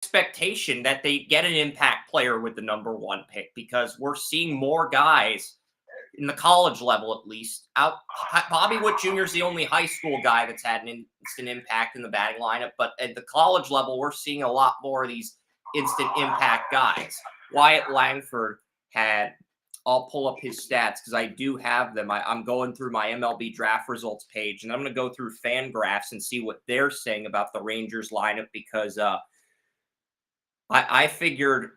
expectation that they get an impact player with the number 1 pick, because we're seeing more guys in the college level, at least. Bobby Witt Jr. is the only high school guy that's had an instant impact in the batting lineup, but at the college level, we're seeing a lot more of these instant impact guys. Wyatt Langford had, I'll pull up his stats because I do have them. I'm going through my MLB draft results page, and I'm going to go through Fangraphs and see what they're saying about the Rangers lineup, because I figured,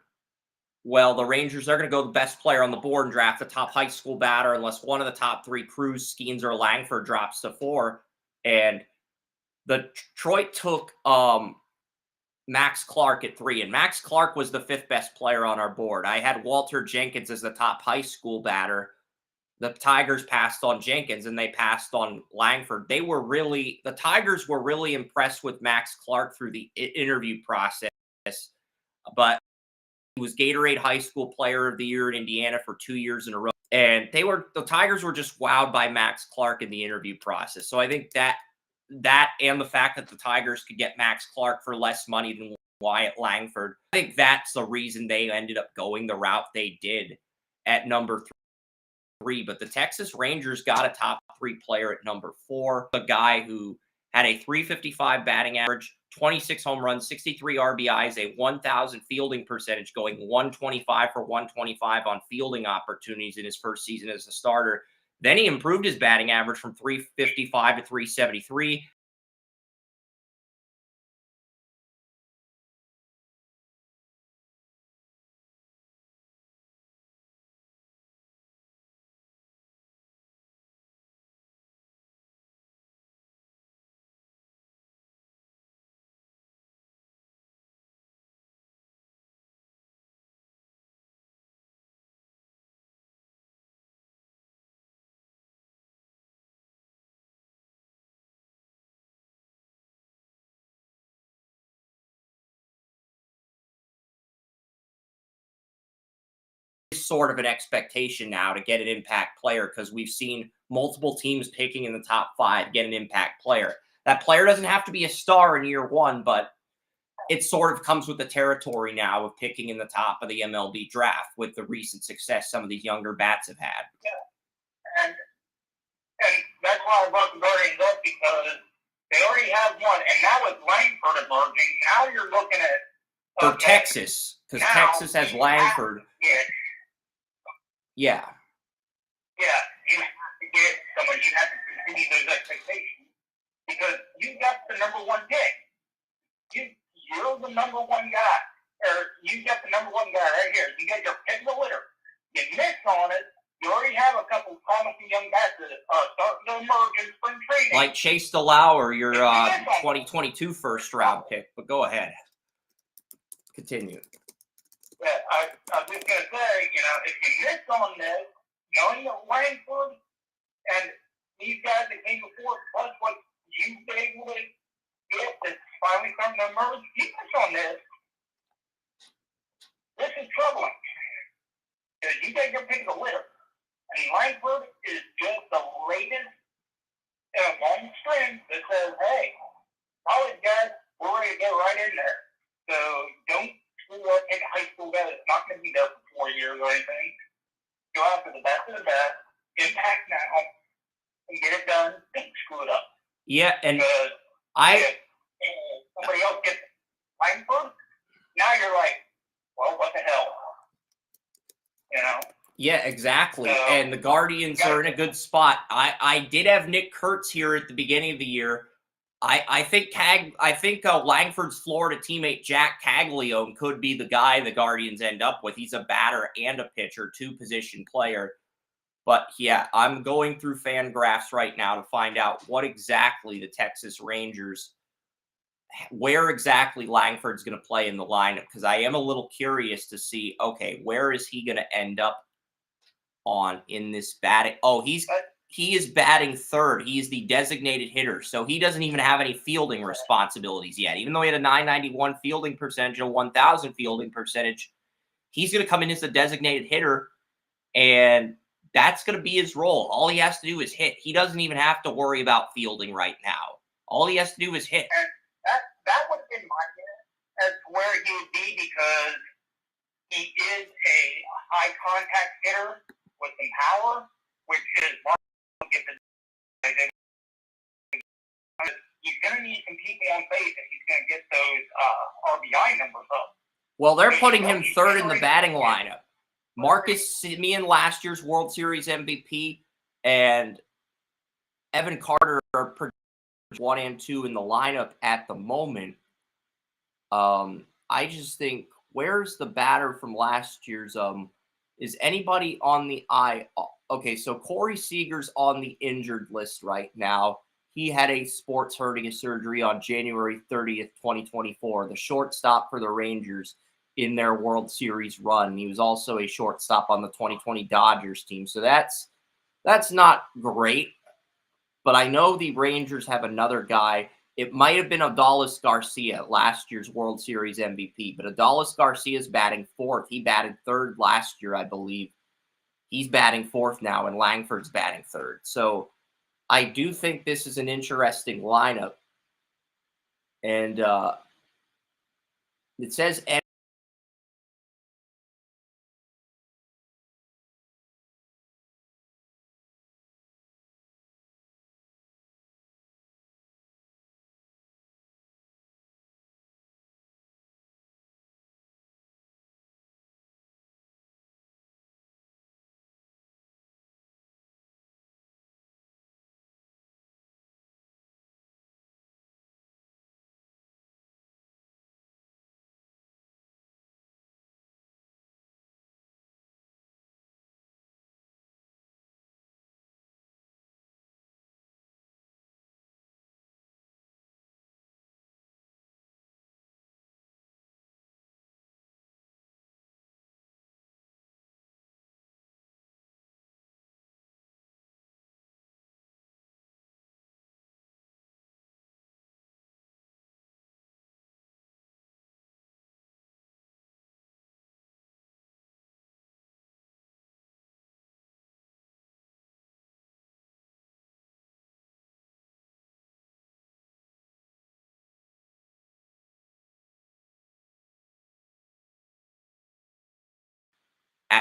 well, the Rangers are going to go the best player on the board and draft the top high school batter unless one of the top 3, Cruz, Skeens, or Langford, drops to 4. And the Detroit took Max Clark at 3, and Max Clark was the 5th best player on our board. I had Walter Jenkins as the top high school batter. The Tigers passed on Jenkins, and they passed on Langford. The Tigers were really impressed with Max Clark through the interview process, but he was Gatorade High School Player of the Year in Indiana for 2 years in a row. And the Tigers were just wowed by Max Clark in the interview process. So I think that and the fact that the Tigers could get Max Clark for less money than Wyatt Langford, I think that's the reason they ended up going the route they did at number 3. But the Texas Rangers got a top 3 player at number 4, a guy who had a .355 batting average, 26 home runs, 63 RBIs, a 1,000 fielding percentage, going 125 for 125 on fielding opportunities in his first season as a starter. Then he improved his batting average from .355 to .373. Sort of an expectation now to get an impact player, because we've seen multiple teams picking in the top 5 get an impact player. That player doesn't have to be a star in year 1, but it sort of comes with the territory now of picking in the top of the MLB draft with the recent success some of these younger bats have had. Yeah. And that's why I brought the Guardians up, because they already have one, and now with Langford emerging, now you're looking at for Texas, because Texas has Langford. Yeah. Yeah, you have to get someone. You have to continue those expectations, because you got the number 1 pick. You're the number 1 guy, or you got the number 1 guy right here. You got your pick of the litter. You miss on it. You already have a couple promising young bats that are starting to emerge in spring training, like Chase DeLauer, your 2022 first round pick. But go ahead, continue. Yeah, I was just going to say, if you miss on this, knowing that Langford and these guys that came before, plus what you've been able to get that's finally starting to emerge, you miss on this, this is troubling. Because you take your pick of the litter, and Langford is just the latest in a long string that says, hey, college guys, we're ready to get right in there. So don't take a high school guy that's not going to be there for 4 years or anything. Go after the best of the best, impact now, and get it done. Don't screw it up. Yeah, and if somebody else gets Langford, now you're like, well, what the hell? Yeah, exactly. And the Guardians are in a good spot. I did have Nick Kurtz here at the beginning of the year. I think Langford's Florida teammate Jack Caglione could be the guy the Guardians end up with. He's a batter and a pitcher, 2-position player. But yeah, I'm going through Fangraphs right now to find out what exactly the Texas Rangers, where exactly Langford's going to play in the lineup, because I am a little curious to see, okay, where is he going to end up on in this batting? Oh, he is batting 3rd. He is the designated hitter, so he doesn't even have any fielding responsibilities yet. Even though he had a .991 fielding percentage, a 1,000 fielding percentage, he's going to come in as the designated hitter, and that's going to be his role. All he has to do is hit. He doesn't even have to worry about fielding right now. All he has to do is hit. And that would have been my guess. as to where he would be because he is a high contact hitter with some power, which is why he'll get the. He's going to need some people on base if he's going to get those RBI numbers up. Well, they're putting him third in the batting lineup. Marcus Semien, last year's World Series MVP, and Evan Carter are 1 and 2 in the lineup at the moment. I just think, where's the batter from last year's? Is anybody on the eye? Okay, so Corey Seager's on the injured list right now. He had a sports hernia surgery on January 30th, 2024, the shortstop for the Rangers in their World Series run. He was also a shortstop on the 2020 Dodgers team. So that's not great. But I know the Rangers have another guy. It might have been Adolis Garcia, last year's World Series MVP. But Adolis Garcia is batting fourth. He batted third last year, I believe. He's batting fourth now, and Langford's batting third. So I do think this is an interesting lineup. And it says at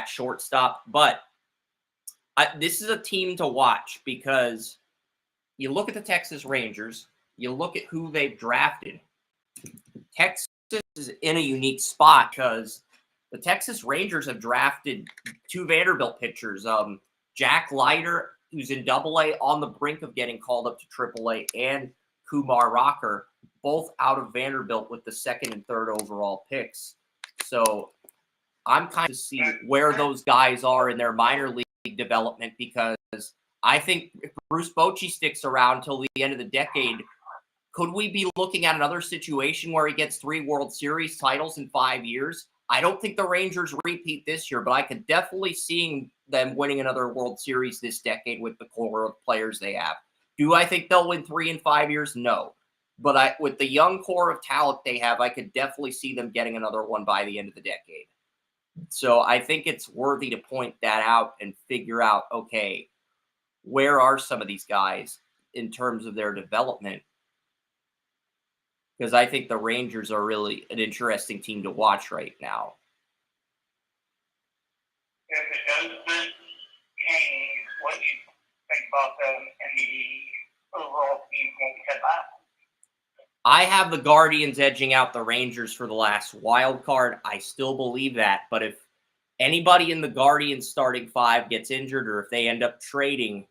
shortstop. But this is a team to watch because you look at the Texas Rangers, you look at who they've drafted. Texas is in a unique spot because the Texas Rangers have drafted 2 Vanderbilt pitchers. Jack Leiter, who's in Double-A, on the brink of getting called up to Triple-A, and Kumar Rocker, both out of Vanderbilt with the 2nd and 3rd overall picks. So I'm kind of see where those guys are in their minor league development, because I think if Bruce Bochy sticks around till the end of the decade, could we be looking at another situation where he gets 3 World Series titles in 5 years? I don't think the Rangers repeat this year, but I could definitely see them winning another World Series this decade with the core of players they have. Do I think they'll win 3 in 5 years? No. But with the young core of talent they have, I could definitely see them getting another one by the end of the decade. So I think it's worthy to point that out and figure out, okay, where are some of these guys in terms of their development? Because I think the Rangers are really an interesting team to watch right now. If it doesn't change what you think about them and the overall team when we head back. I have the Guardians edging out the Rangers for the last wild card. I still believe that. But if anybody in the Guardians starting 5 gets injured, or if they end up trading,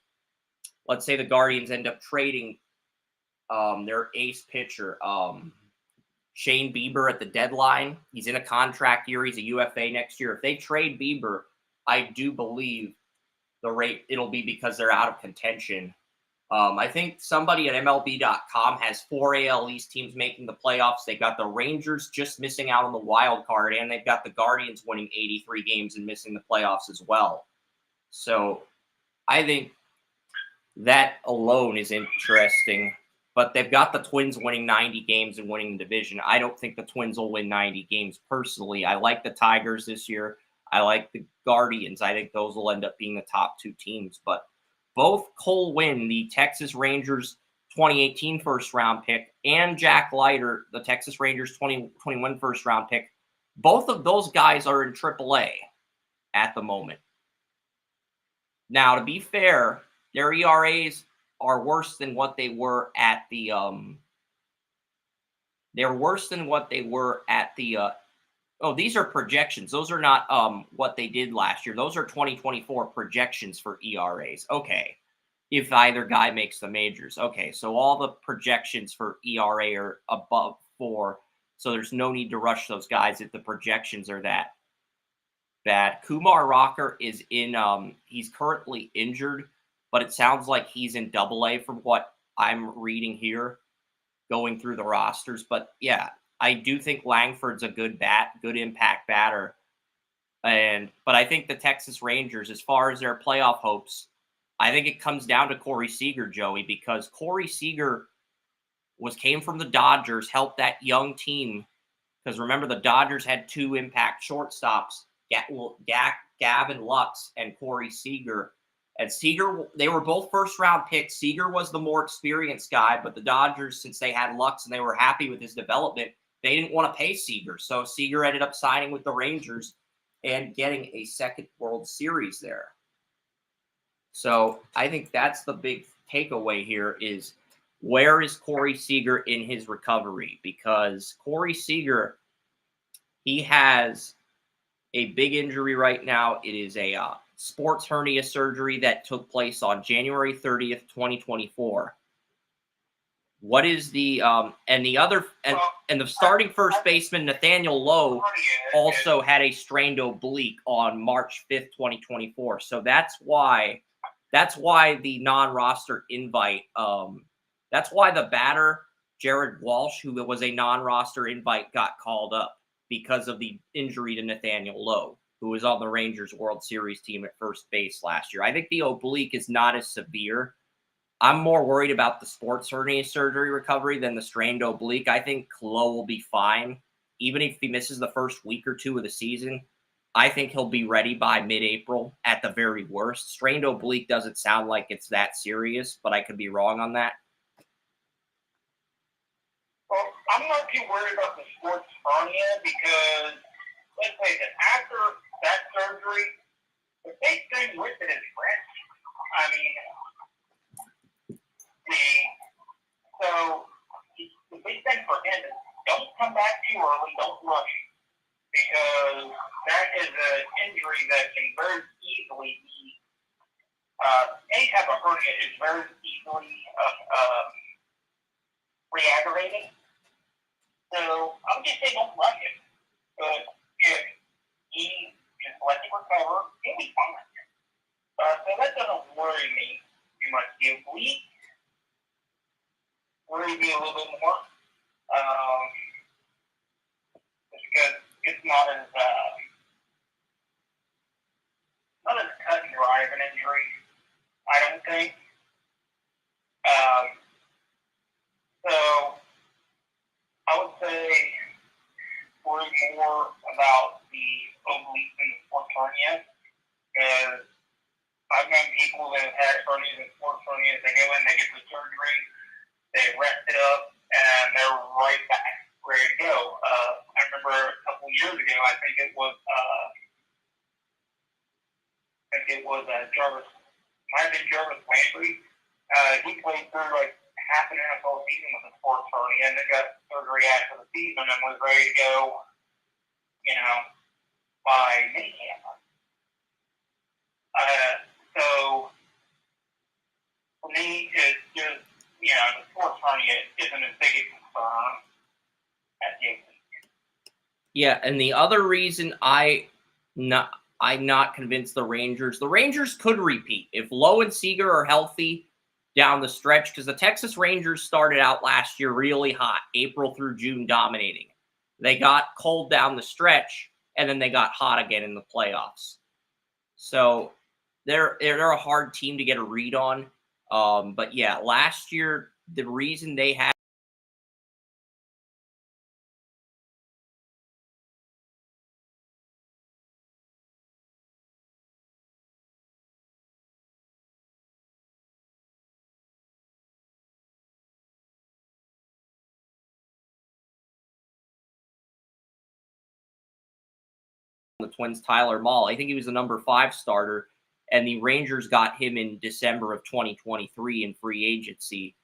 let's say the Guardians end up trading their ace pitcher, Shane Bieber, at the deadline. He's in a contract year. He's a UFA next year. If they trade Bieber, I do believe it'll be because they're out of contention. I think somebody at MLB.com has 4 AL East teams making the playoffs. They got the Rangers just missing out on the wild card, and they've got the Guardians winning 83 games and missing the playoffs as well. So I think that alone is interesting. But they've got the Twins winning 90 games and winning the division. I don't think the Twins will win 90 games personally. I like the Tigers this year. I like the Guardians. I think those will end up being the top 2 teams. But both Cole Winn, the Texas Rangers 2018 first-round pick, and Jack Leiter, the Texas Rangers 2021 first-round pick. Both of those guys are in AAA at the moment. Now, to be fair, their ERAs are worse than what they were at the they're worse than what they were at the oh, these are projections. Those are not what they did last year. Those are 2024 projections for ERAs. Okay. If either guy makes the majors. Okay, so all the projections for ERA are above 4. So there's no need to rush those guys if the projections are that bad. Kumar Rocker is in he's currently injured, but it sounds like he's in AA from what I'm reading here, going through the rosters. But yeah, I do think Langford's a good bat, good impact batter. But I think the Texas Rangers, as far as their playoff hopes, I think it comes down to Corey Seager, Joey, because Corey Seager came from the Dodgers, helped that young team. Because remember, the Dodgers had 2 impact shortstops, Gavin Lux and Corey Seager. And Seager, they were both first-round picks. Seager was the more experienced guy, but the Dodgers, since they had Lux and they were happy with his development, they didn't want to pay Seager. So Seager ended up signing with the Rangers and getting a second World Series there. So I think that's the big takeaway here is, where is Corey Seager in his recovery? Because Corey Seager, he has a big injury right now. It is a sports hernia surgery that took place on January 30th, 2024. What is the and the starting first baseman Nathaniel Lowe also had a strained oblique on March 5th, 2024. So that's why the non-roster invite, that's why the batter Jared Walsh, who was a non-roster invite, got called up because of the injury to Nathaniel Lowe, who was on the Rangers World Series team at first base last year. I think the oblique is not as severe. I'm more worried about the sports hernia surgery recovery than the strained oblique. I think Lowe will be fine. Even if he misses the first week or 2 of the season, I think he'll be ready by mid-April at the very worst. Strained oblique doesn't sound like it's that serious, but I could be wrong on that. Well, I'm not too worried about the sports hernia because, let's face it, after that surgery, the big thing with it is rest. I mean, the big thing for him is don't come back too early, don't rush, because that is an injury that can very easily be, any type of hernia is very easily re-aggravating. So I would just say don't rush it. But if he just lets it recover, he'll be fine. So that doesn't worry me too much. The oblique worries me a little bit more. Just because it's not as cut and dry of an injury, I don't think. So I would say worry more about the oblique than the sports hernia, because I've known people that have had hernias and sports hernias. They go in, they get the surgery, they rest it up, and they're right back, ready to go. I remember a couple years ago, I think it was Jarvis, might have been Jarvis Landry. He played through like half an NFL season with a sports hernia, and then got surgery after the season and was ready to go, by minicamp. So for me, it's just, the sports hernia isn't as big a concern as the oblique. Yeah, and the other reason I'm not convinced the Rangers could repeat if Lowe and Seager are healthy down the stretch, because the Texas Rangers started out last year really hot, April through June dominating. They got cold down the stretch, and then they got hot again in the playoffs. So they're a hard team to get a read on. But yeah, last year, the reason they had Twins, Tyler Mahle. I think he was the number 5 starter, and the Rangers got him in December of 2023 in free agency.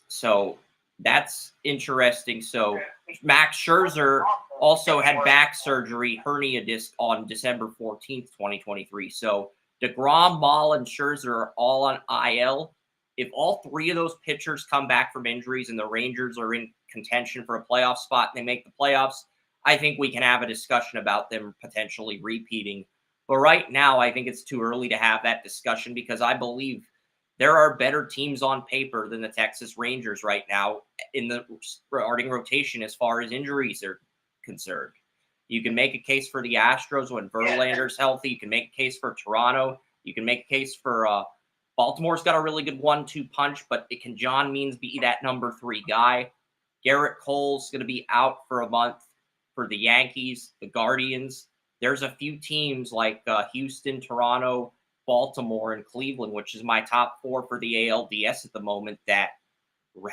So that's interesting. So Max Scherzer also had back surgery, hernia disc, on December 14th, 2023. So DeGrom, Mahle, and Scherzer are all on IL. If all 3 of those pitchers come back from injuries and the Rangers are in contention for a playoff spot and they make the playoffs, I think we can have a discussion about them potentially repeating. But right now, I think it's too early to have that discussion because I believe there are better teams on paper than the Texas Rangers right now in the starting rotation as far as injuries are concerned. You can make a case for the Astros when Verlander's healthy. You can make a case for Toronto. You can make a case for Baltimore's got a really good 1-2 punch, but can John Means be that number 3 guy? Garrett Cole's going to be out for a month for the Yankees, the Guardians. There's a few teams like Houston, Toronto, Baltimore, and Cleveland, which is my top 4 for the ALDS at the moment, that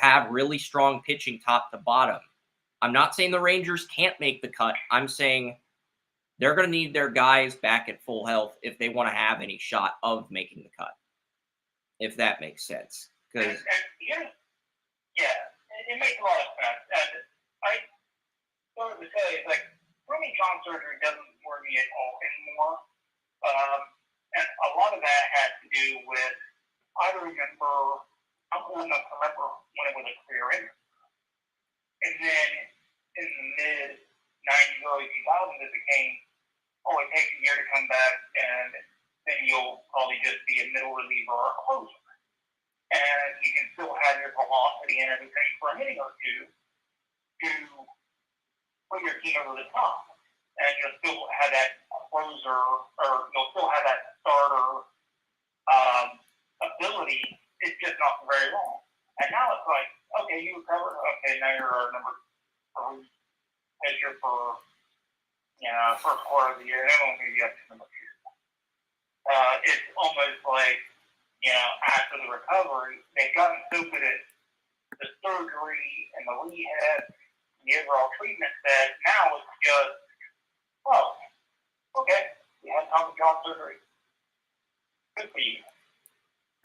have really strong pitching top to bottom. I'm not saying the Rangers can't make the cut. I'm saying they're going to need their guys back at full health if they want to have any shot of making the cut, if that makes sense. Because it makes a lot of sense. And I sort of would say, like, Remy John surgery doesn't worry me at all anymore. And a lot of that has to do with, I'm old enough to remember when it was a career injury. And then in the mid-90s, early 2000s, it became, it takes a year to come back, and then you'll probably just be a middle reliever or a closer. And you can still have your velocity and everything for a inning or two to put your team over the top. And you'll still have that closer, or you'll still have that starter ability. It's just not for very long. And now it's like, okay, you recovered. Okay, now you're our number 3 pitcher for, first quarter of the year. Then we'll move you up to number 2. It's almost like, after the recovery, they've gotten so good at the surgery and the rehab, and the overall treatment that now it's just, okay, you had Tommy John surgery. Good for you.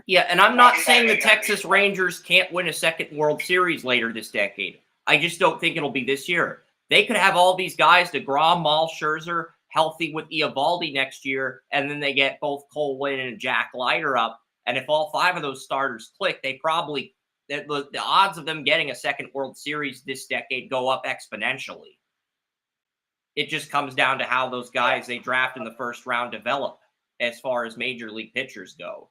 Yeah, and I'm not saying the Texas Rangers can't win a second World Series later this decade. I just don't think it'll be this year. They could have all these guys, DeGrom, Mahle, Scherzer, healthy with Eovaldi next year, and then they get both Cole Winn and Jack Leiter up. And if all 5 of those starters click, the odds of them getting a second World Series this decade go up exponentially. It just comes down to how those guys they draft in the first round develop as far as major league pitchers go.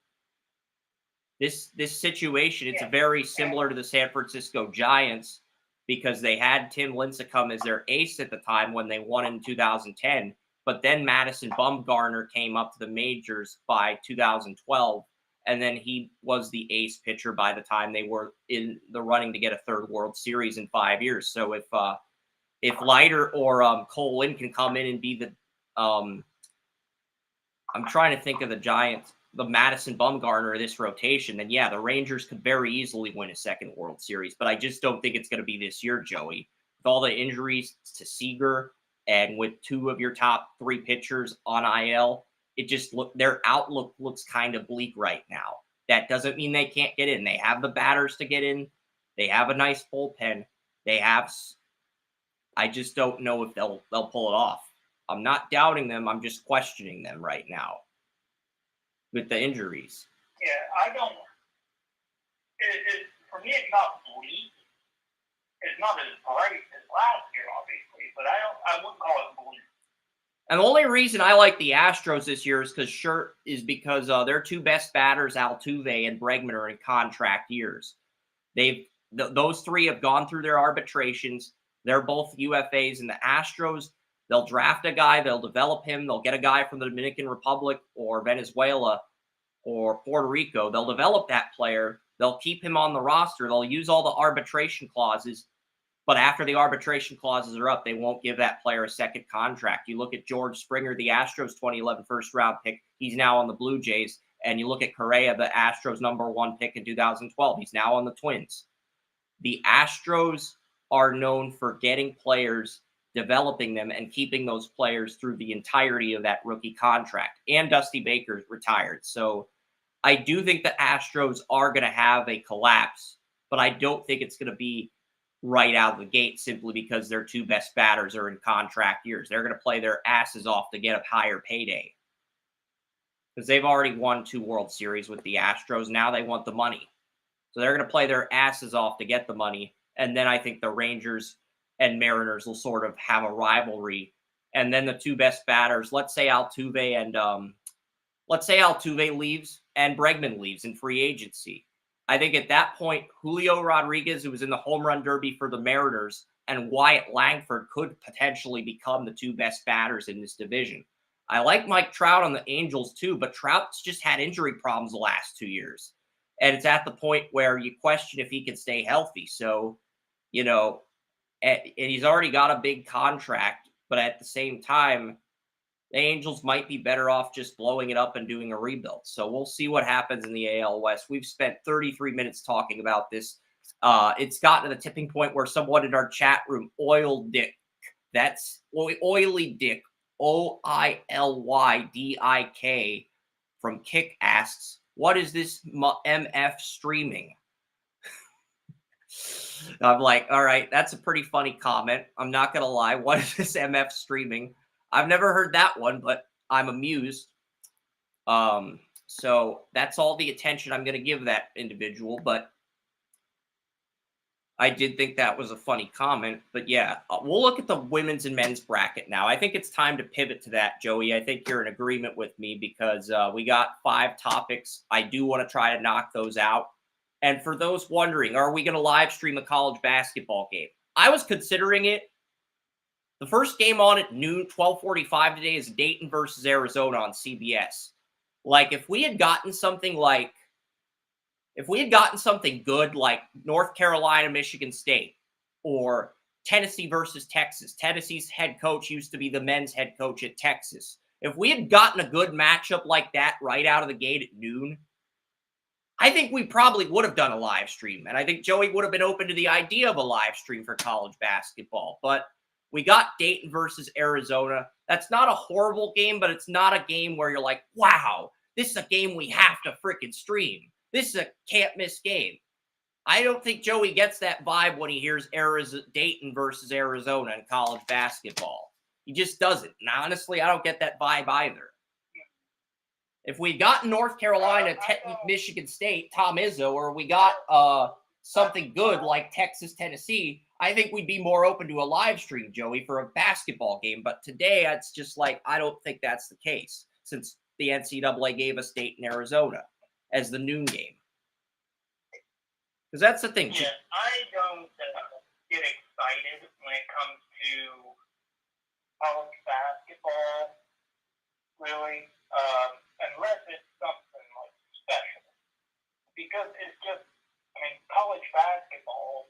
This situation, it's very similar to the San Francisco Giants because they had Tim Lincecum as their ace at the time when they won in 2010. But then Madison Bumgarner came up to the majors by 2012. And then he was the ace pitcher by the time they were in the running to get a 3rd World Series in 5 years. So if Leiter or Cole Winn can come in and be the I'm trying to think of the Giants, the Madison Bumgarner of this rotation, then the Rangers could very easily win a second World Series. But I just don't think it's going to be this year, Joey. With all the injuries to Seager and with 2 of your top 3 pitchers on IL, their outlook looks kind of bleak right now. That doesn't mean they can't get in. They have the batters to get in. They have a nice bullpen. I just don't know if they'll pull it off. I'm not doubting them. I'm just questioning them right now with the injuries. Yeah, I don't. For me, it's not bleak. It's not as bright as last year, obviously, but I wouldn't call it bleak. And the only reason I like the Astros this year is because their 2 best batters, Altuve and Bregman, are in contract years. Those 3 have gone through their arbitrations. They're both UFAs, and the Astros, they'll draft a guy, they'll develop him, they'll get a guy from the Dominican Republic or Venezuela or Puerto Rico. They'll develop that player. They'll keep him on the roster. They'll use all the arbitration clauses. But after the arbitration clauses are up, they won't give that player a second contract. You look at George Springer, the Astros 2011 first-round pick. He's now on the Blue Jays. And you look at Correa, the Astros #1 pick in 2012. He's now on the Twins. The Astros are known for getting players, developing them and keeping those players through the entirety of that rookie contract. And Dusty Baker's retired. So I do think the Astros are going to have a collapse, but I don't think it's going to be right out of the gate simply because their two best batters are in contract years. They're going to play their asses off to get a higher payday because they've already won 2 World Series with the Astros. Now they want the money. So they're going to play their asses off to get the money. And then I think the Rangers and Mariners will sort of have a rivalry. And then the two best batters, let's say Altuve leaves and Bregman leaves in free agency. I think at that point, Julio Rodriguez, who was in the home run derby for the Mariners, and Wyatt Langford could potentially become the two best batters in this division. I like Mike Trout on the Angels too, but Trout's just had injury problems the last 2 years. And it's at the point where you question if he can stay healthy. So, and he's already got a big contract, but at the same time, the Angels might be better off just blowing it up and doing a rebuild. So we'll see what happens in the AL West. We've spent 33 minutes talking about this. It's gotten to the tipping point where someone in our chat room, Oil Dick, that's Oily Dick, OILYDIK from Kick asks, what is this MF streaming? I'm like, all right, that's a pretty funny comment. I'm not going to lie. What is this MF streaming? I've never heard that one, but I'm amused. So that's all the attention I'm going to give that individual. But I did think that was a funny comment. But yeah, we'll look at the women's and men's bracket now. I think it's time to pivot to that, Joey. I think you're in agreement with me because we got 5 topics. I do want to try to knock those out. And for those wondering, are we going to live stream a college basketball game? I was considering it. The first game on at noon, 12:45 today is Dayton versus Arizona on CBS. Like, if we had gotten something good like North Carolina, Michigan State, or Tennessee versus Texas. Tennessee's head coach used to be the men's head coach at Texas. If we had gotten a good matchup like that right out of the gate at noon, I think we probably would have done a live stream. And I think Joey would have been open to the idea of a live stream for college basketball. But we got Dayton versus Arizona. That's not a horrible game, but it's not a game where you're like, wow, this is a game we have to freaking stream. This is a can't-miss game. I don't think Joey gets that vibe when he hears Dayton versus Arizona in college basketball. He just doesn't. And honestly, I don't get that vibe either. If we got North Carolina, Michigan State, Tom Izzo, or we got something good like Texas, Tennessee, I think we'd be more open to a live stream, Joey, for a basketball game. But today, it's just like, I don't think that's the case since the NCAA gave us Dayton, Arizona as the noon game. Because that's the thing. Yeah, I don't get excited when it comes to college basketball, really, unless it's something like special. Because it's just, college basketball,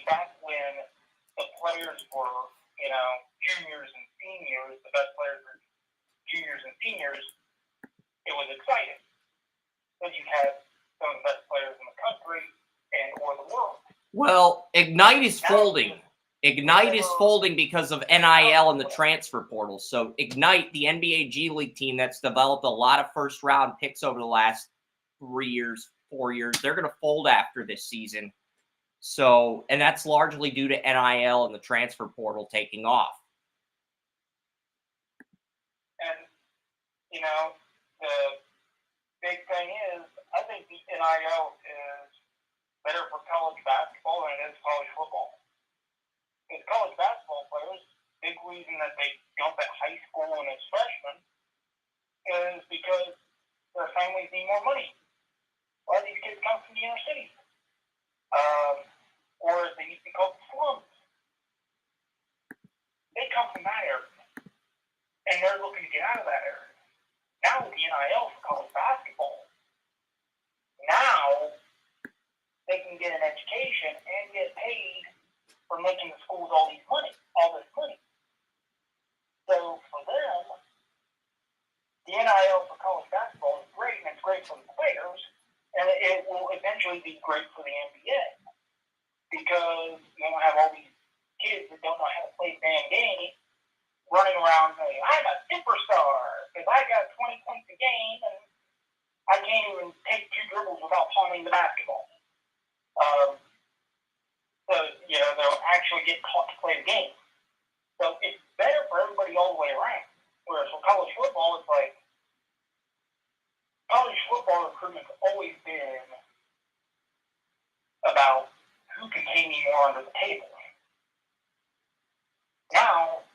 back when the players were, juniors and seniors, the best players were juniors and seniors, it was exciting. Because you had some of the best players in the country or the world. Well, Ignite is folding. Ignite is folding because of NIL and the transfer portal. So Ignite, the NBA G League team that's developed a lot of first-round picks over the last 3 years, 4 years, they're going to fold after this season. So, and that's largely due to NIL and the transfer portal taking off. And, the big thing is, I think the NIL is better for college basketball than it is college football. Because college basketball players, big reason that they jump at high school and as freshmen is because their families need more money. A lot of these kids come from the inner cities. Or as they used to call slums. They come from that area. And they're looking to get out of that area. Now with the NIL for college basketball, now they can get an education and get paid for making the schools all this money. So for them, the NIL for college basketball is great, and it's great for the players, and it will eventually be great for the NBA because you don't have all these kids that don't know how to play damn game, running around saying, I'm a superstar because I got 20 points a game and I can't even take 2 dribbles without palming the basketball. So, they'll actually get caught to play the game. So it's better for everybody all the way around. Whereas for college football, it's like, college football recruitment's always been about who can pay me more under the table. Now,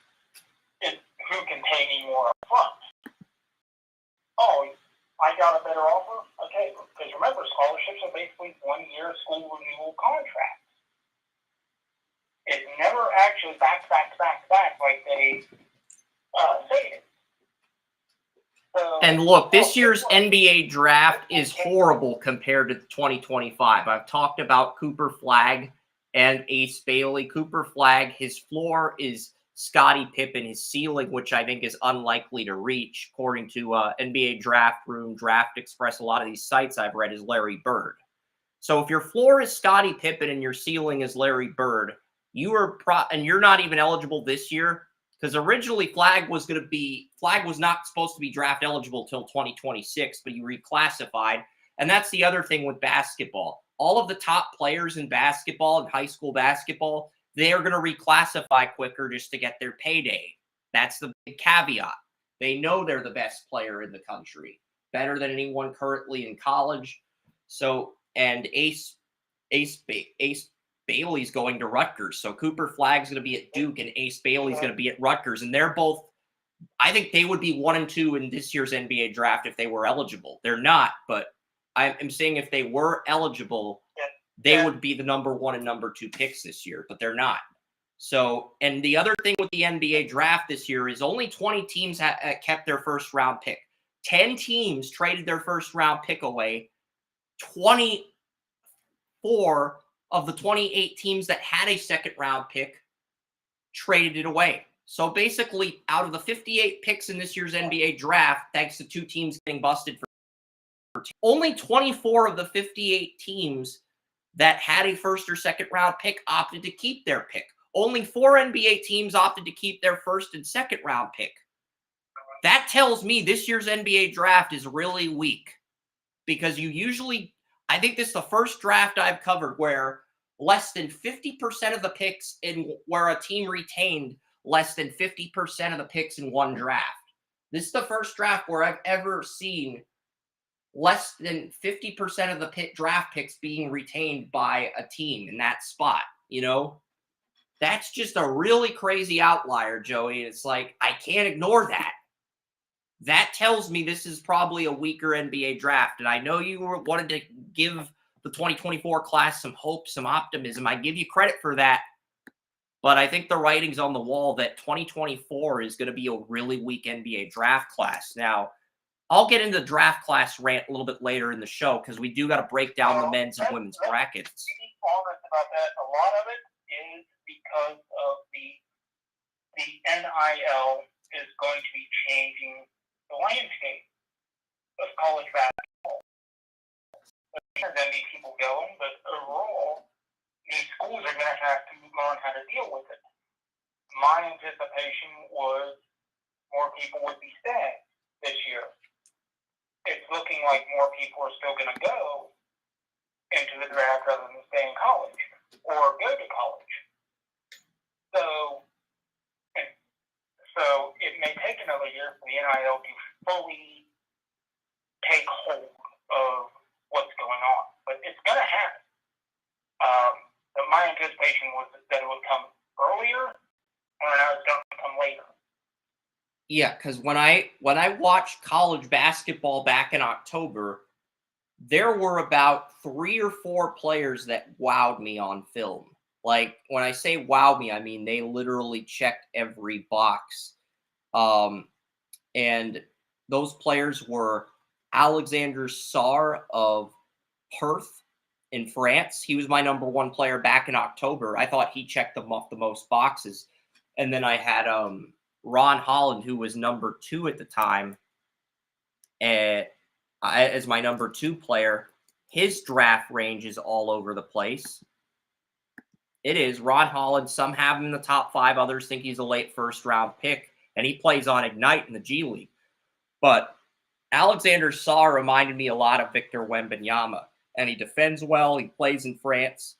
it's who can pay me more up front. Oh, I got a better offer? Okay, because remember, scholarships are basically 1-year school renewal contracts. It's never actually back like they say it. So, and look, this year's NBA draft is horrible compared to 2025. I've talked about Cooper Flagg and Ace Bailey. Cooper Flagg, his floor is Scottie Pippen. His ceiling, which I think is unlikely to reach, according to NBA Draft Room, Draft Express, a lot of these sites I've read, is Larry Bird. So if your floor is Scottie Pippen and your ceiling is Larry Bird, and you're not even eligible this year, because originally Flagg was not supposed to be draft eligible till 2026, but he reclassified. And that's the other thing with basketball. All of the top players in basketball and high school basketball, they are going to reclassify quicker just to get their payday. That's the big caveat. They know they're the best player in the country, better than anyone currently in college. So, and Ace Bailey's going to Rutgers. So Cooper Flagg's going to be at Duke and Ace Bailey's going to be at Rutgers. And they're both, I think they would be 1 and 2 in this year's NBA draft if they were eligible. They're not, but I'm saying if they were eligible, they would be the number 1 and number 2 picks this year, but they're not. So, and the other thing with the NBA draft this year is only 20 teams kept their first round pick. 10 teams traded their first round pick away. 24 of the 28 teams that had a second round pick traded it away. So basically, out of the 58 picks in this year's NBA draft, thanks to 2 teams getting busted for only 24 of the 58 teams that had a first or second round pick opted to keep their pick. Only 4 NBA teams opted to keep their first and second round pick. That tells me this year's NBA draft is really weak, because I think this is the first draft I've covered where less than 50% of the picks where a team retained less than 50% of the picks in one draft. This is the first draft where I've ever seen less than 50% of the draft picks being retained by a team in that spot. That's just a really crazy outlier, Joey. It's like, I can't ignore that. That tells me this is probably a weaker NBA draft. And I know you wanted to give the 2024 class some hope, some optimism. I give you credit for that. But I think the writing's on the wall that 2024 is going to be a really weak NBA draft class. Now, I'll get into the draft class rant a little bit later in the show, because we do got to break down the men's and women's brackets. To be honest about that, a lot of it is because of the NIL is going to be changing the landscape of college basketball. There's going to be people going, but overall, these schools are going to have to learn how to deal with it. My anticipation was more people would be staying this year. It's looking like more people are still going to go into the draft rather than stay in college or go to college. So it may take another year for the NIL to fully take hold of what's going on, but it's going to happen. But my anticipation was that it would come earlier, and now it's going to come later. Yeah, because when I watched college basketball back in October, there were about 3 or 4 players that wowed me on film. Like, when I say wow me, I mean they literally checked every box. And those players were Alexander Sarr of Perth in France. He was my number 1 player back in October. I thought he checked the most boxes. And then I had Ron Holland, who was number 2 at the time, as my number 2 player. His draft range is all over the place. It is. Ron Holland, some have him in the top 5. Others think he's a late first-round pick, and he plays on Ignite in the G League. But Alexander Saw reminded me a lot of Victor Wembanyama, and he defends well. He plays in France.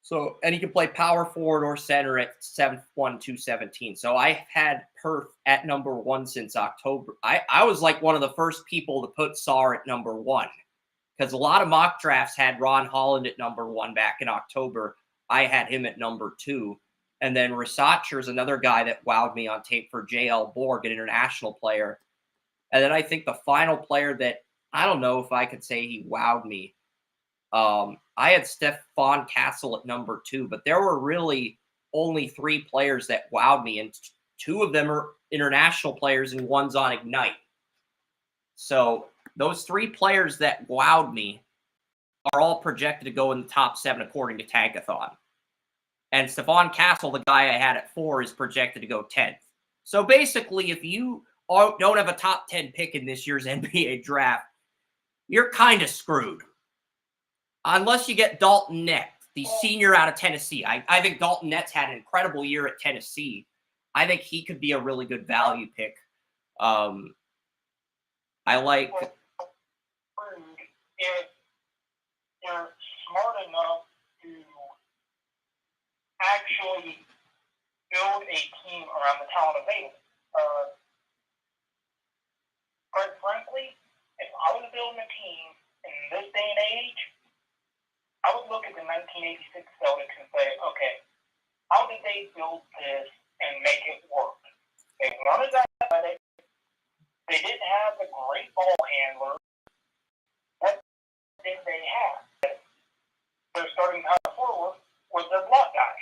So, and he can play power forward or center at 7'1", 217. So I had Perth at number 1 since October. I was like one of the first people to put Saar at number 1 because a lot of mock drafts had Ron Holland at number 1 back in October. I had him at number 2. And then Rasacher is another guy that wowed me on tape for JL Borg, an international player. And then I think the final player that I don't know if I could say he wowed me. I had Stephon Castle at number 2, but there were really only 3 players that wowed me, and 2 of them are international players and one's on Ignite. So those 3 players that wowed me are all projected to go in the top 7 according to Tankathon. And Stephon Castle, the guy I had at 4, is projected to go 10th. So basically, if you don't have a top 10 pick in this year's NBA draft, you're kind of screwed. Unless you get Dalton Nett, the senior out of Tennessee. I think Dalton Nett's had an incredible year at Tennessee. I think he could be a really good value pick. I like... If you're smart enough to actually build a team around the talent available. Quite frankly, if I was building a team in this day and age, I would look at the 1986 Celtics and say, okay, how did they build this and make it work? They weren't as athletic. They didn't have a great ball handler. What did they have? Their starting power forward was their block guy,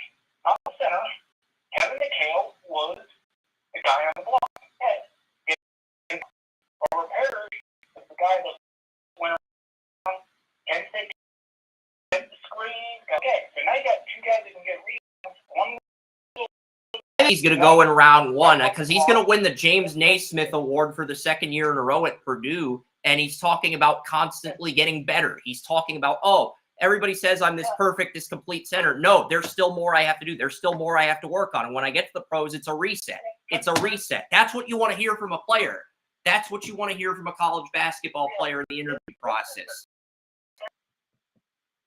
not the center. Kevin McHale was the guy on the block. Or Parrish was the guy that went around and said, okay, so now you got 2 guys that can get rebounds. He's going to go in round 1 because he's going to win the James Naismith Award for the 2nd year in a row at Purdue, and he's talking about constantly getting better. He's talking about, oh, everybody says I'm this perfect, this complete center. No, there's still more I have to do. There's still more I have to work on. And when I get to the pros, it's a reset. It's a reset. That's what you want to hear from a player. That's what you want to hear from a college basketball player in the interview process.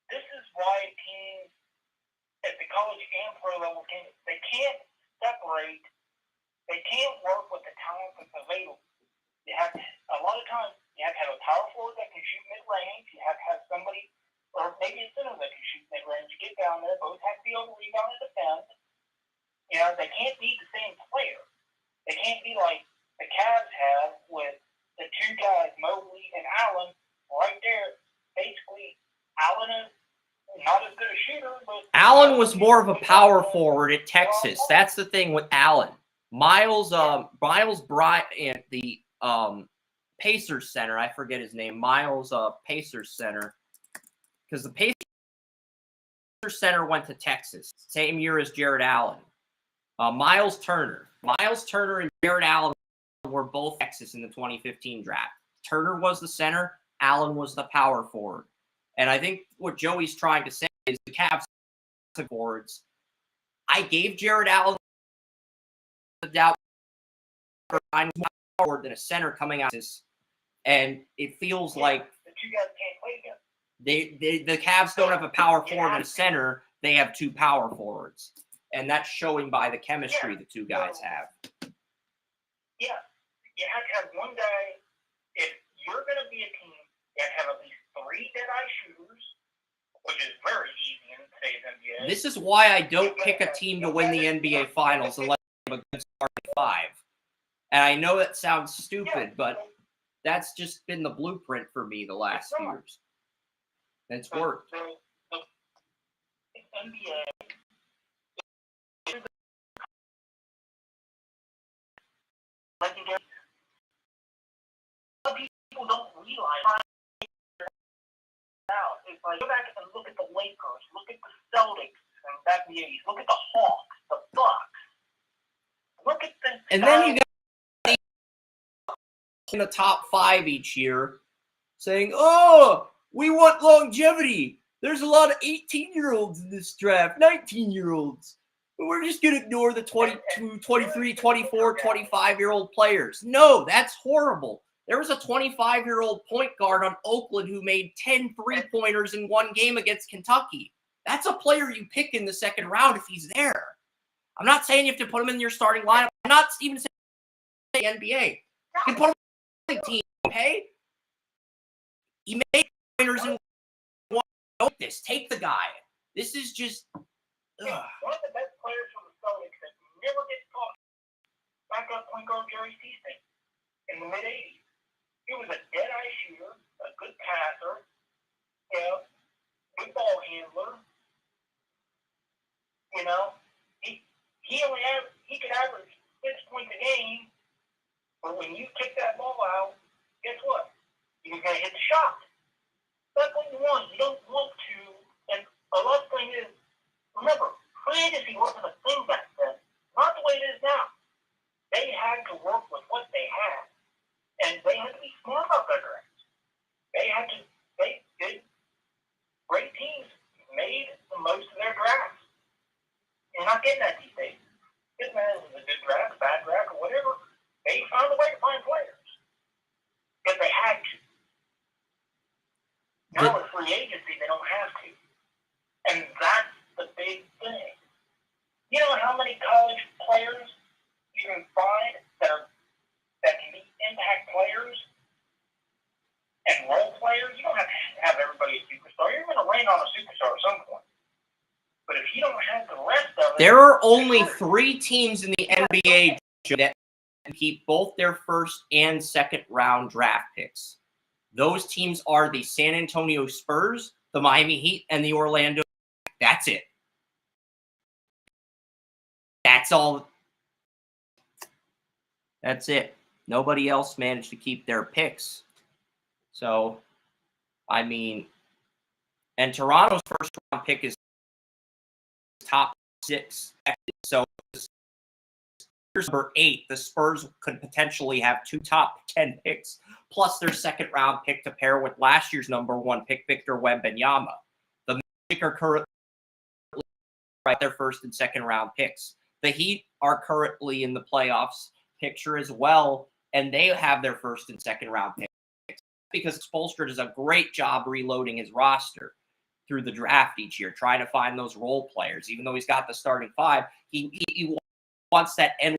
This is why teams at the college and pro level they can't separate. They can't work with the talent that's available. You have to, a lot of times you have to have a power forward that can shoot mid range. You have to have somebody, or maybe a center that can shoot mid range. Get down there. Both have to be able to rebound and defend. You know, they can't be the same player. They can't be like the Cavs have with the 2 guys, Mobley and Allen, right there. Basically, Allen is not as good a shooter, but Allen was more of a power forward at Texas. That's the thing with Allen. Miles Bryant, the Pacers center, I forget his name. Miles Pacers center, because the Pacers center went to Texas, same year as Jared Allen. Miles Turner and Jared Allen were both Texas in the 2015 draft. Turner was the center. Allen was the power forward. And I think what Joey's trying to say is the Cavs forwards. I gave Jared Allen the doubt for more forward than a center coming out of this, and it feels like the 2 guys can't play together. the Cavs don't have a power forward and a center. They have 2 power forwards, and that's showing by the chemistry the 2 guys have. Yeah, you have to have one guy. If you're going to be a team, you have to have at least 3 dead-eye shooters, which is very easy in today's NBA. This is why I don't pick a team to win the NBA Finals unless they have a good starting 5. And I know that sounds stupid, but that's just been the blueprint for me the last few years. And it's worked. The NBA legendary. People don't realize out. It's like, go back and look at the Lakers, look at the Celtics, and back in the 80s. Look at the Hawks, the Bucks. Look at the. And then you got in the top 5 each year saying, oh, we want longevity. there's a lot of 18-year-olds in this draft, 19-year-olds. But we're just going to ignore the 22, 23, 24, 25-year-old players. No, that's horrible. There was a 25-year-old point guard on Oakland who made 10 three-pointers in one game against Kentucky. That's a player you pick in the second round if he's there. I'm not saying you have to put him in your starting lineup. I'm not even saying the NBA. You can put him on the team, okay? He made pointers in one. Don't this. Take the guy. This is just... One of the best players from the Celtics that never gets caught. Backup point guard Jerry Jeudy in the mid-'80s. He was a dead-eye shooter, a good passer, good ball handler. He could average 6 points a game, but when you kick that ball out, guess what? You're going to hit the shot. That's what you want. You don't want to. And a lot of thing is, remember, free agency wasn't a thing back then. Not the way it is now. They had to work with what they had. And they had to be smart about their drafts. They did great teams made the most of their drafts. You're not getting that these days. It matters if it's a good draft, a bad draft, or whatever. They found a way to find players. Because they had to. Now with free agency, they don't have to. And that's the big thing. You know how many college players you can find that can be impact players and role players? You don't have to have everybody a superstar. You're going to rain on a superstar at some point. But if you don't have the rest of it... There are only 3 teams in the NBA that keep both their first and second round draft picks. Those teams are the San Antonio Spurs, the Miami Heat, and the Orlando. That's it. That's all. That's it. Nobody else managed to keep their picks. So, I mean, and Toronto's first round pick is top 6. So, here's number 8. The Spurs could potentially have 2 top 10 picks, plus their second round pick to pair with last year's number 1 pick, Victor Wembanyama. The Magic are currently their first and second round picks. The Heat are currently in the playoffs picture as well, and they have their first and second round picks because Spoelstra does a great job reloading his roster through the draft each year, trying to find those role players. Even though he's got the starting 5, he wants that end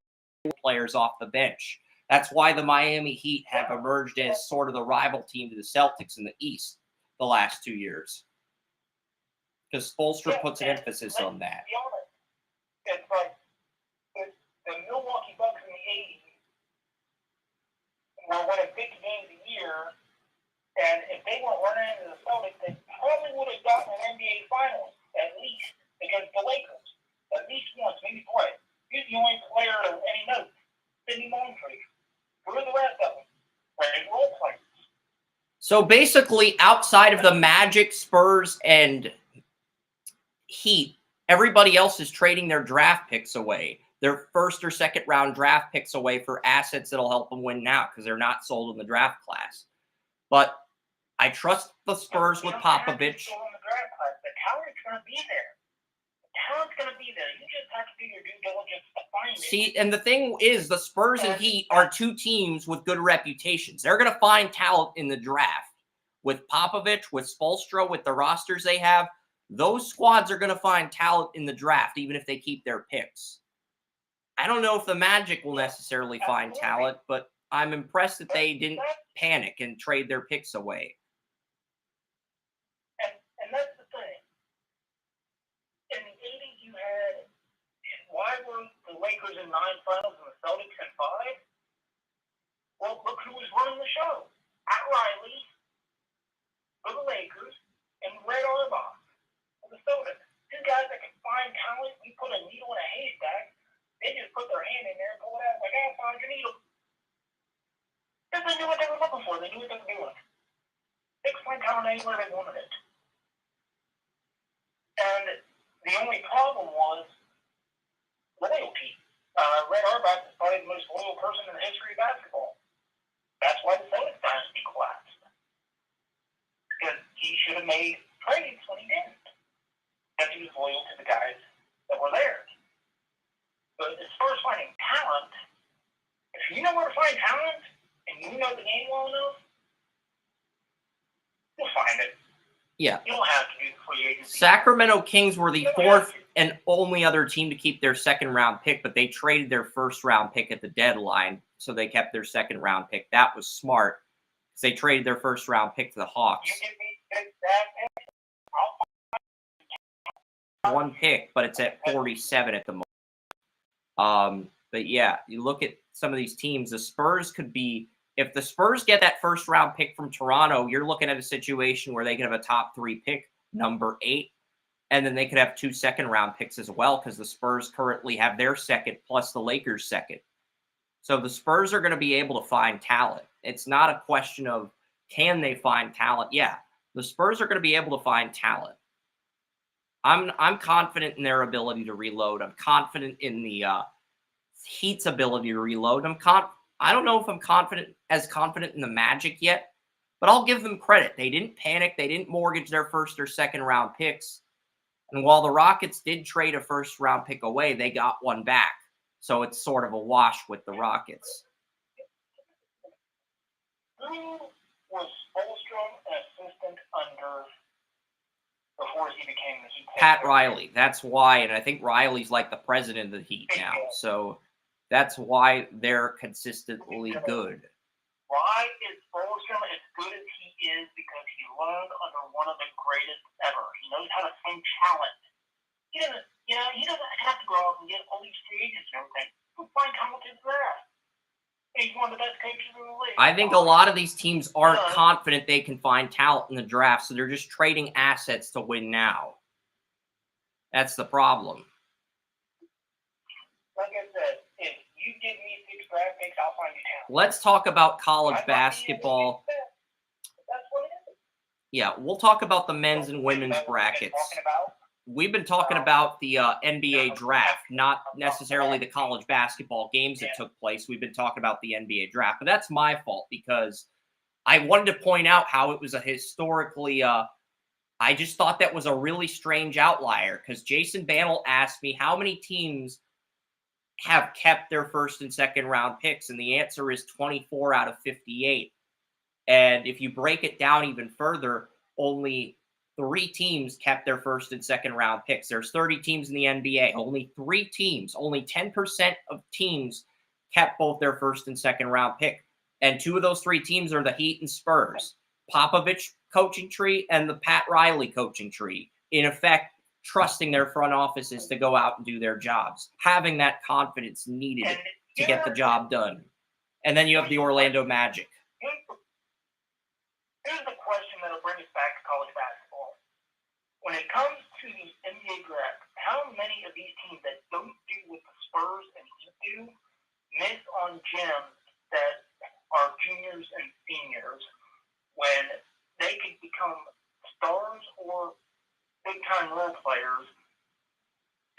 players off the bench. That's why the Miami Heat have emerged as sort of the rival team to the Celtics in the East the last 2 years. Because Spoelstra puts an emphasis on that. Be honest. It's like the Milwaukee Bucks in the 80s were winning 50 games a year, and if they weren't running into the Celtics, they probably would have gotten an NBA Finals, at least, against the Lakers. At least once, maybe twice. He's the only player of any note. Sidney Moncrief. Who are the rest of them? Great role players. So basically, outside of the Magic, Spurs, and Heat, everybody else is trading their draft picks away, their first or second round draft picks away for assets that'll help them win now because they're not sold in the draft class. But I trust the Spurs with Popovich. The talent's going to be there. The talent's going to be there. You just have to do your due diligence to find it. See, and the thing is, the Spurs and Heat are 2 teams with good reputations. They're going to find talent in the draft. With Popovich, with Spoelstra, with the rosters they have, those squads are going to find talent in the draft, even if they keep their picks. I don't know if the Magic will necessarily find talent, but I'm impressed that they didn't panic and trade their picks away. And that's the thing. In the 80s, you had, why were the Lakers in 9 finals and the Celtics in 5? Well, look who was running the show. Pat Riley for the Lakers and Red Auerbach for the Celtics. 2 guys that can find talent. You put a needle in a haystack, they just put their hand in there and pull it out like, I found your needle. Because they knew what they were looking for. They knew what they were doing. They could find talent anywhere they wanted it. And the only problem was loyalty. Red Auerbach is probably the most loyal person in the history of basketball. That's why the Celtics dynasty collapsed. Because he should have made trades when he did. loyal to the guys that were there. But as far as finding talent, if you know where to find talent and you know the game well enough, you'll find it. Yeah. You don't have to do the free agency. Sacramento Kings were the fourth and only other team to keep their second-round pick, but they traded their first-round pick at the deadline, so they kept their second-round pick. That was smart, because they traded their first-round pick to the Hawks. You give me that pick, One pick, but it's at 47 at the moment. But yeah, you look at some of these teams, the Spurs could be, if the Spurs get that first round pick from Toronto, you're looking at a situation where they could have a top 3 pick, number 8, and then they could have 2 second-round picks as well, because the Spurs currently have their second plus the Lakers' second. So the Spurs are going to be able to find talent. It's not a question of can they find talent. Yeah, the Spurs are going to be able to find talent. I'm confident in their ability to reload. I'm confident in the Heat's ability to reload. I don't know if I'm confident in the Magic yet, but I'll give them credit. They didn't panic. They didn't mortgage their first or second round picks. And while the Rockets did trade a first round pick away, they got one back. So it's sort of a wash with the Rockets. who was Spolstrom an assistant under before he became the Heat? Pat Riley. That's why, and I think Riley's like the president of the Heat now. So that's why they're consistently good. Why is Spolstrom as good as he is? Because he learned under one of the greatest ever. He knows how to find talent. He doesn't have to go out and get all these free agents and everything. He'll find talent in the draft. He's one of the best coaches in the league. I think a lot of these teams aren't confident they can find talent in the draft, so they're just trading assets to win now. That's the problem. Like I said, if you give me 6 draft picks, I'll find you talent. Let's talk about college basketball. That's what it is. Yeah, we'll talk about the men's and women's brackets. We've been talking about the NBA draft, not necessarily the college basketball games that took place. We've been talking about the NBA draft, but that's my fault because I wanted to point out how it was a historically I just thought that was a really strange outlier because Jason Bannell asked me how many teams have kept their first and second round picks, and the answer is 24 out of 58. And if you break it down even further, only 3 teams kept their first and second round picks. There's 30 teams in the NBA. Only 3 teams, only 10% of teams kept both their first and second round pick. And 2 of those 3 teams are the Heat and Spurs. Popovich coaching tree and the Pat Riley coaching tree. In effect, trusting their front offices to go out and do their jobs. Having that confidence needed to get the job done. And then you have the Orlando Magic. Here's the question that'll bring us back to college basketball. When it comes to the NBA draft, how many of these teams that don't do what the Spurs and Heat do miss on gems that are juniors and seniors when they could become stars or big-time role players,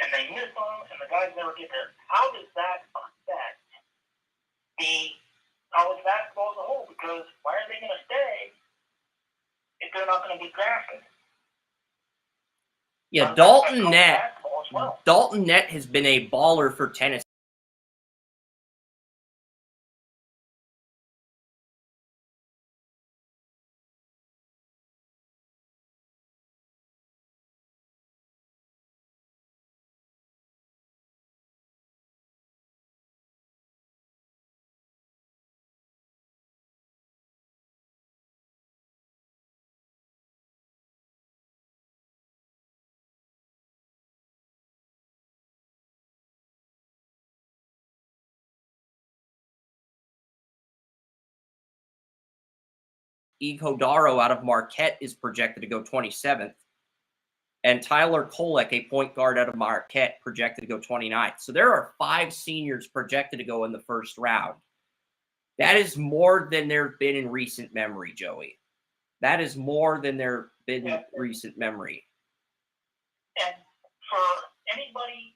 and they miss them, and the guys never get there? How does that affect the college basketball as a whole? Because why are they going to stay if they're not going to get drafted? Yeah, Dalton Nett has been a baller for Tennessee. Iguodala out of Marquette is projected to go 27th. And Tyler Kolek, a point guard out of Marquette, projected to go 29th. So there are 5 seniors projected to go in the first round. That is more than there have been in recent memory, Joey. That is more than there have been in recent memory. And for anybody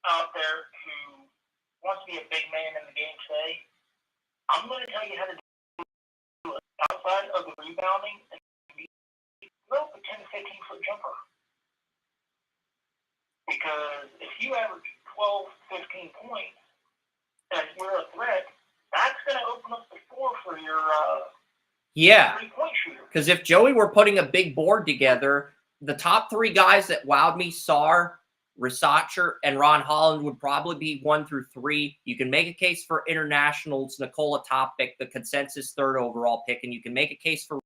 out there who wants to be a big man in the game today, I'm going to tell you how to do it. Outside of the rebounding, and go for 10 to 15 foot jumper. you average 12, 15 points, and you're a threat, that's going to open up the floor for your yeah. 3-point shooter. Because if Joey were putting a big board together, the top 3 guys that wowed me, Sarr, Risacher, and Ron Holland, would probably be 1 through 3. You can make a case for internationals, Nikola Topic, the consensus 3rd overall pick, and you can make a case for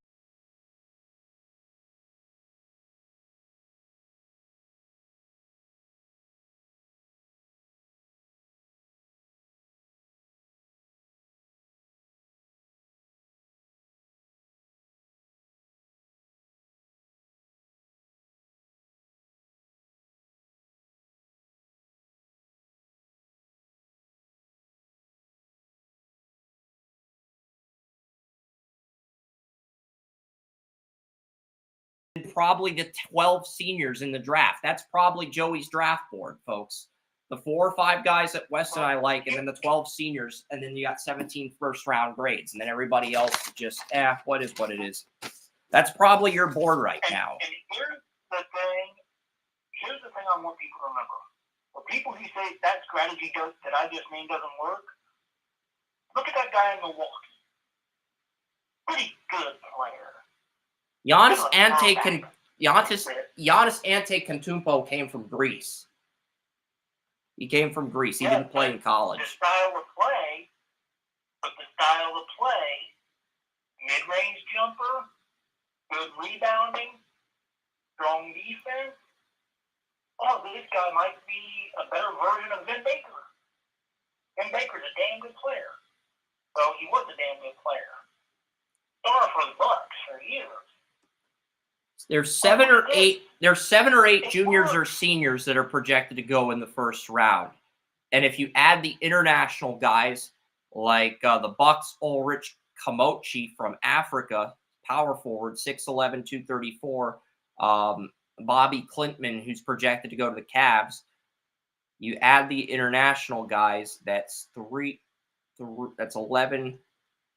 probably the 12 seniors in the draft. That's probably Joey's draft board, folks. The 4 or 5 guys that Wes and I like, and then the 12 seniors, and then you got 17 first-round grades, and then everybody else is just, what is what it is. That's probably your board right now. And here's the thing I want people to remember. For people who say that strategy that I just named doesn't work, look at that guy in Milwaukee. Pretty good player. Giannis Antetokounmpo came from Greece. He came from Greece. He didn't play in college. The style of play, mid-range jumper, good rebounding, strong defense. Oh, this guy might be a better version of Vin Baker. Vin Baker's a damn good player. Well, he was a damn good player. Star for the Bucks for years. There's 7 or 8. There's 7 or 8 juniors or seniors that are projected to go in the first round, and if you add the international guys like the Bucks, Ulrich Kamochi from Africa, power forward, 6'11", 234, Bobby Clintman, who's projected to go to the Cavs. You add the international guys, that's 11,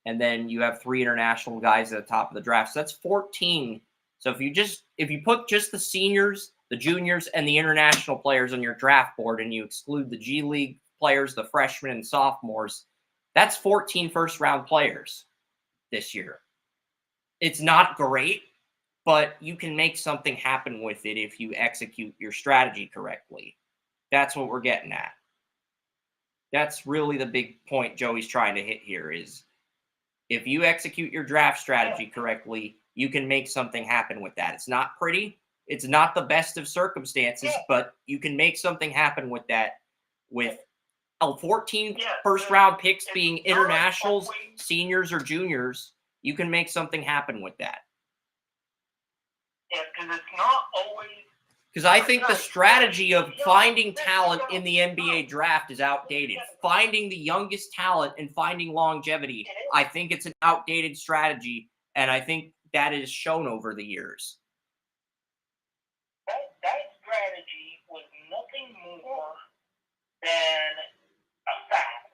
and then you have 3 international guys at the top of the draft. So that's 14. So if you put just the seniors, the juniors, and the international players on your draft board, and you exclude the G League players, the freshmen and sophomores, that's 14 first-round players this year. It's not great, but you can make something happen with it if you execute your strategy correctly. That's what we're getting at. That's really the big point Joey's trying to hit here is if you execute your draft strategy correctly, you can make something happen with that. It's not pretty. It's not the best of circumstances, but you can make something happen with that. With 14 first-round picks being internationals, seniors, or juniors, you can make something happen with that. Yeah, because it's not always... Because I think the strategy of finding talent in the NBA draft is outdated. Finding the youngest talent and finding longevity, I think it's an outdated strategy, and I think that is shown over the years. That strategy was nothing more than a fact.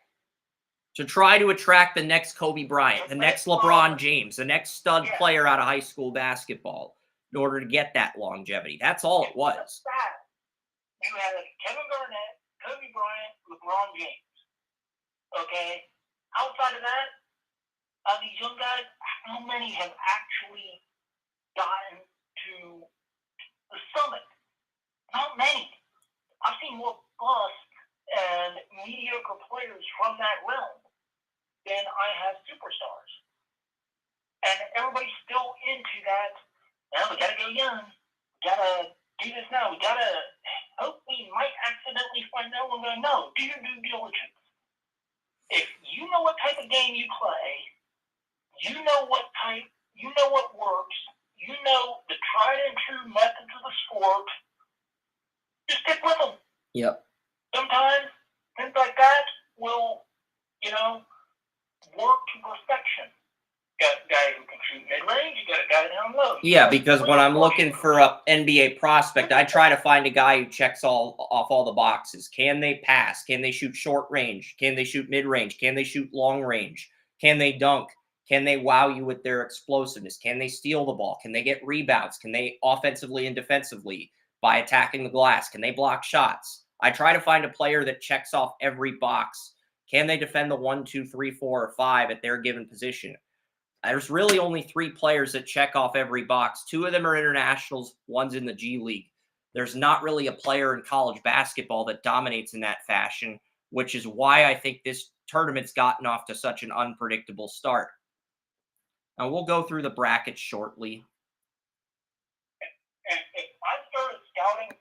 To try to attract the next Kobe Bryant, the next LeBron James, the next stud player out of high school basketball in order to get that longevity. That's all it was. You had Kevin Garnett, Kobe Bryant, LeBron James. Okay? Outside of that, of these young guys, how many have actually gotten to the summit? Not many. I've seen more bust and mediocre players from that realm than I have superstars. And everybody's still into that. Well, we gotta go young. We gotta do this now. We gotta hope we might accidentally find out we're gonna know. Do your due diligence. If you know what type of game you play, you know what works, you know the tried and true methods of the sport, just stick with them. Yep. Sometimes things like that will, work to perfection. You got a guy who can shoot mid-range, you got a guy down low. Yeah, because when I'm looking for an NBA prospect, I try to find a guy who checks off all the boxes. Can they pass? Can they shoot short range? Can they shoot mid-range? Can they shoot long range? Can they dunk? Can they wow you with their explosiveness? Can they steal the ball? Can they get rebounds? Can they offensively and defensively by attacking the glass? Can they block shots? I try to find a player that checks off every box. Can they defend the 1, 2, 3, 4, or 5 at their given position? There's really only 3 players that check off every box. 2 of them are internationals, one's in the G League. There's not really a player in college basketball that dominates in that fashion, which is why I think this tournament's gotten off to such an unpredictable start. Now, we'll go through the brackets shortly. And if I started scouting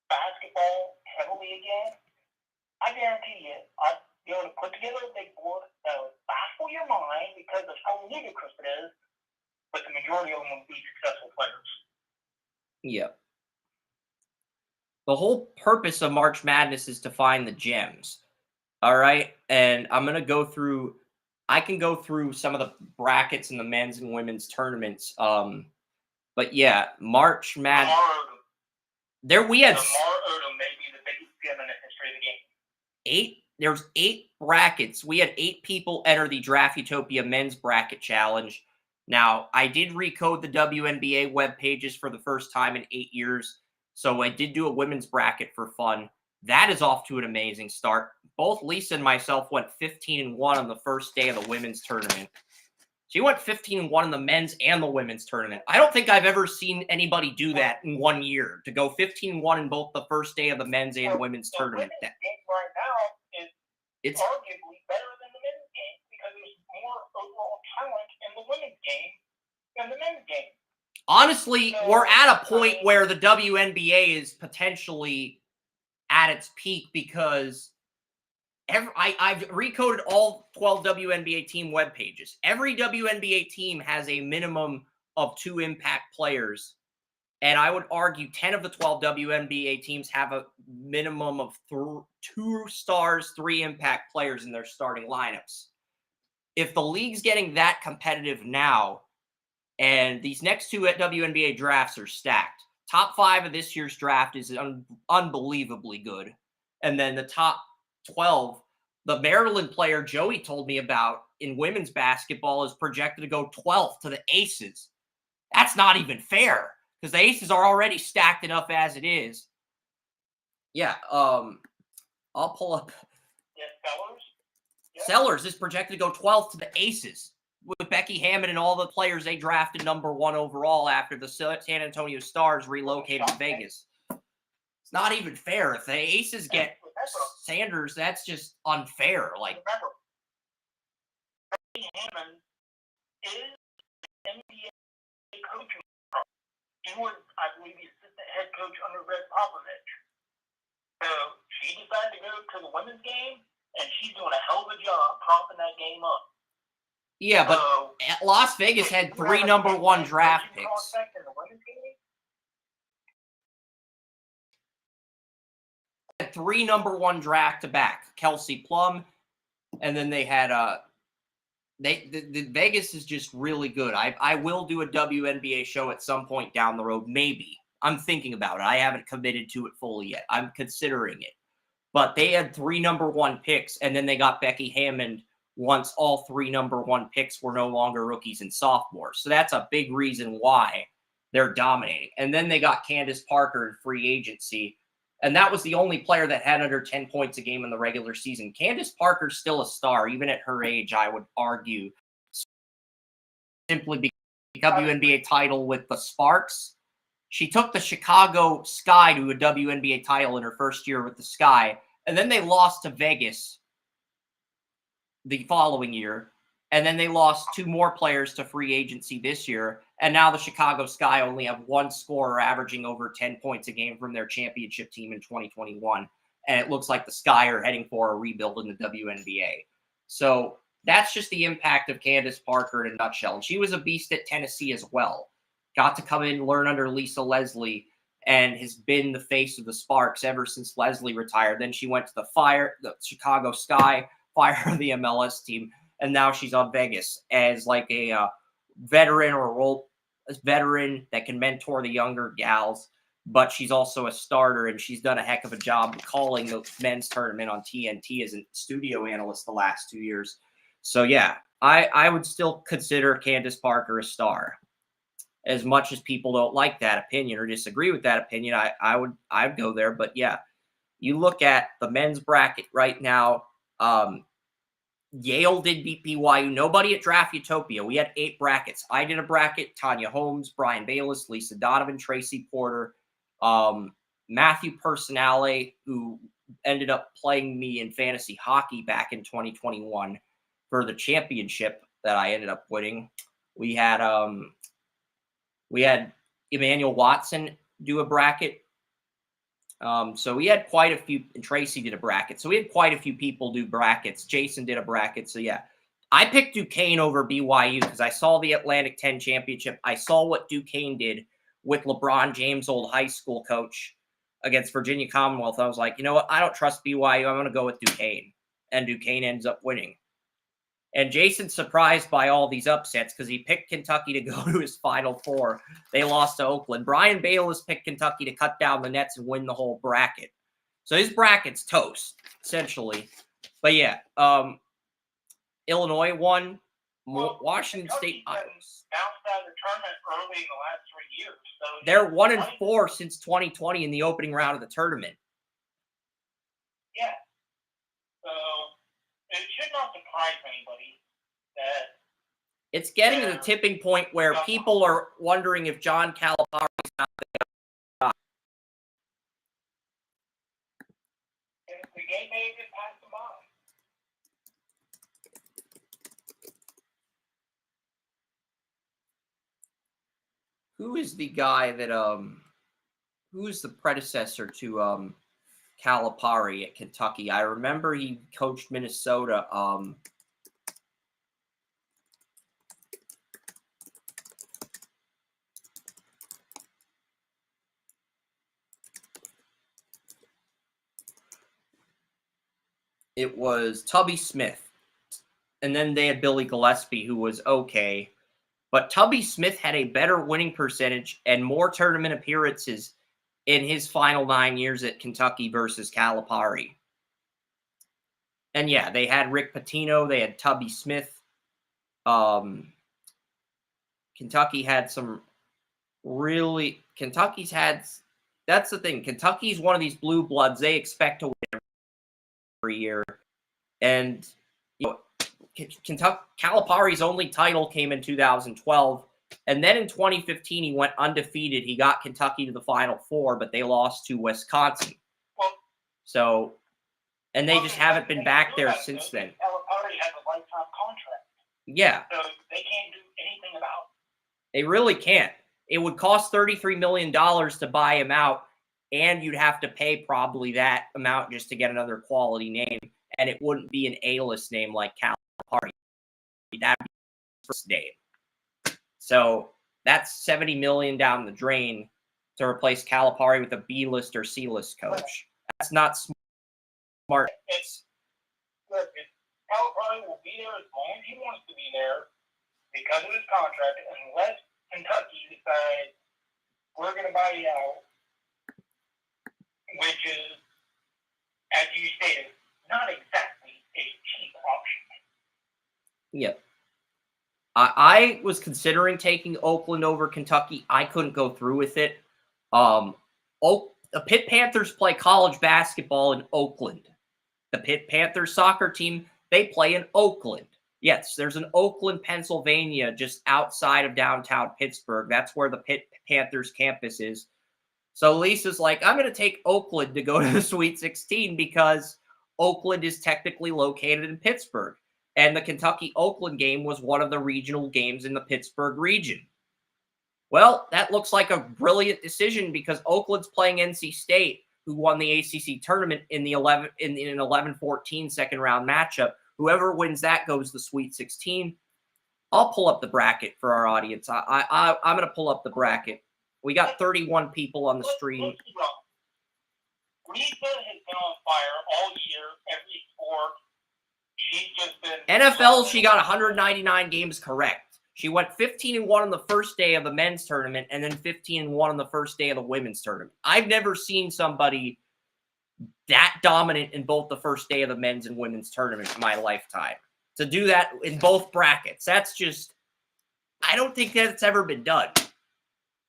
basketball heavily again, I guarantee you, I'd be able to put together a big board that would baffle your mind because of how ludicrous it is, but the majority of them would be successful players. Yep. The whole purpose of March Madness is to find the gems. All right. And I'm going to go through, I can go through some of the brackets in the men's and women's tournaments. But yeah, March Madness. There we had. Lamar Odom may be the biggest gem in the history of the game. There's 8 brackets. We had 8 people enter the Draft Utopia men's bracket challenge. Now, I did recode the WNBA web pages for the first time in 8 years. So I did do a women's bracket for fun. That is off to an amazing start. Both Lisa and myself went 15-1 on the first day of the women's tournament. She went 15-1 in the men's and the women's tournament. I don't think I've ever seen anybody do that in 1 year, to go 15-1 in both the first day of the men's and women's tournament. The women's game right now is arguably better than the men's game because there's more overall talent in the women's game than the men's game. Honestly, we're at a point where the WNBA is potentially at its peak because I've recoded all 12 WNBA team web pages. Every WNBA team has a minimum of 2 impact players. And I would argue 10 of the 12 WNBA teams have a minimum of 2 stars, 3 impact players in their starting lineups. If the league's getting that competitive now, and these next 2 WNBA drafts are stacked. Top 5 of this year's draft is unbelievably good. And then the top 12, the Maryland player Joey told me about in women's basketball is projected to go 12th to the Aces. That's not even fair because the Aces are already stacked enough as it is. Yeah, I'll pull up. Yeah, Sellers? Yeah. Sellers is projected to go 12th to the Aces, with Becky Hammond and all the players they drafted number 1 overall after the San Antonio Stars relocated to Vegas. It's not even fair. If the Aces get Sanders, that's just unfair. Like, remember, Becky Hammond is NBA coaching. He was, I believe, the assistant head coach under Greg Popovich. So she decided to go to the women's game, and she's doing a hell of a job propping that game up. Yeah, but Las Vegas had 3 number 1 draft picks. Had 3 number 1 draft to back. Kelsey Plum, and then they had the Vegas is just really good. I will do a WNBA show at some point down the road, maybe. I'm thinking about it. I haven't committed to it fully yet. I'm considering it. But they had 3 number 1 picks, and then they got Becky Hammond once all 3 number 1 picks were no longer rookies and sophomores. So that's a big reason why they're dominating. And then they got Candace Parker in free agency. And that was the only player that had under 10 points a game in the regular season. Candace Parker's still a star, even at her age, I would argue. Simply because the WNBA title with the Sparks. She took the Chicago Sky to a WNBA title in her first year with the Sky. And then they lost to Vegas the following year, and then they lost 2 more players to free agency this year, and now the Chicago Sky only have 1 scorer averaging over 10 points a game from their championship team in 2021, and it looks like the Sky are heading for a rebuild in the WNBA. So that's just the impact of Candace Parker in a nutshell, and she was a beast at Tennessee as well. Got to come in and learn under Lisa Leslie, and has been the face of the Sparks ever since Leslie retired. Then she went to the Chicago Sky, Fire the MLS team, and now she's on Vegas as like a veteran or a veteran that can mentor the younger gals, but she's also a starter, and she's done a heck of a job calling the men's tournament on TNT as a studio analyst the last 2 years. So yeah, I would still consider Candace Parker a star. As much as people don't like that opinion or disagree with that opinion, I'd go there. But yeah, you look at the men's bracket right now. Yale did beat BYU. Nobody at Draft Utopia. We had 8 brackets. I did a bracket. Tanya Holmes, Brian Bayless, Lisa Donovan, Tracy Porter, Matthew Personale, who ended up playing me in fantasy hockey back in 2021 for the championship that I ended up winning. We had Emmanuel Watson do a bracket. So we had quite a few, and Tracy did a bracket. So we had quite a few people do brackets. Jason did a bracket. So yeah, I picked Duquesne over BYU because I saw the Atlantic 10 championship. I saw what Duquesne did with LeBron James, old high school coach, against Virginia Commonwealth. I was like, you know what? I don't trust BYU. I'm going to go with Duquesne. And Duquesne ends up winning. And Jason's surprised by all these upsets because he picked Kentucky to go to his Final Four. They lost to Oakland. Brian Bayless picked Kentucky to cut down the nets and win the whole bracket. So his bracket's toast, essentially. But yeah, Illinois won. Washington State. Bounced out of the tournament early in the last 3 years. So they're 1-4 since 2020 in the opening round of the tournament. Yeah. So it should not surprise anybody that it's getting to the tipping point where people are wondering if John Calipari's not there. The game may have just passed them by. Who is the guy that who is the predecessor to Calipari at Kentucky? I remember he coached Minnesota. It was Tubby Smith. And then they had Billy Gillespie, who was okay. But Tubby Smith had a better winning percentage and more tournament appearances in his final 9 years at Kentucky versus Calipari. And yeah, they had Rick Pitino. They had Tubby Smith. Kentucky had some really... Kentucky's had... That's the thing. Kentucky's one of these blue bloods. They expect to win every year. And, you know, Kentucky, Calipari's only title came in 2012. And then in 2015, he went undefeated. He got Kentucky to the Final Four, but they lost to Wisconsin. So, and they just haven't been back there since then. Calipari has a lifetime contract. Yeah. So they can't do anything about it. They really can't. It would cost $33 million to buy him out, and you'd have to pay probably that amount just to get another quality name, and it wouldn't be an A-list name like Calipari. That'd be his first name. So that's $70 million down the drain to replace Calipari with a B-list or C-list coach. That's not smart. Look, Calipari will be there as long as he wants to be there because of his contract, unless Kentucky decides we're going to buy you out, which is, as you stated, not exactly a cheap option. Yep. I was considering taking Oakland over Kentucky. I couldn't go through with it. The Pitt Panthers play college basketball in Oakland. The Pitt Panthers soccer team, they play in Oakland. Yes, there's an Oakland, Pennsylvania, just outside of downtown Pittsburgh. That's where the Pitt Panthers campus is. So Lisa's like, I'm going to take Oakland to go to the Sweet 16 because Oakland is technically located in Pittsburgh. And the Kentucky-Oakland game was one of the regional games in the Pittsburgh region. Well, that looks like a brilliant decision because Oakland's playing NC State, who won the ACC tournament in an 11-14 second-round matchup. Whoever wins that goes to the Sweet 16. I'll pull up the bracket for our audience. I'm going to pull up the bracket. We got 31 people on the stream. Lisa has been on fire all year, every sport. She's just been... NFL, she got 199 games correct. She went 15-1 on the first day of the men's tournament and then 15-1 on the first day of the women's tournament. I've never seen somebody that dominant in both the first day of the men's and women's tournament in my lifetime. To do that in both brackets, that's just... I don't think that's ever been done.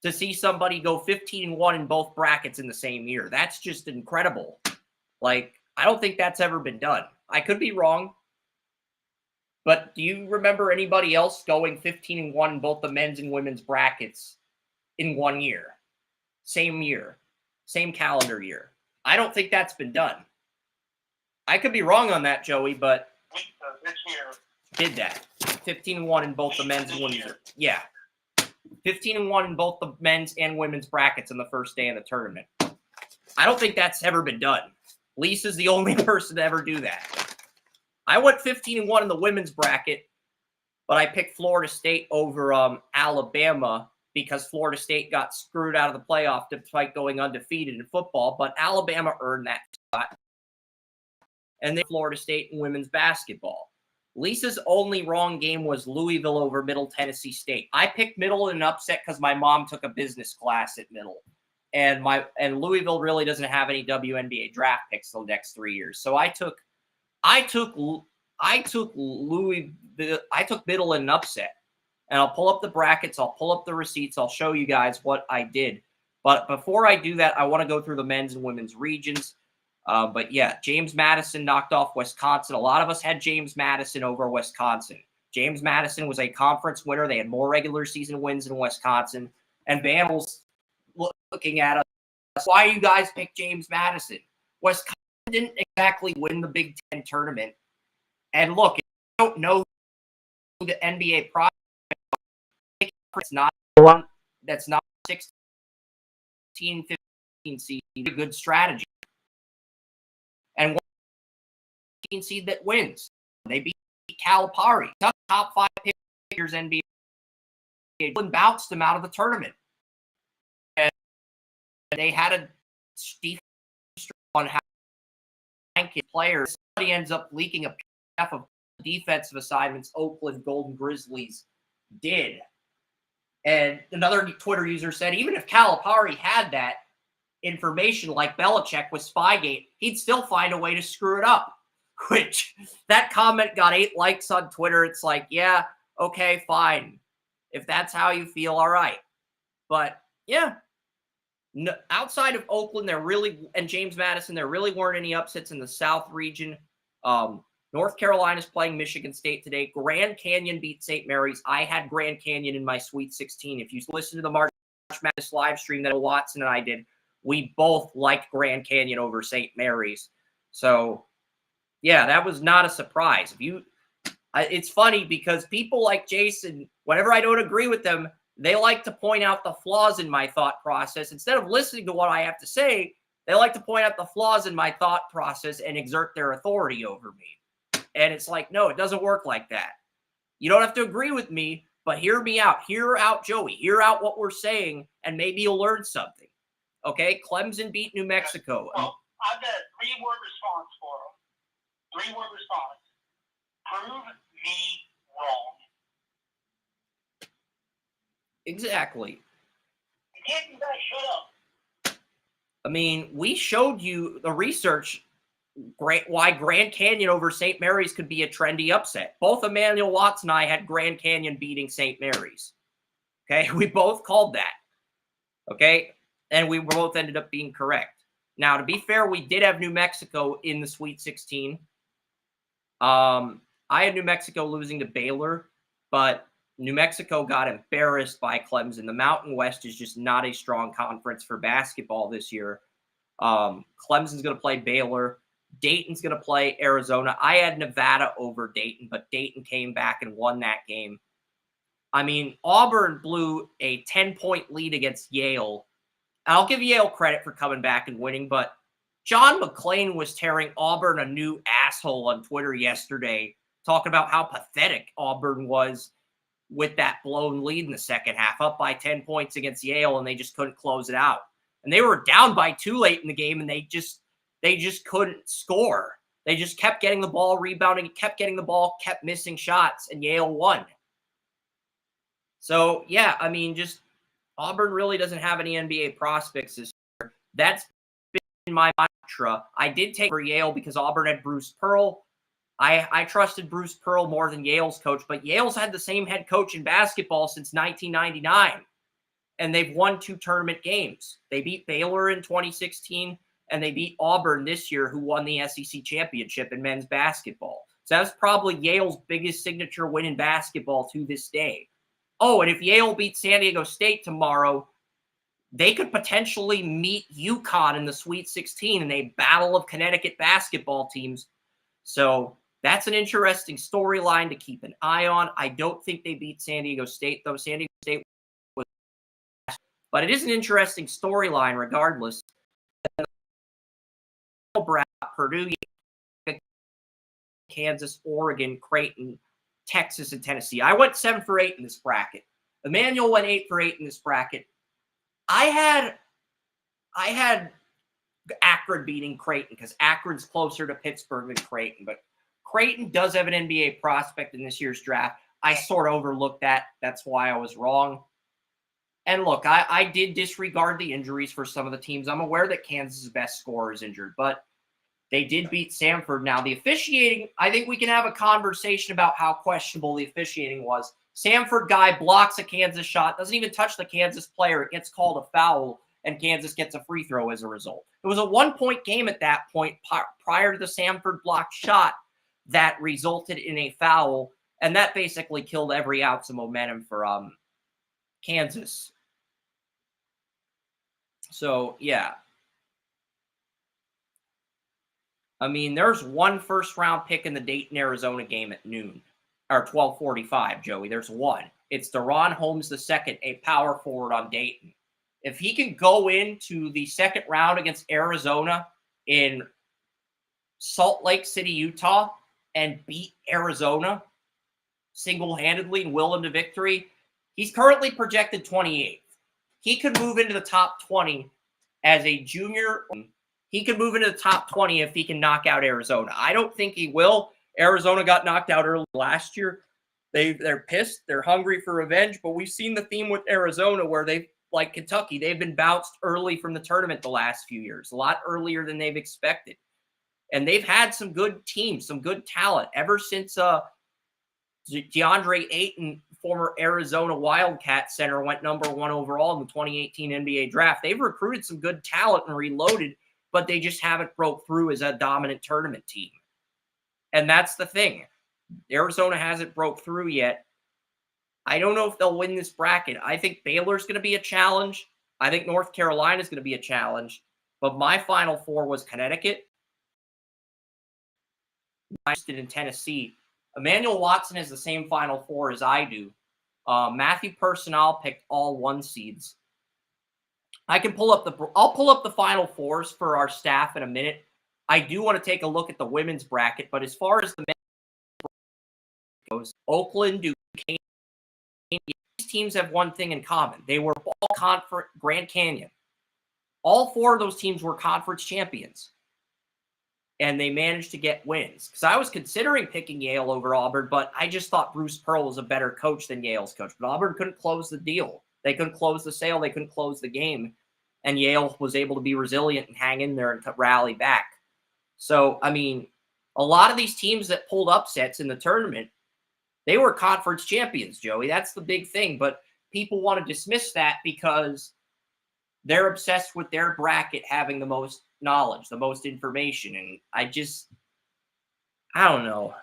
To see somebody go 15-1 in both brackets in the same year. That's just incredible. Like, I don't think that's ever been done. I could be wrong. But do you remember anybody else going 15-1 in both the men's and women's brackets in 1 year? Same year. Same calendar year. I don't think that's been done. I could be wrong on that, Joey, but this year did that. 15-1 in both the men's and women's. Yeah. 15-1 in both the men's and women's brackets on the first day of the tournament. I don't think that's ever been done. Lisa's the only person to ever do that. I went 15-1 in the women's bracket, but I picked Florida State over Alabama because Florida State got screwed out of the playoff despite going undefeated in football, but Alabama earned that spot. And then Florida State in women's basketball. Lisa's only wrong game was Louisville over Middle Tennessee State. I picked Middle in an upset because my mom took a business class at Middle. And Louisville really doesn't have any WNBA draft picks the next 3 years. So I took Middle in an upset. And I'll pull up the brackets, I'll pull up the receipts, I'll show you guys what I did. But before I do that, I want to go through the men's and women's regions. But yeah, James Madison knocked off Wisconsin. A lot of us had James Madison over Wisconsin. James Madison was a conference winner. They had more regular season wins than Wisconsin. And Vandals looking at us, why you guys picked James Madison? Wisconsin didn't exactly win the Big Ten tournament. And look, if you don't know who the NBA prospect is, it's not one that's not 16, 15 seed, a good strategy. And one 15 seed that wins. They beat Calipari, top 5 pickers NBA, and bounced them out of the tournament. And they had a defense on how players. Somebody ends up leaking a PDF of defensive assignments Oakland Golden Grizzlies did. And another Twitter user said, even if Calipari had that information like Belichick with Spygate, he'd still find a way to screw it up. Which, that comment got 8 likes on Twitter. It's like, yeah, okay, fine. If that's how you feel, all right. But, yeah. No, outside of Oakland, and James Madison, there really weren't any upsets in the South region. North Carolina's playing Michigan State today. Grand Canyon beat St. Mary's. I had Grand Canyon in my Sweet 16. If you listen to the March Madness live stream that Watson and I did, we both liked Grand Canyon over St. Mary's. So, yeah, that was not a surprise. It's funny because people like Jason, whenever I don't agree with them, they like to point out the flaws in my thought process. Instead of listening to what I have to say, they like to point out the flaws in my thought process and exert their authority over me. And it's like, no, it doesn't work like that. You don't have to agree with me, but hear me out. Hear out Joey. Hear out what we're saying, and maybe you'll learn something. Okay? Clemson beat New Mexico. Well, I've got a 3-word response for them. 3-word response. Prove me wrong. Exactly. You can't do that. Shut up. I mean, we showed you the research why Grand Canyon over St. Mary's could be a trendy upset. Both Emmanuel Watts and I had Grand Canyon beating St. Mary's. Okay, we both called that. Okay, and we both ended up being correct. Now, to be fair, we did have New Mexico in the Sweet 16. I had New Mexico losing to Baylor, but New Mexico got embarrassed by Clemson. The Mountain West is just not a strong conference for basketball this year. Clemson's going to play Baylor. Dayton's going to play Arizona. I had Nevada over Dayton, but Dayton came back and won that game. I mean, Auburn blew a 10-point lead against Yale. I'll give Yale credit for coming back and winning, but John McClain was tearing Auburn a new asshole on Twitter yesterday, talking about how pathetic Auburn was with that blown lead in the second half, up by 10 points against Yale, and they just couldn't close it out. And they were down by 2 late in the game, and they just couldn't score. They just kept getting the ball, rebounding, kept getting the ball, kept missing shots, and Yale won. So, yeah, I mean, just Auburn really doesn't have any NBA prospects this year. That's been my mantra. I did take for Yale because Auburn had Bruce Pearl. I trusted Bruce Pearl more than Yale's coach, but Yale's had the same head coach in basketball since 1999, and they've won 2 tournament games. They beat Baylor in 2016. and they beat Auburn this year, who won the SEC championship in men's basketball. So that's probably Yale's biggest signature win in basketball to this day. Oh, and if Yale beats San Diego State tomorrow, they could potentially meet UConn in the Sweet 16 in a battle of Connecticut basketball teams. So that's an interesting storyline to keep an eye on. I don't think they beat San Diego State, though. San Diego State was, but it is an interesting storyline regardless. Purdue, Kansas, Oregon, Creighton, Texas, and Tennessee. I went 7 for 8 in this bracket. Emmanuel went 8 for 8 in this bracket. I had Akron beating Creighton because Akron's closer to Pittsburgh than Creighton, but Creighton does have an NBA prospect in this year's draft. I sort of overlooked that. That's why I was wrong. And look, I did disregard the injuries for some of the teams. I'm aware that Kansas' best scorer is injured, but they did beat Samford. Now, the officiating, I think we can have a conversation about how questionable the officiating was. Samford guy blocks a Kansas shot, doesn't even touch the Kansas player. It gets called a foul, and Kansas gets a free throw as a result. It was a 1-point game at that point prior to the Samford blocked shot that resulted in a foul, and that basically killed every ounce of momentum for Kansas. So, yeah. I mean, there's one first-round pick in the Dayton, Arizona game at noon, or 12:45, Joey. There's one. It's Deron Holmes II, a power forward on Dayton. If he can go into the second round against Arizona in Salt Lake City, Utah, and beat Arizona single-handedly and will them to victory, he's currently projected 28th. He could move into the top 20 as a junior. He could move into the top 20 if he can knock out Arizona. I don't think he will. Arizona got knocked out early last year. They're pissed. They're hungry for revenge. But we've seen the theme with Arizona where they, like Kentucky, they've been bounced early from the tournament the last few years, a lot earlier than they've expected. And they've had some good teams, some good talent ever since DeAndre Ayton, former Arizona Wildcat center, went number 1 overall in the 2018 NBA draft. They've recruited some good talent and reloaded, but they just haven't broke through as a dominant tournament team. And that's the thing. Arizona hasn't broke through yet. I don't know if they'll win this bracket. I think Baylor's going to be a challenge. I think North Carolina's going to be a challenge. But my Final Four was Connecticut. I'm interested in Tennessee. Emmanuel Watson has the same Final Four as I do. Matthew Personnel picked all 1 seeds. I'll pull up the Final Fours for our staff in a minute. I do want to take a look at the women's bracket, but as far as the men's bracket goes, Oakland, Duquesne, these teams have one thing in common. They were all conference Grand Canyon. All 4 of those teams were conference champions. And they managed to get wins. Because I was considering picking Yale over Auburn, but I just thought Bruce Pearl was a better coach than Yale's coach. But Auburn couldn't close the deal. They couldn't close the sale. They couldn't close the game. And Yale was able to be resilient and hang in there and rally back. So, I mean, a lot of these teams that pulled upsets in the tournament, they were conference champions, Joey. That's the big thing. But people want to dismiss that because they're obsessed with their bracket having the most knowledge, the most information. And I don't know.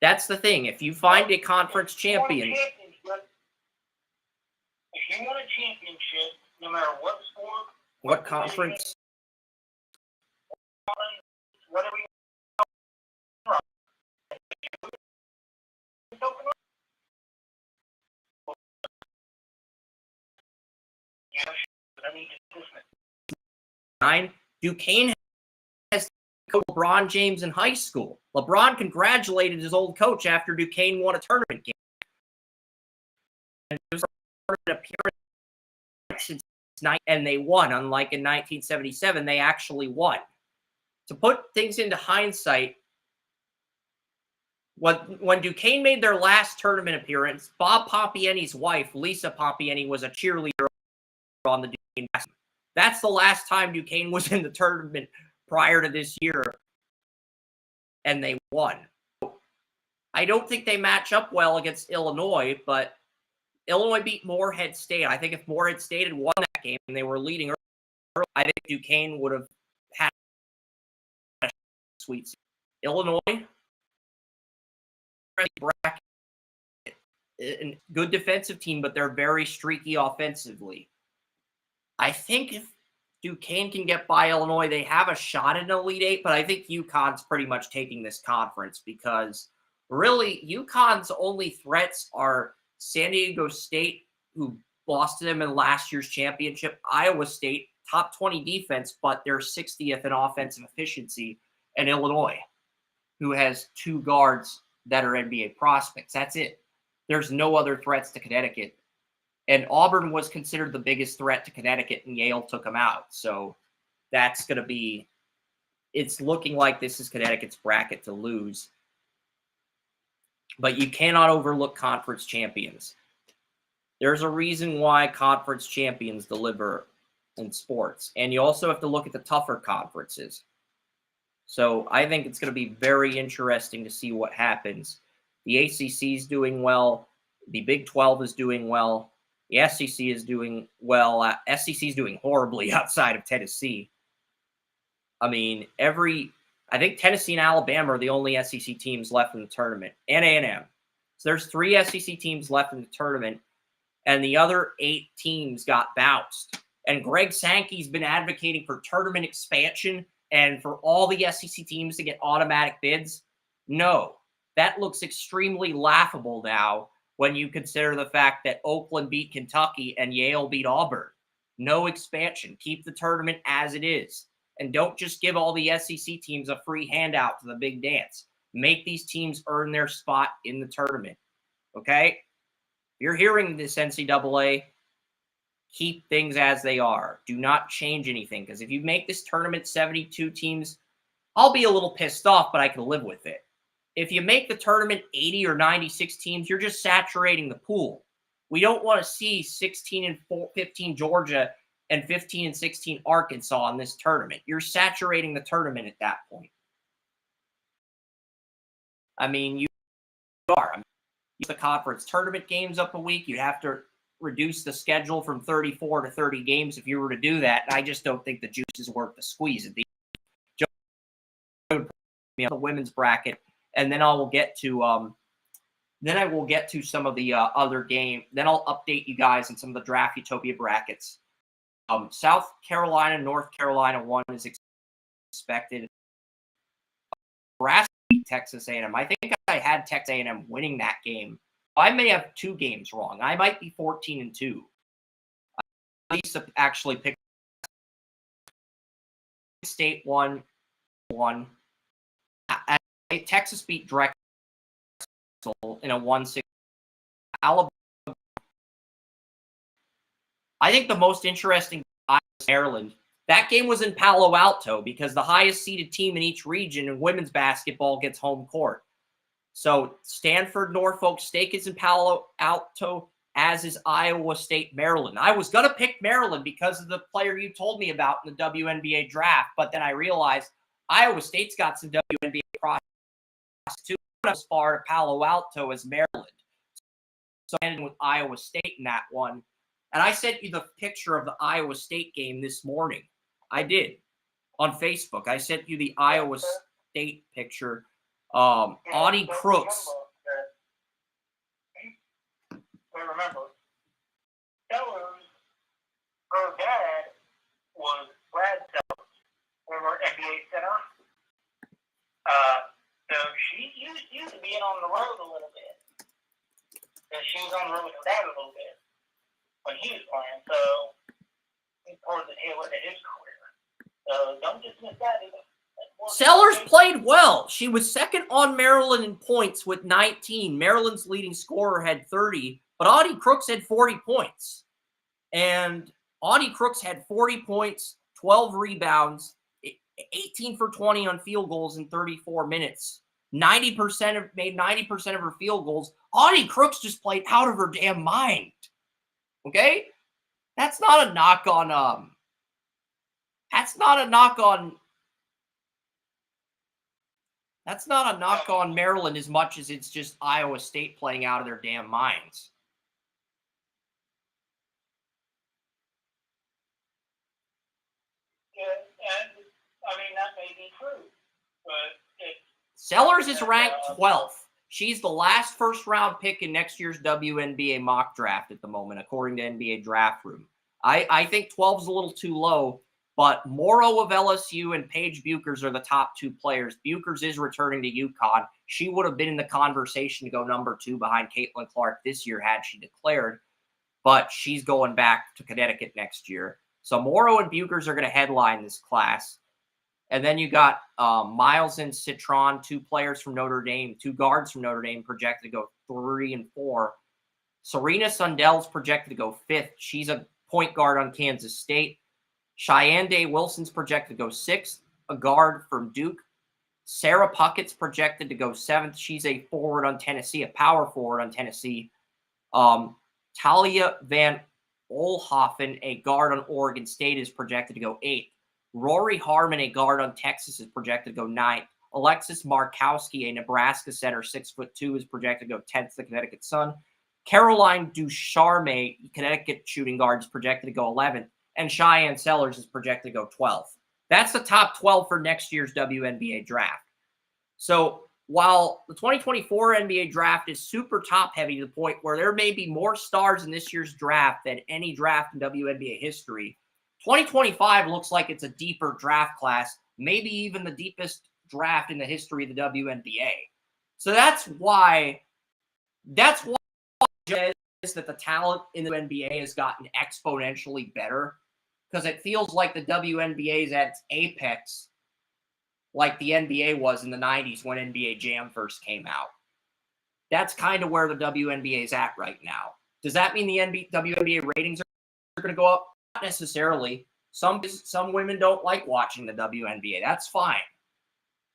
That's the thing. If you find a conference champion. If you want a championship, no matter what sport, what conference, whatever you Duquesne has coached LeBron James in high school. LeBron congratulated his old coach after Duquesne won a tournament game. And they won. Unlike in 1977, they actually won. To put things into hindsight, when Duquesne made their last tournament appearance, Bob Pompiani's wife, Lisa Pompiani, was a cheerleader on the Duquesne basketball. That's the last time Duquesne was in the tournament prior to this year, and they won. I don't think they match up well against Illinois, but Illinois beat Morehead State. I think if Morehead State had won that game and they were leading I think Duquesne would have had a sweet season. Illinois, bracket, a good defensive team, but they're very streaky offensively. I think if Duquesne can get by Illinois, they have a shot at an Elite Eight, but I think UConn's pretty much taking this conference because really UConn's only threats are San Diego State, who lost to them in last year's championship, Iowa State, top 20 defense, but they're 60th in offensive efficiency, and Illinois, who has 2 guards that are NBA prospects. That's it. There's no other threats to Connecticut. And Auburn was considered the biggest threat to Connecticut, and Yale took them out. So that's going to be – it's looking like this is Connecticut's bracket to lose. But you cannot overlook conference champions. There's a reason why conference champions deliver in sports. And you also have to look at the tougher conferences. So I think it's going to be very interesting to see what happens. The ACC is doing well. The Big 12 is doing well. The SEC is doing well. SEC is doing horribly outside of Tennessee. I mean, I think Tennessee and Alabama are the only SEC teams left in the tournament, and A&M. So there's 3 SEC teams left in the tournament, and the other 8 teams got bounced. And Greg Sankey's been advocating for tournament expansion and for all the SEC teams to get automatic bids. No, that looks extremely laughable now when you consider the fact that Oakland beat Kentucky and Yale beat Auburn. No expansion. Keep the tournament as it is. And don't just give all the SEC teams a free handout to the big dance. Make these teams earn their spot in the tournament. Okay? You're hearing this, NCAA. Keep things as they are. Do not change anything. Because if you make this tournament 72 teams, I'll be a little pissed off, but I can live with it. If you make the tournament 80 or 96 teams, you're just saturating the pool. We don't want to see 16 and 15 Georgia and 15 and 16 Arkansas in this tournament. You're saturating the tournament at that point. I mean, you are. I mean, the conference tournament games up a week. You'd have to reduce the schedule from 34 to 30 games if you were to do that. And I just don't think the juice is worth the squeeze at the women's bracket. And then I will get to some of the other game. Then I'll update you guys on some of the Draft Utopia brackets. South Carolina, North Carolina, 1 is expected. Nebraska beat Texas A&M. I think I had Texas A&M winning that game. I may have 2 games wrong. I might be 14-2. I used to actually pick State 1. Texas beat Drexel in a 1-6. Alabama. I think the most interesting is Maryland. That game was in Palo Alto because the highest seeded team in each region in women's basketball gets home court. So Stanford, Norfolk State is in Palo Alto, as is Iowa State, Maryland. I was going to pick Maryland because of the player you told me about in the WNBA draft, but then I realized Iowa State's got some WNBA prospects too, as far to Palo Alto as Maryland. So I ended with Iowa State in that one. And I sent you the picture of the Iowa State game this morning. I did. On Facebook. I sent you the Iowa State picture. Audie Crooks. Remember, Sellers, her dad was Brad Sellers, former NBA center. So she used to being on the road a little bit. And she was on the road with her dad a little bit when he was playing. So he's towards the tail end of his career. So don't dismiss that either. Sellers played well. She was second on Maryland in points with 19. Maryland's leading scorer had 30, but Audie Crooks had 40 points. And Audie Crooks had 40 points, 12 rebounds, 18 for 20 on field goals in 34 minutes. Made 90% of her field goals. Audie Crooks just played out of her damn mind. Okay? That's not a knock on Maryland as much as it's just Iowa State playing out of their damn minds. and I mean, that may be true, but Sellers is ranked 12th. She's the last first-round pick in next year's WNBA mock draft at the moment, according to NBA Draft Room. I think 12 is a little too low, but Morrow of LSU and Paige Buchers are the top two players. Buchers is returning to UConn. She would have been in the conversation to go number 2 behind Caitlin Clark this year had she declared, but she's going back to Connecticut next year. So Morrow and Buchers are going to headline this class. And then you got Miles and Citron, 2 players from Notre Dame, 2 guards from Notre Dame, projected to go 3 and 4. Serena Sundell's projected to go 5th. She's a point guard on Kansas State. Cheyenne Day Wilson's projected to go 6th, a guard from Duke. Sarah Puckett's projected to go 7th. She's a forward on Tennessee, a power forward on Tennessee. Talia Van Olhoffen, a guard on Oregon State, is projected to go 8th. Rory Harmon, a guard on Texas, is projected to go 9th. Alexis Markowski, a Nebraska center, 6'2", is projected to go 10th, the Connecticut Sun. Caroline Ducharme, Connecticut shooting guard, is projected to go 11th. And Cheyenne Sellers is projected to go 12th. That's the top 12 for next year's WNBA draft. So while the 2024 NBA draft is super top-heavy to the point where there may be more stars in this year's draft than any draft in WNBA history, 2025 looks like it's a deeper draft class, maybe even the deepest draft in the history of the WNBA. So that's why is that the talent in the NBA has gotten exponentially better, because it feels like the WNBA is at its apex like the NBA was in the 90s when NBA Jam first came out. That's kind of where the WNBA is at right now. Does that mean the WNBA ratings are going to go up? Not necessarily. Some women don't like watching the WNBA. That's fine.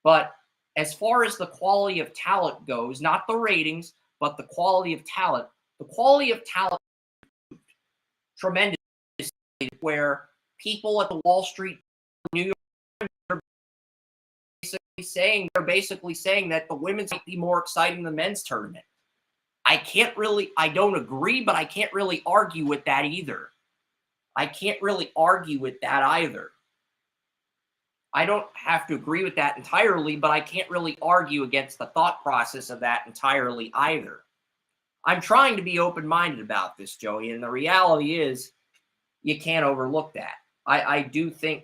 But as far as the quality of talent goes, not the ratings, but the quality of talent tremendous, where people at the Wall Street, New York, are basically saying that the women's might be more exciting than the men's tournament. I don't agree, but I can't really argue with that either. I don't have to agree with that entirely, but I can't really argue against the thought process of that entirely either. I'm trying to be open-minded about this, Joey, and the reality is you can't overlook that. I do think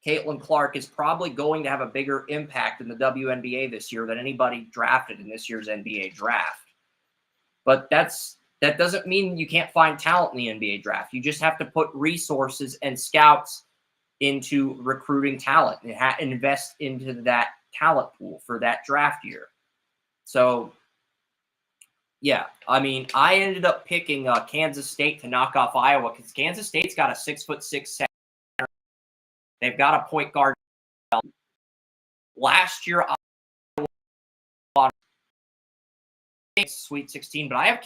Caitlin Clark is probably going to have a bigger impact in the WNBA this year than anybody drafted in this year's NBA draft. But that doesn't mean you can't find talent in the NBA draft. You just have to put resources and scouts into recruiting talent and invest into that talent pool for that draft year. So, yeah, I mean, I ended up picking Kansas State to knock off Iowa because Kansas State's got a 6'6" center. They've got a point guard. Last year, Iowa Sweet 16, but I have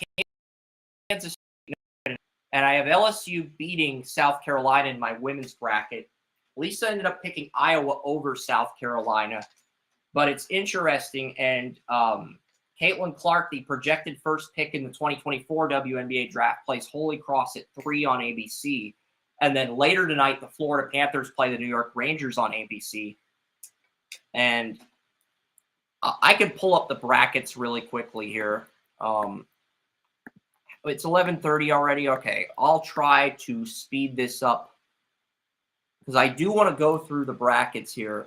Kansas State, and I have LSU beating South Carolina in my women's bracket. Lisa ended up picking Iowa over South Carolina, but it's interesting. And Caitlin Clark, the projected first pick in the 2024 WNBA draft, plays Holy Cross at 3 on ABC. And then later tonight, the Florida Panthers play the New York Rangers on ABC. And I can pull up the brackets really quickly here. It's 11:30 already. Okay, I'll try to speed this up because I do want to go through the brackets here.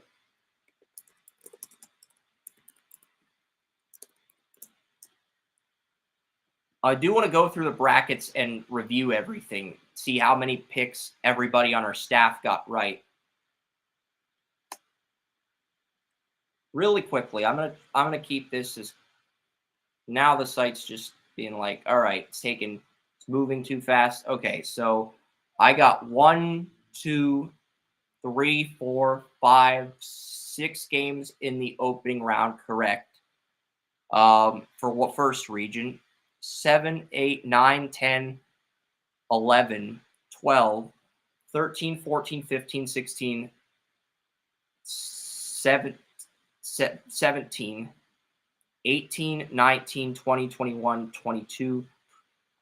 I do want to go through the brackets and review everything, see how many picks everybody on our staff got right. Really quickly, I'm gonna keep this as now the site's just being like, all right, it's moving too fast. Okay, so I got 1, 2, 3, 4, 5, 6 games in the opening round correct. For what first region? 7, 8, 9, 10, 11, 12, 13, 14, 15, 16, 17, 18, 19, 20, 21, 22.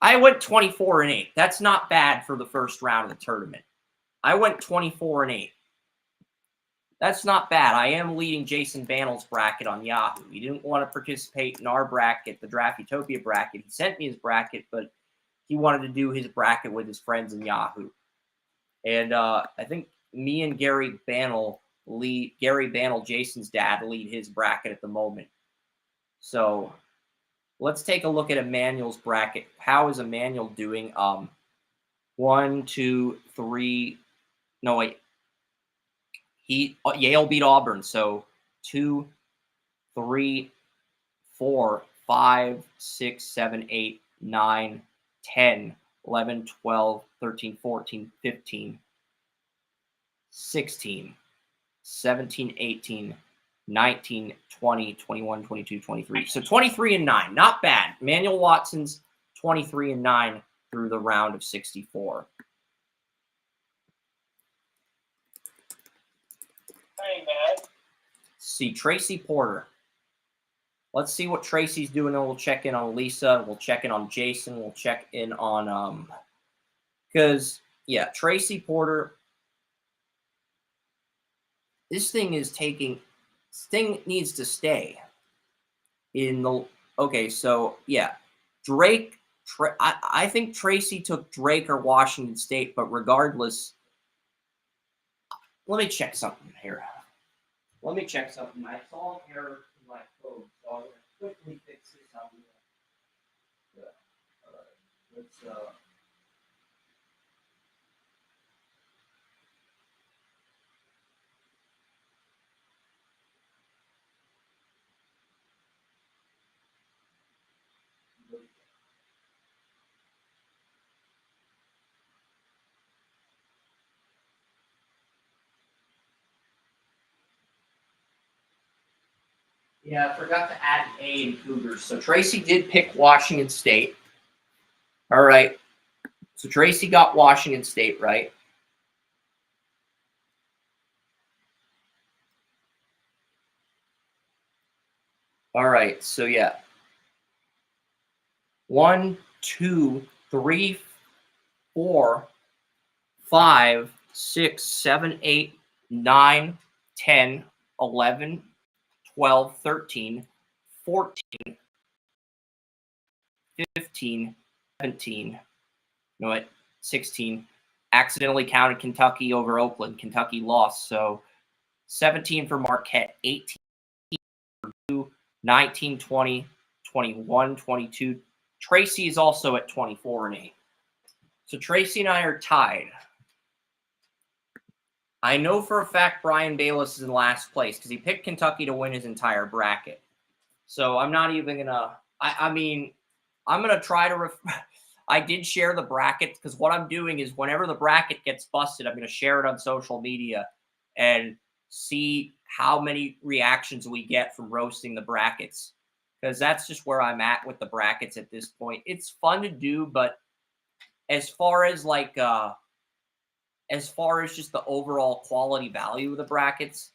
I went 24 and 8. That's not bad for the first round of the tournament. I went 24-8. That's not bad. I am leading Jason Bannell's bracket on Yahoo. He didn't want to participate in our bracket, the Draft Utopia bracket. He sent me his bracket, but he wanted to do his bracket with his friends in Yahoo. And I think me and Gary Bannell, Jason's dad, lead his bracket at the moment. So let's take a look at Emmanuel's bracket. How is Emmanuel doing? 1, 2, 3. No, wait. Yale beat Auburn. So 2, 3, 4, 5, 6, 7, 8, 9, 10, 11, 12, 13, 14, 15, 16, 17, 18, 19, 20, 21, 22, 23. So 23-9. Not bad. Emmanuel Watson's 23-9 through the round of 64. Hey, man. See, Tracy Porter. Let's see what Tracy's doing, and we'll check in on Lisa. We'll check in on Jason. We'll check in on because yeah, Tracy Porter. This thing needs to stay in the. Okay, so yeah, Drake. I think Tracy took Drake or Washington State, but regardless, let me check something here. I saw here in my code, so I'm going to quickly fix this out. Yeah. All right. Let's Yeah, I forgot to add an A in Cougars. So Tracy did pick Washington State. All right. So Tracy got Washington State, right? All right. So yeah. 1, 2, 3, 4, 5, 6, 7, 8, 9, 10, 11, 12, 13, 14, 15, 17, no, wait, 16. Accidentally counted Kentucky over Oakland. Kentucky lost. So 17 for Marquette, 18 for Purdue, 19, 20, 21, 22. Tracy is also at 24-8. So Tracy and I are tied. I know for a fact Brian Bayless is in last place because he picked Kentucky to win his entire bracket. So I'm not even going to – I mean, I'm going to try to I did share the bracket because what I'm doing is whenever the bracket gets busted, I'm going to share it on social media and see how many reactions we get from roasting the brackets because that's just where I'm at with the brackets at this point. It's fun to do, but as far as just the overall quality value of the brackets,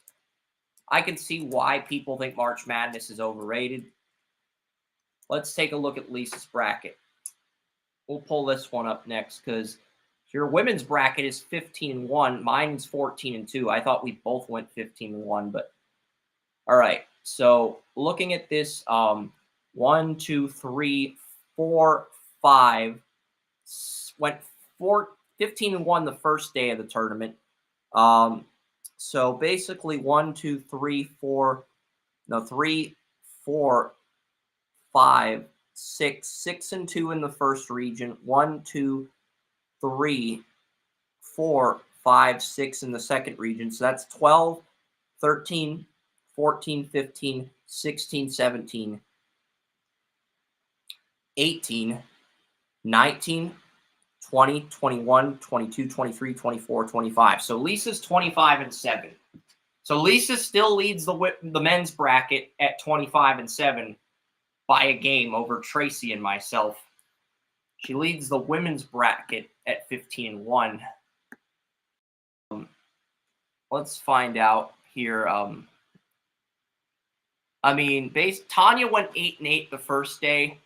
I can see why people think March Madness is overrated. Let's take a look at Lisa's bracket. We'll pull this one up next because your women's bracket is 15-1. Mine's 14-2. I thought we both went 15-1, but all right. So looking at this, 1, 2, 3, 4, 5 went 15-1 the first day of the tournament. So basically 1, 2, 3, 4, 5, 6 and 2 in the first region, 1, 2, 3, 4, 5, 6 in the second region. So that's 12, 13, 14, 15, 16, 17, 18, 19, 20, 21, 22, 23, 24, 25. So Lisa's 25-7. So Lisa still leads the men's bracket at 25-7 by a game over Tracy and myself. She leads the women's bracket at 15-1. Let's find out here. Tanya went 8-8 the first day.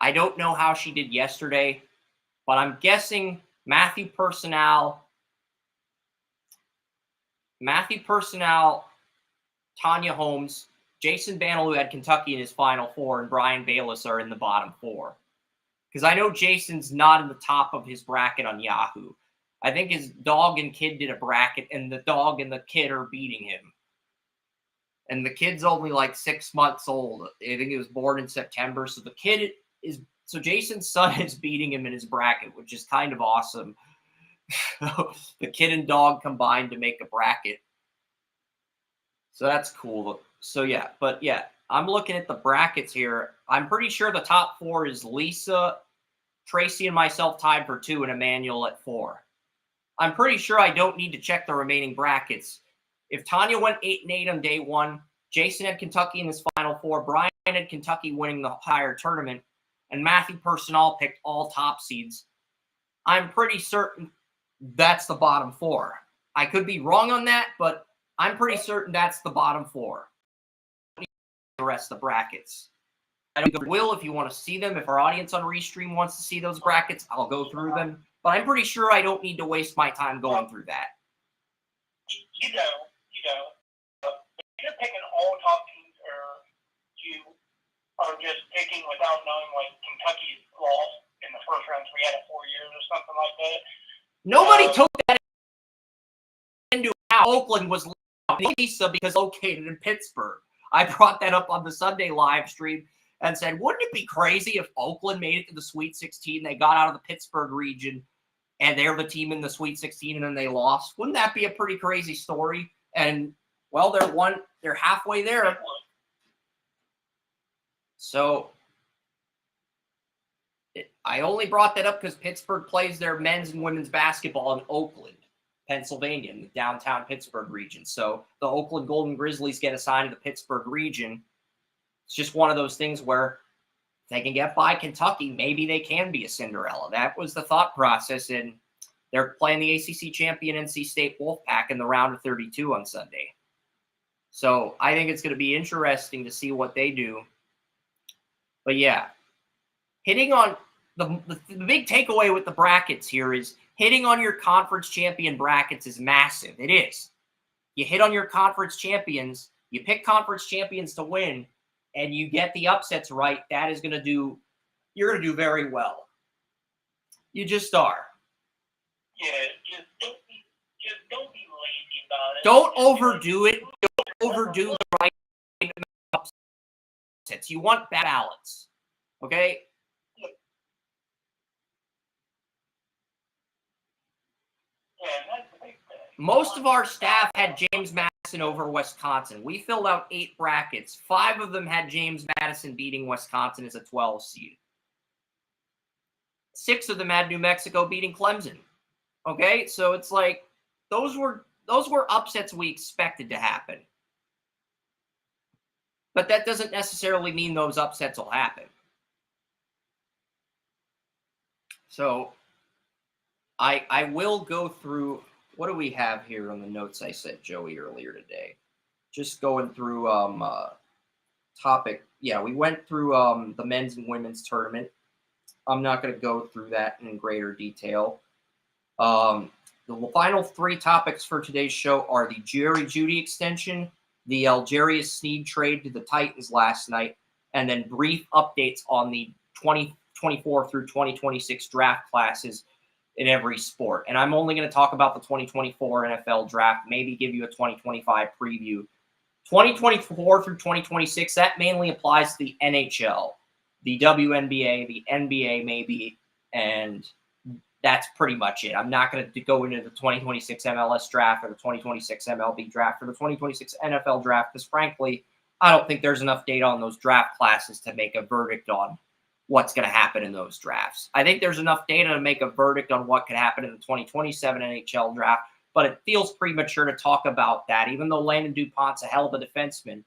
I don't know how she did yesterday, but I'm guessing Matthew Personal Matthew Personnel, Tanya Holmes, Jason Bantle, who had Kentucky in his Final Four, and Brian Bayless are in the bottom 4. Because I know Jason's not in the top of his bracket on Yahoo. I think his dog and kid did a bracket, and the dog and the kid are beating him. And the kid's only like 6 months old. I think he was born in September. So the kid is, so Jason's son is beating him in his bracket, which is kind of awesome. The kid and dog combined to make a bracket. So that's cool. So yeah, but yeah, I'm looking at the brackets here. I'm pretty sure the top 4 is Lisa, Tracy, and myself tied for 2, and Emmanuel at 4. I'm pretty sure I don't need to check the remaining brackets. If Tanya went 8-8 on day 1, Jason had Kentucky in his Final Four, Brian had Kentucky winning the higher tournament, and Matthew Personnel picked all top seeds, I'm pretty certain that's the bottom 4. I could be wrong on that, but I'm pretty certain that's the bottom 4. The rest of the brackets. I will if you want to see them. If our audience on Restream wants to see those brackets, I'll go through them. But I'm pretty sure I don't need to waste my time going through that. You know. If you're picking all top teams, or you are just picking without knowing, like Kentucky's lost in the first round 3 out of 4 years or something like that. Nobody took that into account. Oakland was Lisa because located in Pittsburgh. I brought that up on the Sunday live stream and said, wouldn't it be crazy if Oakland made it to the Sweet 16? They got out of the Pittsburgh region, and they're the team in the Sweet 16, and then they lost. Wouldn't that be a pretty crazy story? And, well, they're halfway there. So I only brought that up because Pittsburgh plays their men's and women's basketball in Oakland, Pennsylvania, in the downtown Pittsburgh region. So the Oakland Golden Grizzlies get assigned to the Pittsburgh region. It's just one of those things where if they can get by Kentucky, maybe they can be a Cinderella. That was the thought process, and they're playing the ACC champion NC State Wolfpack in the round of 32 on Sunday. So I think it's going to be interesting to see what they do. But yeah, hitting on the big takeaway with the brackets here is hitting on your conference champion brackets is massive. It is. You hit on your conference champions, you pick conference champions to win, and you get the upsets right. That is going to do, you're going to do very well. You just are. Yeah, just don't be lazy about it. Don't overdo it. Don't overdo the right upsets. You want balance. Okay? Yeah, that's the big thing. Most of our staff had James Madison over Wisconsin. We filled out 8 brackets. 5 of them had James Madison beating Wisconsin as a 12 seed. 6 of them had New Mexico beating Clemson. Okay, so it's like those were upsets we expected to happen. But that doesn't necessarily mean those upsets will happen. So I will go through, what do we have here on the notes I sent Joey earlier today? Just going through topic. Yeah, we went through the men's and women's tournament. I'm not going to go through that in greater detail. The final 3 topics for today's show are the Jerry Jeudy extension, the Algeria Sneed trade to the Titans last night, and then brief updates on the 2024 through 2026 draft classes in every sport. And I'm only going to talk about the 2024 NFL draft, maybe give you a 2025 preview. 2024 through 2026, that mainly applies to the NHL, the WNBA, the NBA maybe, and that's pretty much it. I'm not going to go into the 2026 MLS draft or the 2026 MLB draft or the 2026 NFL draft because, frankly, I don't think there's enough data on those draft classes to make a verdict on what's going to happen in those drafts. I think there's enough data to make a verdict on what could happen in the 2027 NHL draft, but it feels premature to talk about that. Even though Landon DuPont's a hell of a defenseman,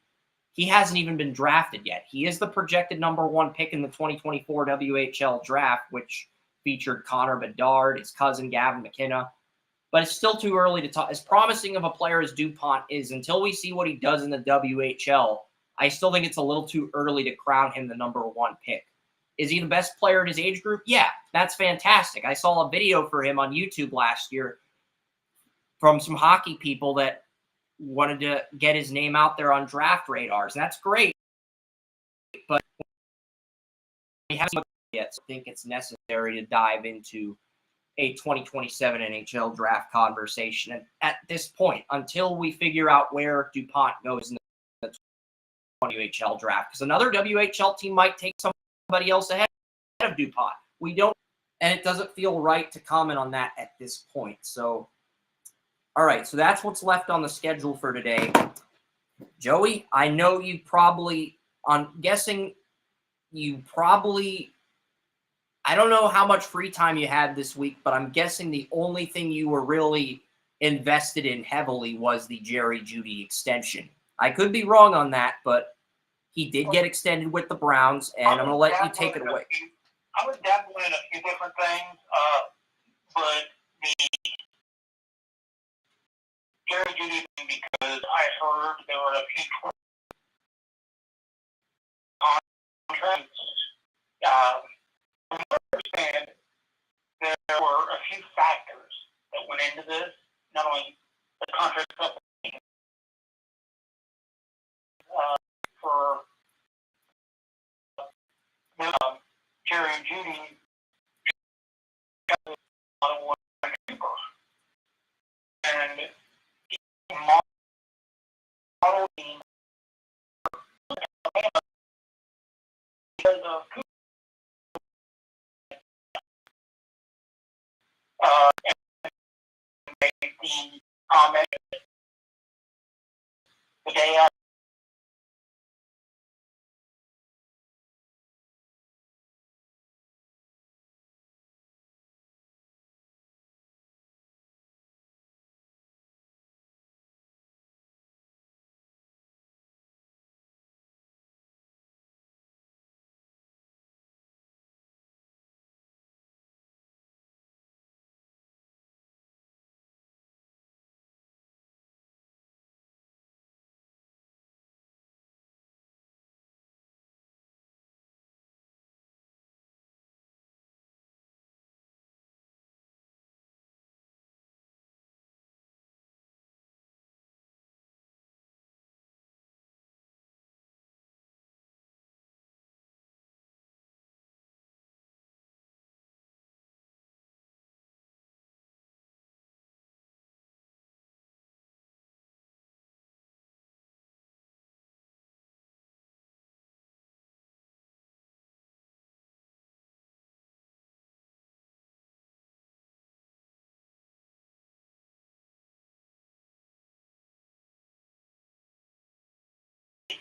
he hasn't even been drafted yet. He is the projected #1 pick in the 2024 WHL draft, which featured Connor Bedard, his cousin Gavin McKenna. But it's still too early to talk. As promising of a player as DuPont is, until we see what he does in the WHL, I still think it's a little too early to crown him the #1 pick. Is he the best player in his age group? Yeah, that's fantastic. I saw a video for him on YouTube last year from some hockey people that wanted to get his name out there on draft radars. And that's great. But we haven't yet, so I think it's necessary to dive into a 2027 NHL draft conversation. And at this point, until we figure out where DuPont goes in the WHL draft, because another WHL team might take somebody else ahead of DuPont. We don't, and it doesn't feel right to comment on that at this point. So, all right, so that's what's left on the schedule for today. Joey, I know you probably, I'm guessing you probably, I don't know how much free time you had this week, but I'm guessing the only thing you were really invested in heavily was the Jerry Jeudy extension. I could be wrong on that, but he did get extended with the Browns, and I'm going to let you take it away. I was dabbling in a few different things, but the Jerry Jeudy thing, because I heard there were a few contracts. From what I understand, there were a few factors that went into this. Not only the contract stuff for Jerry Jeudy, got a lot of work on Cooper, and modeling because of Cooper. And make the comment the day after.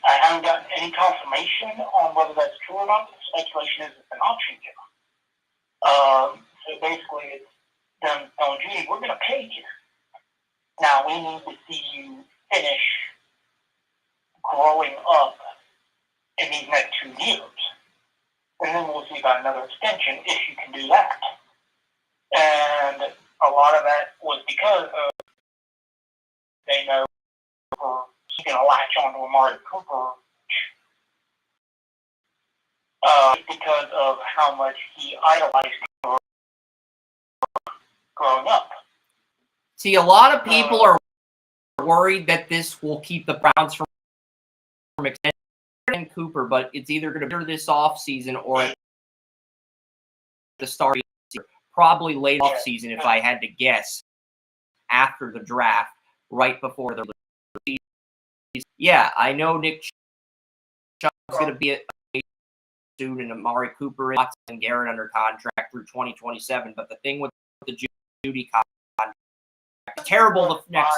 I haven't gotten any confirmation on whether that's true or not. The speculation is it's an option here. So basically, it's them telling Jeudy, we're going to pay you. Now, we need to see you finish growing up in these next 2 years. And then we'll see about another extension if you can do that. And a lot of that was because of they know he's going to latch on to Amari Cooper because of how much he idolized Cooper growing up. See, a lot of people are worried that this will keep the Browns from extending Cooper, but it's either going to be this offseason or at the start of the season. Probably late offseason, if I had to guess, after the draft, right before the season. Yeah, I know Nick Chubb's going to be a soon, and Amari Cooper and Garrett under contract through 2027. But the thing with the Jeudy contract, terrible. The next.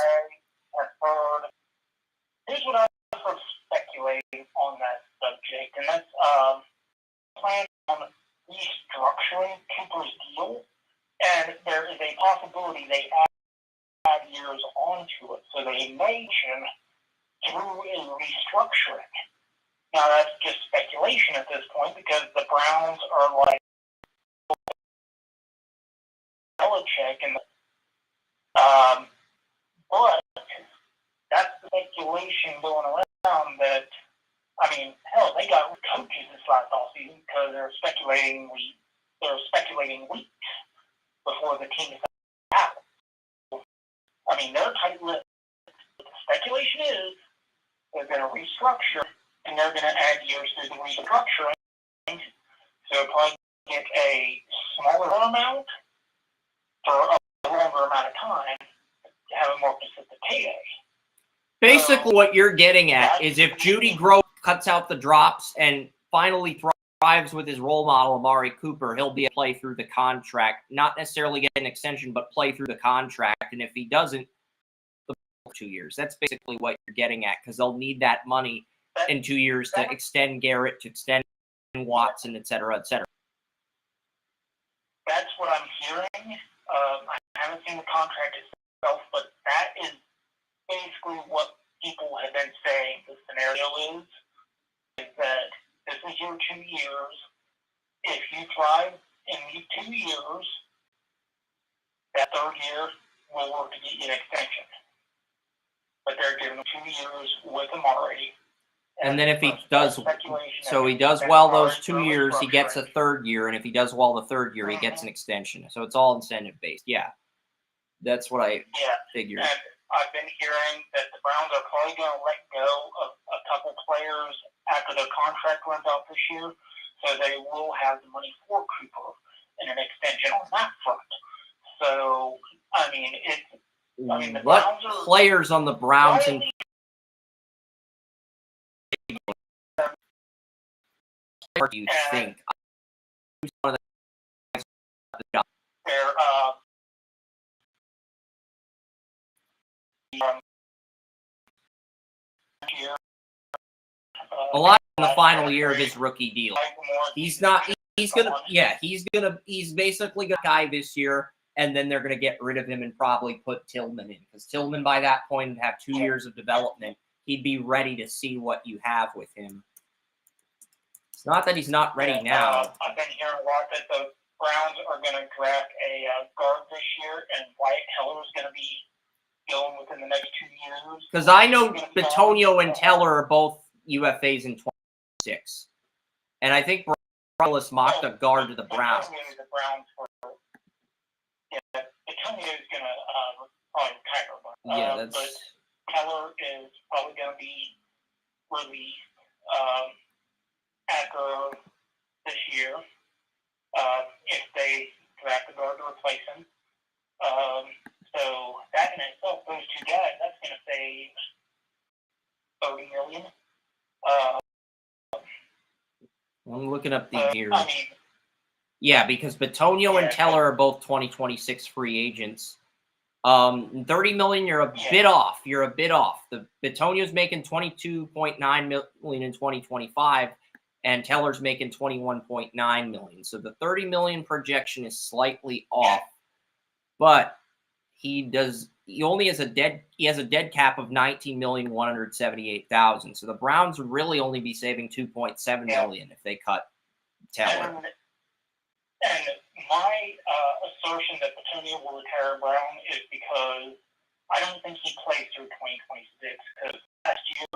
Here's what I was speculating on that subject, and that's plan on restructuring Cooper's deal, and there is a possibility they add years onto it, so they may through a restructuring. Now that's just speculation at this point because the Browns are like Belichick, and but that's the speculation going around that. I mean, hell, they got coaches this last offseason because they're speculating weeks before the team is out. I mean, they're tight-lipped with the speculation is they're going to restructure, and they're going to add years to the restructuring, so probably get a smaller amount for a longer amount of time to have a more consistent payday. Basically, what you're getting at is if Jeudy cuts out the drops and finally thrives with his role model, Amari Cooper, he'll be able to play through the contract. Not necessarily get an extension, but play through the contract. And if he doesn't, 2 years. That's basically what you're getting at, because they'll need that money in 2 years to extend Garrett, to extend Watson, et cetera, et cetera. That's what I'm hearing. I haven't seen the contract itself, but that is basically what people have been saying the scenario is that this is your 2 years. If you thrive in these 2 years, that third year will work to get you an extension. But they're giving him 2 years with Amari. And then if he does, so he does well those 2 years, he gets a third year, and if he does well the third year, he gets an extension. So it's all incentive based. Yeah, that's what I figured. And I've been hearing that the Browns are probably going to let go of a couple players after their contract runs out this year, so they will have the money for Cooper and an extension on that front. So I mean, the what Browns are players on the Browns and what do you think? They're a lot in the final year of his rookie deal. He's not. He's gonna. Yeah, he's gonna. He's basically a guy this year, and then they're gonna get rid of him and probably put Tillman in, because Tillman by that point would have 2 years of development. He'd be ready to see what you have with him. It's not that he's not ready now. I've been hearing a lot that the Browns are going to draft a guard this year, and Wyatt Teller is going to be going within the next 2 years. Because I know Bitonio and Teller are both UFAs in 26. And I think Morales mocked a guard to the Browns. Bitonio is going to probably retire. Yeah, that's... But Teller is probably going to be released after this year if they draft a guard to replace him. So that in itself, those two guys, that's going to save $30 million. I'm looking up the years. Yeah, because Bitonio and Teller are both 2026 free agents. $30 million, you're a bit off. You're a bit off. The Bitonio's making $22.9 million in 2025, and Teller's making $21.9 million. So the $30 million projection is slightly off, but he only has a dead cap of $19,178,000. So the Browns would really only be saving $2.7 million if they cut Teller. And my assertion that Bitonio will retire Brown is because I don't think he plays through 2026, because last year,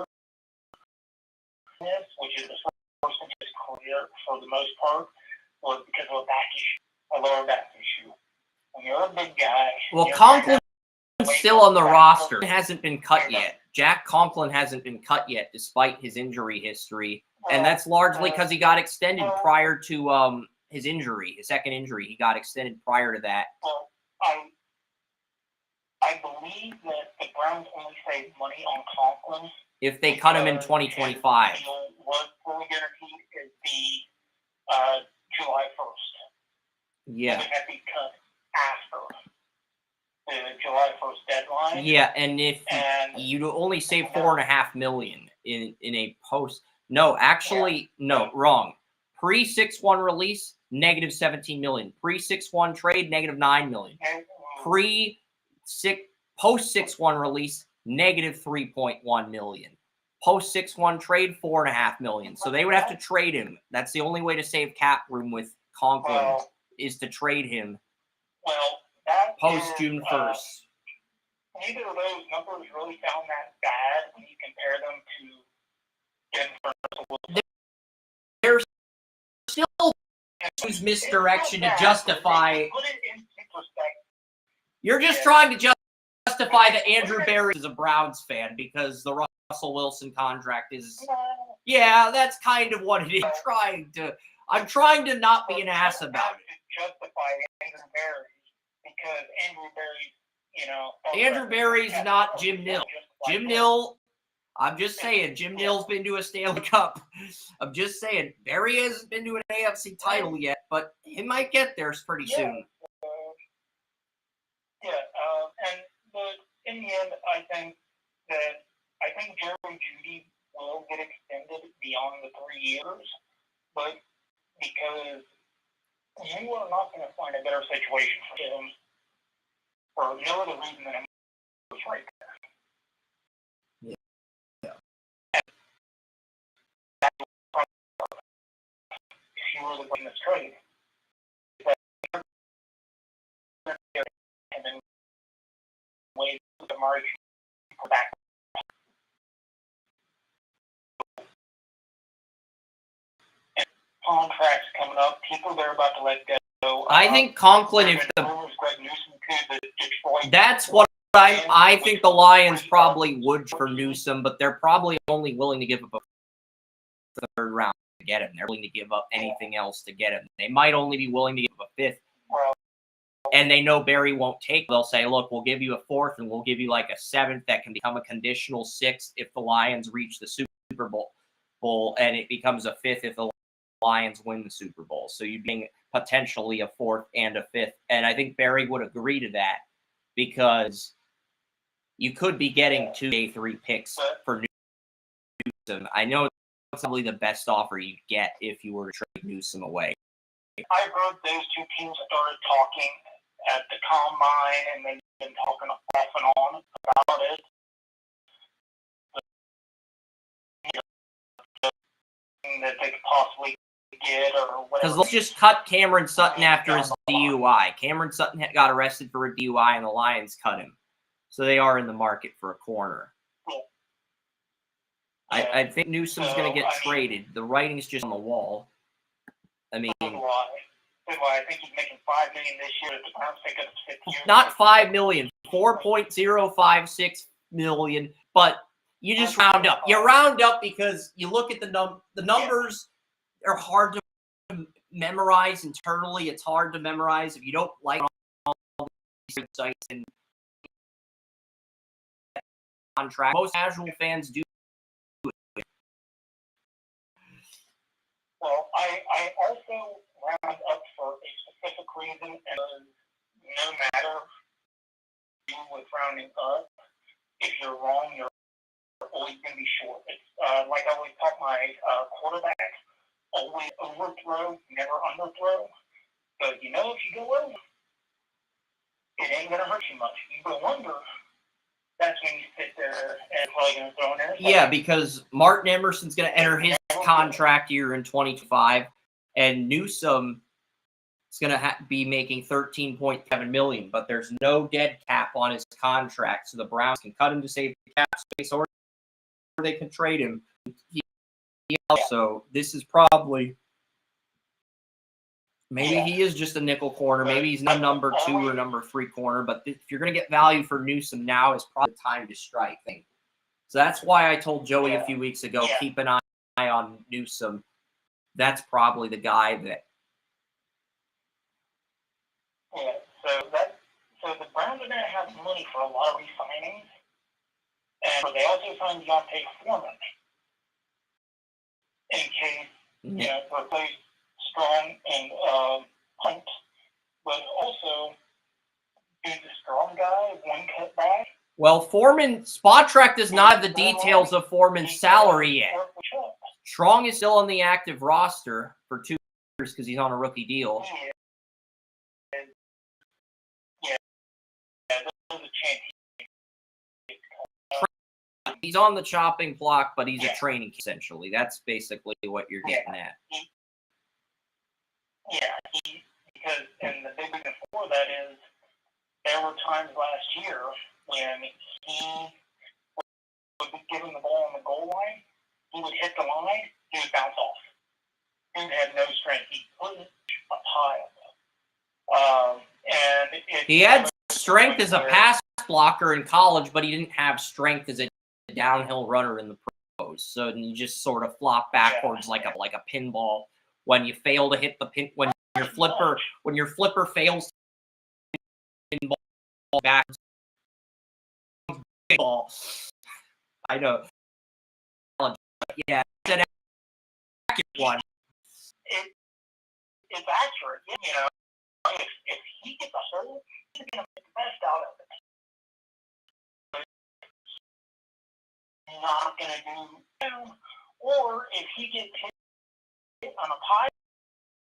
which is the first in his career for the most part, was because of a lower back issue. When you're a big guy... Well, Conklin's still on the roster. He hasn't been cut yet. Jack Conklin hasn't been cut yet, despite his injury history. And that's largely because he got extended prior to his injury, his second injury. He got extended prior to that. Well, I believe that the Browns only save money on Conklin if they cut him in 2025. What fully guaranteed is the July 1st. Yeah. It would have to be cut after the July 1st deadline. Yeah, and if you'd only save $4.5 million in a post. No, actually, no, wrong. Pre 6-1 release, negative $17 million. Pre 6-1 trade, negative $9 million. Post 6-1 release, negative $3.1 million. Post 6-1 trade, $4.5 million. So they would have to trade him. That's the only way to save cap room with Conklin is to trade him. Well, post June 1st. Neither of those numbers really sound that bad when you compare them to. There's still misdirection to justify. Put it into perspective. You're just trying to justify justify that Andrew Berry is a Browns fan because the Russell Wilson contract is. Yeah, that's kind of what it is. I'm trying to not be an ass about it. Justify Andrew Berry because Andrew Berry, Andrew Berry's not Jim Nill. Jim Nill, I'm just saying, Jim Nill's been to a Stanley Cup. I'm just saying, Berry hasn't been to an AFC title yet, but he might get there pretty soon. But in the end, I think Jerry Jeudy will get extended beyond the 3 years, but because you are not going to find a better situation for him for no other reason than him right there. Yeah. If you were looking this trade, and then wait for the March back. And contracts coming up, people they're about to let go. I think Conklin, that's what I think the Lions probably would for Newsom, but they're probably only willing to give up a third round to get him. They're willing to give up anything else to get him. They might only be willing to give up a fifth. And they know Berry won't take. They'll say, look, we'll give you a fourth and we'll give you like a seventh that can become a conditional sixth if the Lions reach the Super Bowl, and it becomes a fifth if the Lions win the Super Bowl. So you'd be potentially a fourth and a fifth. And I think Berry would agree to that because you could be getting 2 day 3 picks for Newsom. I know it's probably the best offer you get if you were to trade Newsom away. I heard those two teams started talking at the combine, and they've been talking off and on about it. That they could possibly get or whatever. Because let's just cut Cameron Sutton after his DUI. Cameron Sutton got arrested for a DUI, and the Lions cut him. So they are in the market for a corner. Cool. I think Newsom's going to get traded. The writing's just on the wall. I mean, I think he's making $5 million this year. The Browns pick up his 5th year. Not $5 million, $4.056 million. But you just round up. You round up because you look at the numbers are hard to memorize internally. It's hard to memorize if you don't like all these sites and contract. Most casual fans do. Well, I also round up for a specific reason, and no matter you with rounding up, if you're wrong, you're always going to be short. It's like I always taught my quarterbacks, always overthrow, never underthrow. So if you go over, it ain't going to hurt you much. If you go under, that's when you sit there and probably going to throw an interception. Yeah, because Martin Emerson's going to enter his contract year in 2025, and Newsom is going to be making $13.7 million, but there's no dead cap on his contract, so the Browns can cut him to save the cap space, or they can trade him. So this is probably maybe he is just a nickel corner, maybe he's not number 2 or number 3 corner, but if you're going to get value for Newsom, now is probably the time to strike. So that's why I told Joey a few weeks ago, keep an eye on Newsom. That's probably the guy that. Yeah, so the Browns are going to have money for a lot of re-signings, and they also signed Deontay Foreman in case to replace Strong and Hunt, but also is a strong guy, one cut back. Well, Foreman, Spotrac does not have the details of Foreman's salary yet. Strong is still on the active roster for 2 years because he's on a rookie deal. Yeah, there's a chance. He's on the chopping block, but he's a training essentially. That's basically what you're getting at. Because and the big reason for that is there were times last year when he would be given the ball on the goal line, he would hit the line, he would bounce off. He had no strength. He put it up high. And he had strength as a pass blocker in college, but he didn't have strength as a downhill runner in the pros. So you just sort of flop backwards like a pinball when you fail to hit the pin when your flipper fails to pinball backwards. I know. Yeah, it's an accurate one. It's accurate, you know. If he gets a hole, he's going to make the best out of it. Not going to do, or if he gets hit on a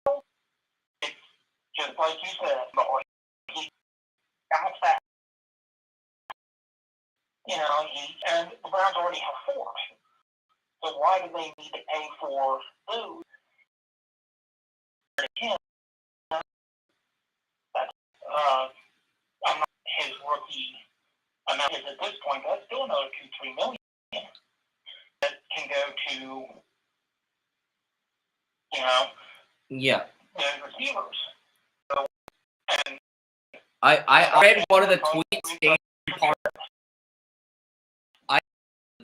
pile, it's just like you said, boy, he bounced back. You know, and the Browns already have 4. So why do they need to pay for those? I'm not his rookie amount is at this point. That's still another $2-3 million that can go to, you know, the receivers. So, and I read one of the tweets.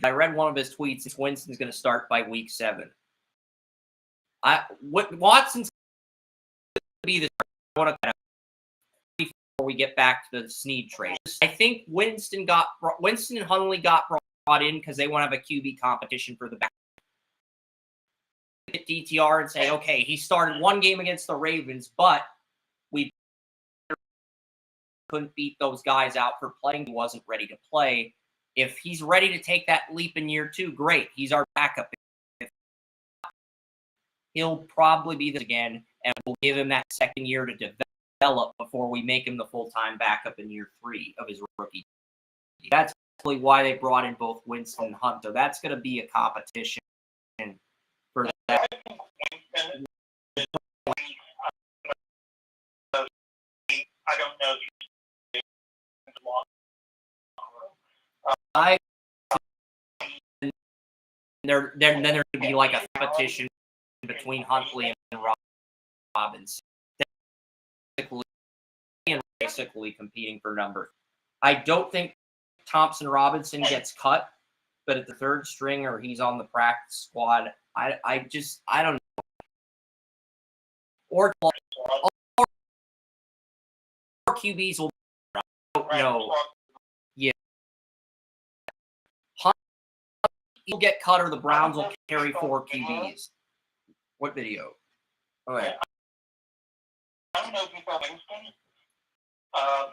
I read one of his tweets. Winston's going to start by week 7. Watson's going to be the one before we get back to the Sneed trade. I think Winston and Hundley got brought in because they want to have a QB competition for the back. Get DTR and say, okay, he started one game against the Ravens, but we couldn't beat those guys out for playing. He wasn't ready to play. If he's ready to take that leap in year 2, great. He's our backup. He'll probably be this again, and we'll give him that second year to develop before we make him the full-time backup in year 3 of his rookie. That's really why they brought in both Winston and Hunt. So that's going to be a competition for that. I don't know if Then there could be like a competition between Huntley and Robinson, basically competing for number. I don't think Thompson Robinson gets cut, but at the 3rd string or he's on the practice squad, I don't know. Or QBs will know. Yeah. He'll get cut or the Browns will carry 4 QBs. What video? Oh, yeah. I don't know if you saw Winston.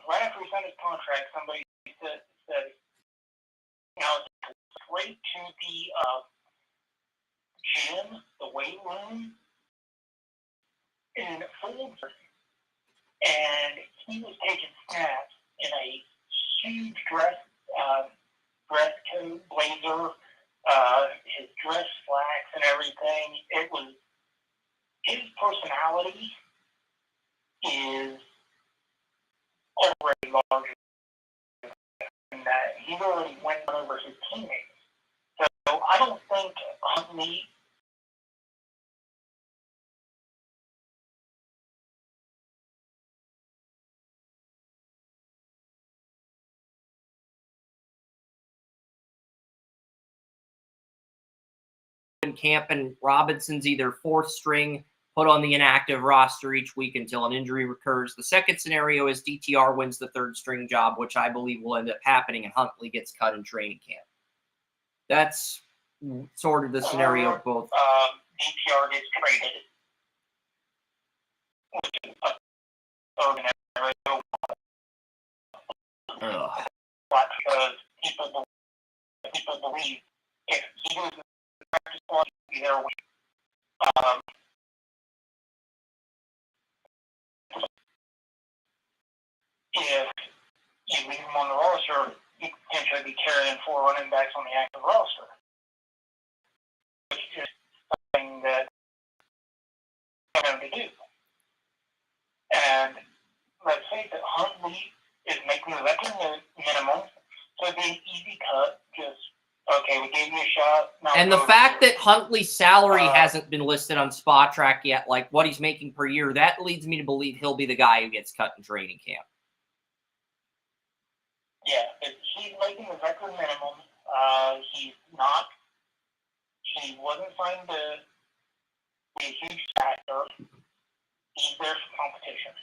Right after he signed his contract, somebody said now it's straight to the gym, the weight room in Fulton, and he was taking snaps in a huge dress coat, blazer, his dress slacks and everything. It was his personality is already larger than that. He's already went over his teammates. So I don't think Huntley in camp, and Robinson's either 4th string, put on the inactive roster each week until an injury recurs. The second scenario is DTR wins the 3rd string job, which I believe will end up happening, and Huntley gets cut in training camp. That's sort of the scenario of both. DTR gets traded, which is because people believe if he goes to the practice squad, he'll be there with if you leave him on the roster, you could potentially be carrying 4 running backs on the active roster, which is something that I'm going to do. And let's face it, Huntley is making the veteran minimum, so it'd be an easy cut. Just, okay, we gave you a shot. And the fact that Huntley's salary hasn't been listed on Spot Track yet, like what he's making per year, that leads me to believe he'll be the guy who gets cut in training camp. Yeah, but he's making the record minimum. He wasn't signed to be a huge factor. He's there for competition.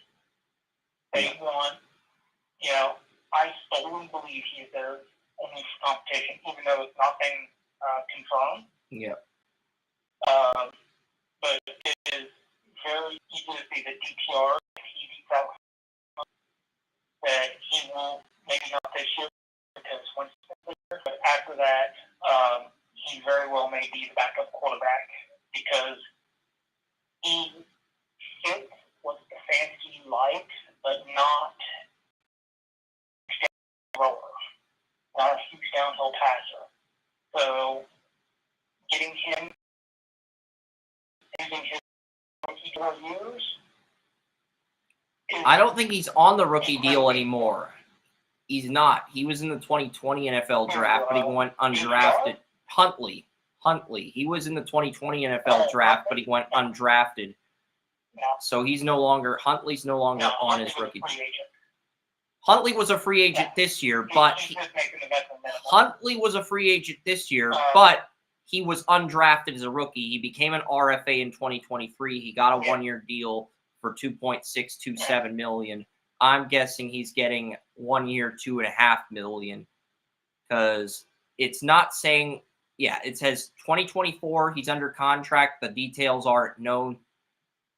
They want, I totally believe he's there only for competition, even though it's not been confirmed. Yeah. But it is very easy to see the DTR, if he beats out, that he will, maybe not this year, because Winston's there, but after that, he very well may be the backup quarterback, because he fits what the fantasy like, but not not a huge downhill passer. So getting him using his rookie 4 years. I don't think he's on the rookie deal anymore. He's not. He was in the 2020 NFL draft, but he went undrafted. Huntley. He was in the 2020 NFL draft, but he went undrafted. So he's no longer. Huntley's no longer on his rookie deal. Huntley was a free agent this year, but Huntley was a free agent this year, but he was undrafted as a rookie. He became an RFA in 2023. He got a 1-year deal for $2.627 million. I'm guessing he's getting 1 year, $2.5 million, because it's not saying. Yeah, it says 2024. He's under contract. The details aren't known.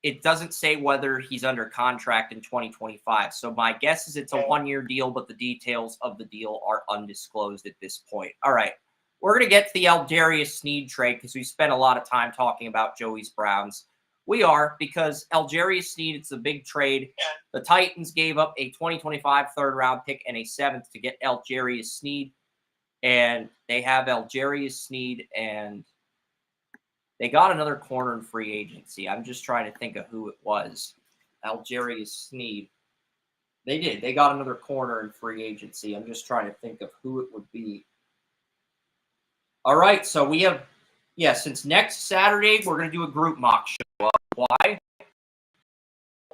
It doesn't say whether he's under contract in 2025. So my guess is it's a 1-year deal, but the details of the deal are undisclosed at this point. All right. We're going to get to the Algerius Sneed trade because we spent a lot of time talking about Joey's Browns. We are, because Algerius Sneed, it's a big trade. The Titans gave up a 2025 third-round pick and a 7th to get Algerius Sneed. And they have Algerius Sneed, and they got another corner in free agency. I'm just trying to think of who it was. Algerius Sneed. They did. They got another corner in free agency. I'm just trying to think of who it would be. All right, so we have, since next Saturday, we're going to do a group mock show. Why?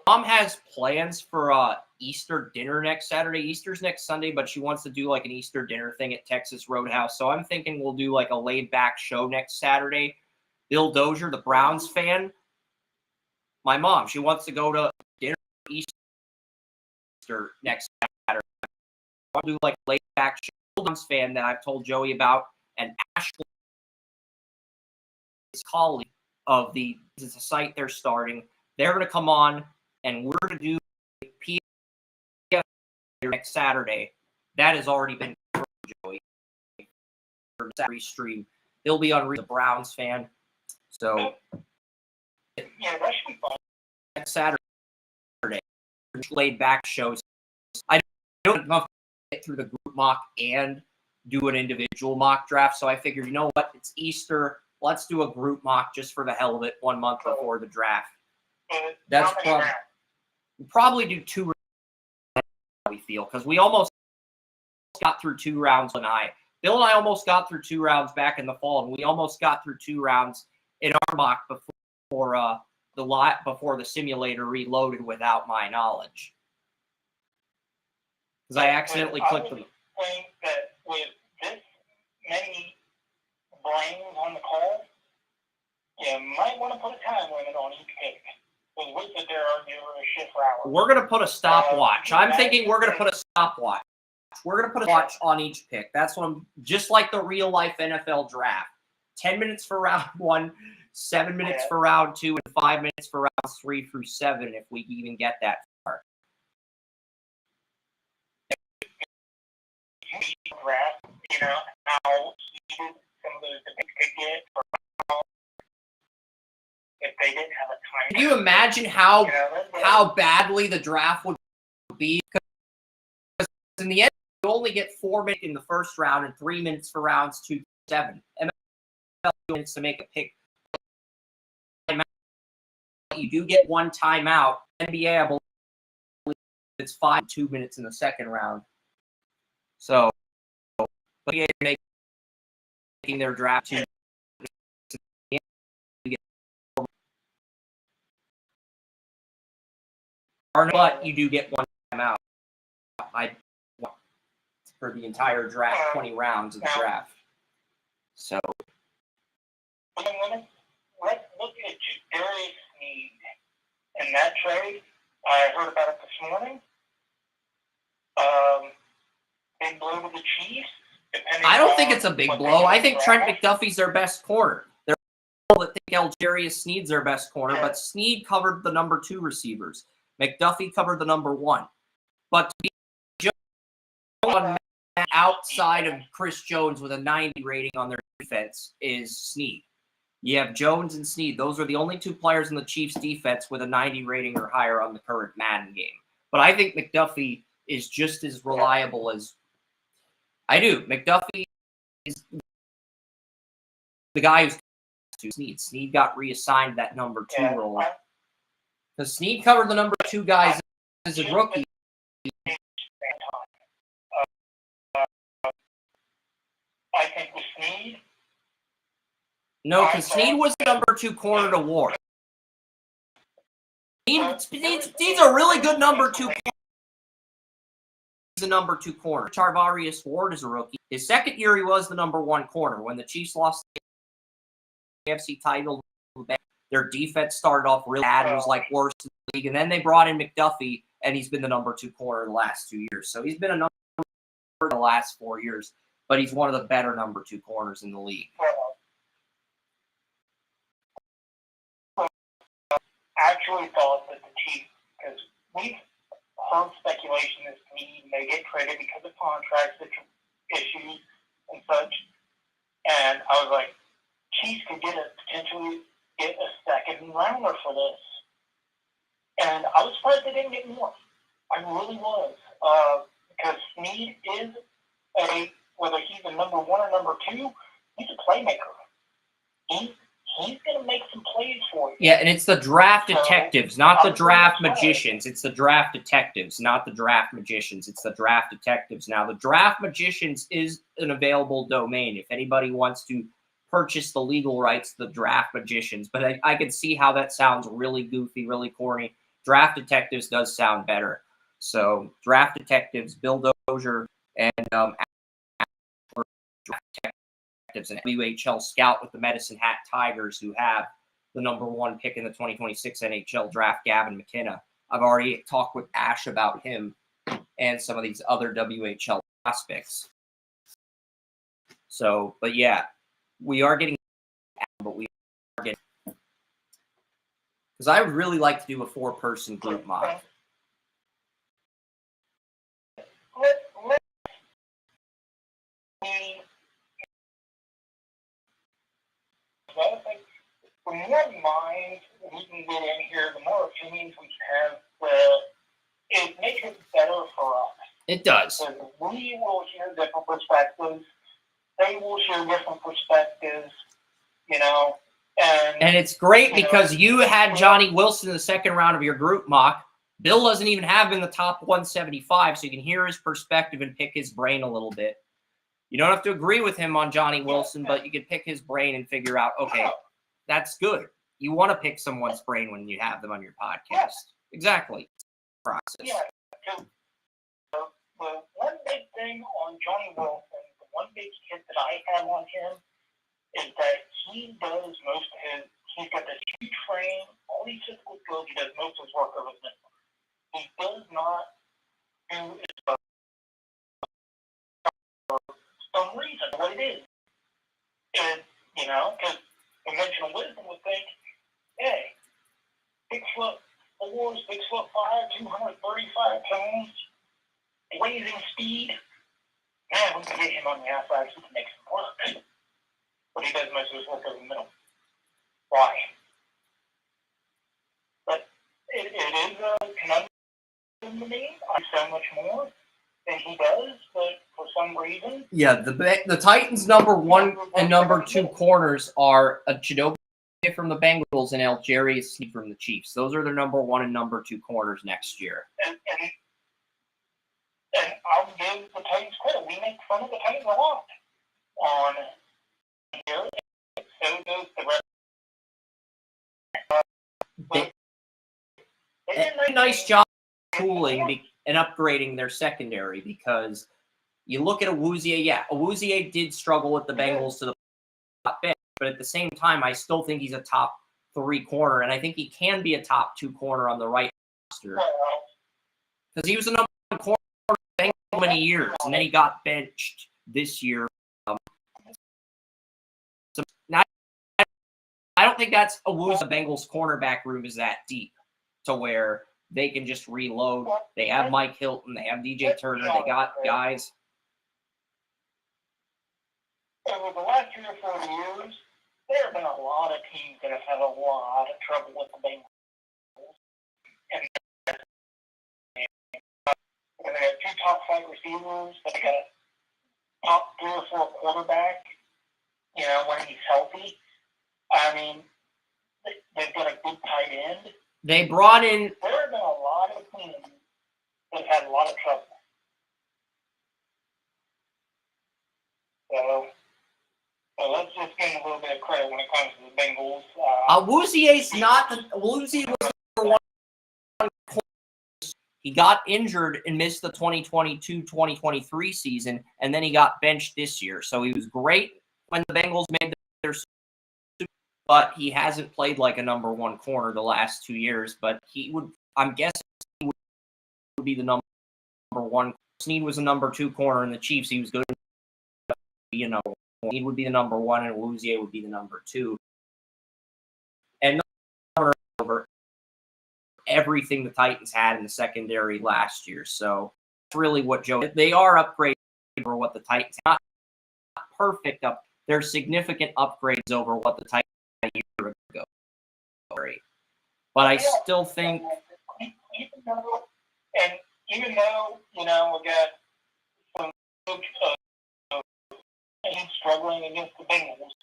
Mom has plans for Easter dinner next Saturday. Easter's next Sunday, but she wants to do like an Easter dinner thing at Texas Roadhouse. So I'm thinking we'll do like a laid-back show next Saturday. Bill Dozier, the Browns fan, my mom, she wants to go to dinner Easter next Saturday. I'll do like a laid-back show. Browns fan that I've told Joey about, and Ashley, his colleague of it's a site they're starting. They're going to come on, and we're going to do PF next Saturday. That has already been Joey for Saturday stream. They'll be on the Browns fan. So that should be fun. Next Saturday, laid back shows. I don't know if I get through the group mock and do an individual mock draft. So I figured, you know what? It's Easter. Let's do a group mock just for the hell of it 1 month before the draft. That's probably do 2 rounds, we feel, because we almost got through 2 rounds Bill and I almost got through 2 rounds back in the fall, and we almost got through 2 rounds in our mock before the simulator reloaded without my knowledge. Because I accidentally clicked them. I think that with this many brains on the call, you might want to put a time limit on each pick. With that there are shift for hours. We're going to put a stopwatch. I'm thinking we're going to put a stopwatch. We're going to put a watch on each pick. That's what I'm, just like the real life NFL draft. 10 minutes for round 1, 7 minutes for round 2, and 5 minutes for rounds 3 through 7 if we even get that far. Draft, how heated some of those debates could get if they didn't have a time. Can you imagine how badly the draft would be? Because in the end, you only get 4 minutes in the first round and 3 minutes for rounds 2 to 7. MLB minutes to make a pick. You do get 1 timeout. NBA, I believe it's 5 2 minutes in the second round. So, NBA making their draft 2. But you do get 1 timeout. for the entire draft, 20 rounds of the draft. So. Let's look at Jerry Sneed in that trade. I heard about it this morning. Big blow to the Chiefs. I don't think it's a big blow. I think Trent McDuffie's their best corner. There are people that think Jerry Sneed's their best corner, but Sneed covered the number 2 receivers. McDuffie covered the number 1. But to be just outside of Chris Jones with a 90 rating on their defense is Sneed. You have Jones and Sneed. Those are the only 2 players in the Chiefs defense with a 90 rating or higher on the current Madden game. But I think McDuffie is just as reliable as I do. McDuffie is the guy who's to Sneed. Sneed got reassigned that number 2 role. Because Sneed covered the number 2 guys as a rookie. I think with Sneed. No, because Sneed was the number 2 corner to Ward. Sneed's a really good number 2 corner. He's a number 2 corner. Charvarius Ward is a rookie. His second year, he was the number 1 corner. When the Chiefs lost the AFC title, their defense started off really bad. It was like worse in the league. And then they brought in McDuffie, and he's been the number 2 corner the last 2 years. So he's been a number 2 for the last 4 years, but he's one of the better number 2 corners in the league. Actually thought that the Chiefs, because we've heard speculation that Sneed may get traded because of contract issues and such, and I was like, Chiefs could potentially get a second rounder for this, and I was surprised they didn't get more. I really was, because Sneed is whether he's a number 1 or number 2, he's a playmaker. He's going to make some plays for you. Yeah, and it's the draft detectives, not the draft magicians. It's the draft detectives, not the draft magicians. It's the draft detectives. Now, the draft magicians is an available domain if anybody wants to purchase the legal rights to the draft magicians. But I can see how that sounds really goofy, really corny. Draft detectives does sound better. So, draft detectives, Bill Dozier, and draft detectives. An WHL scout with the Medicine Hat Tigers who have the number 1 pick in the 2026 NHL draft, Gavin McKenna. I've already talked with Ash about him and some of these other WHL prospects. So, but yeah, we are getting, but we are getting, because I would really like to do a 4-person group mock. The more minds we can get in here, the more opinions we have, it makes it better for us. It does. We will hear different perspectives. They will share different perspectives, And it's great because you had Johnny Wilson in the second round of your group mock. Bill doesn't even have him in the top 175, so you can hear his perspective and pick his brain a little bit. You don't have to agree with him on Johnny Wilson, but you can pick his brain and figure out, okay, that's good. You want to pick someone's brain when you have them on your podcast. Exactly. Process. Yeah. The one big thing on Johnny Wilson, the one big hit that I have on him is that he does most of he's got this huge frame, all these physical skills, he does most of his work over the middle. He does not do it for some reason, what it is. And, because conventional wisdom would think, hey, 6'4", 6'5", 235 pounds, blazing speed. Man, we can get him on the outside, he can make some work. But he does most of his work over the middle. Why? But it is a conundrum to me. I do so much more than he does, but for some reason... Yeah, the Titans' number 1 and number 2 corners are a Chidobe from the Bengals and Jerry Jeudy from the Chiefs. Those are their number 1 and number 2 corners next year. And I'll give the Titans credit. We make fun of the Titans a lot on here. So does the rest. They did a nice job tooling and upgrading their secondary because You look at Awuzie, yeah, Awuzie did struggle with the Bengals to the top bench, but at the same time, I still think he's a top 3 corner, and I think he can be a top 2 corner on the right roster. Because he was a number 1 corner for many years, and then he got benched this year. So now, I don't think that's Awuzie. The Bengals cornerback room is that deep to where they can just reload. They have Mike Hilton. They have DJ Turner. They got guys. Over the last 3 or 4 years, there have been a lot of teams that have had a lot of trouble with the Bengals. And they have 2 top 5 receivers. They got a top 3 or 4 quarterback, when he's healthy. I mean, they've got a good tight end. They brought in. There have been a lot of teams that have had a lot of trouble. So let's just give him a little bit of credit when it comes to the Bengals. Awuzie's not the. Awuzie was number 1 corner. He got injured and missed the 2022-2023 season, and then he got benched this year. So he was great when the Bengals made their Super Bowl, but he hasn't played like a number 1 corner the last 2 years. But he would, I'm guessing, he would be the number 1. Sneed was a number 2 corner in the Chiefs. He was good. He would be the number 1, and Awuzie would be the number 2. And over everything the Titans had in the secondary last year. So that's really what they are upgrading over what the Titans not perfect up. They're significant upgrades over what the Titans had a year ago. But I still think, even though we got some teams struggling against the Bengals,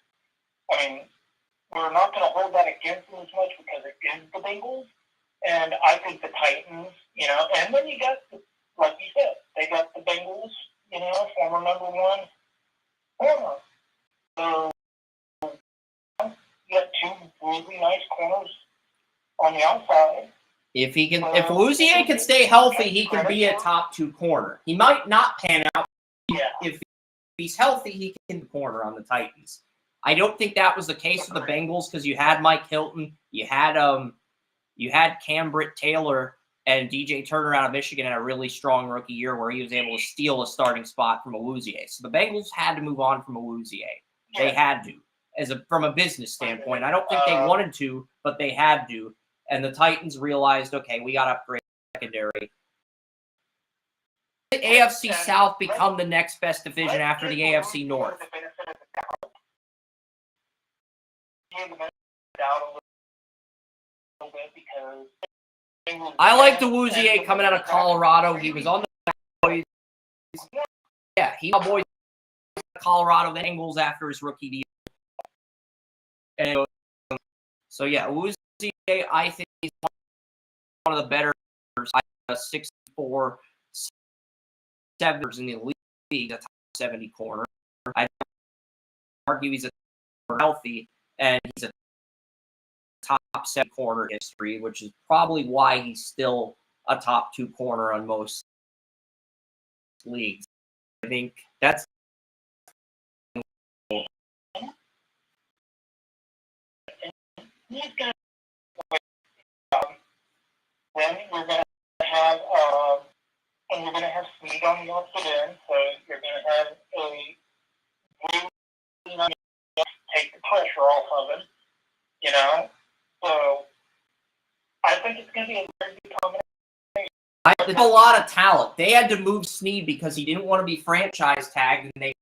I mean, we're not going to hold that against them as much because it is the Bengals. And I think the Titans, and then you got, like you said, they got the Bengals, former number 1 corner. So you got 2 really nice corners on the outside. If Awuzie can stay healthy, he can be a top 2 corner. He might not pan out. Yeah. If he's healthy, he can be corner on the Titans. I don't think that was the case with the Bengals because you had Mike Hilton, you had Cam Britt-Taylor, and DJ Turner out of Michigan had a really strong rookie year where he was able to steal a starting spot from Awuzie. So the Bengals had to move on from Awuzie. They had to, from a business standpoint. I don't think they wanted to, but they had to. And the Titans realized, okay, we got to upgrade secondary. The AFC South become the next best division after the AFC North. I liked Awuzie coming out of Colorado. He was on the Boys. Yeah, he was boys Colorado Bengals after his rookie deal. And so yeah, Awuzie, I think he's one of the better 6'4", 7ers in the league, a top 70 corner. I argue he's a healthy, and he's a top 7 corner in history, which is probably why he's still a top 2 corner on most leagues. I think that's then we're going to have and you're going to have Sneed on the opposite end, so you're going to have a really nice take the pressure off of him, So I think it's going to be a very good combination. There's a lot of talent. They had to move Sneed because he didn't want to be franchise tagged, and they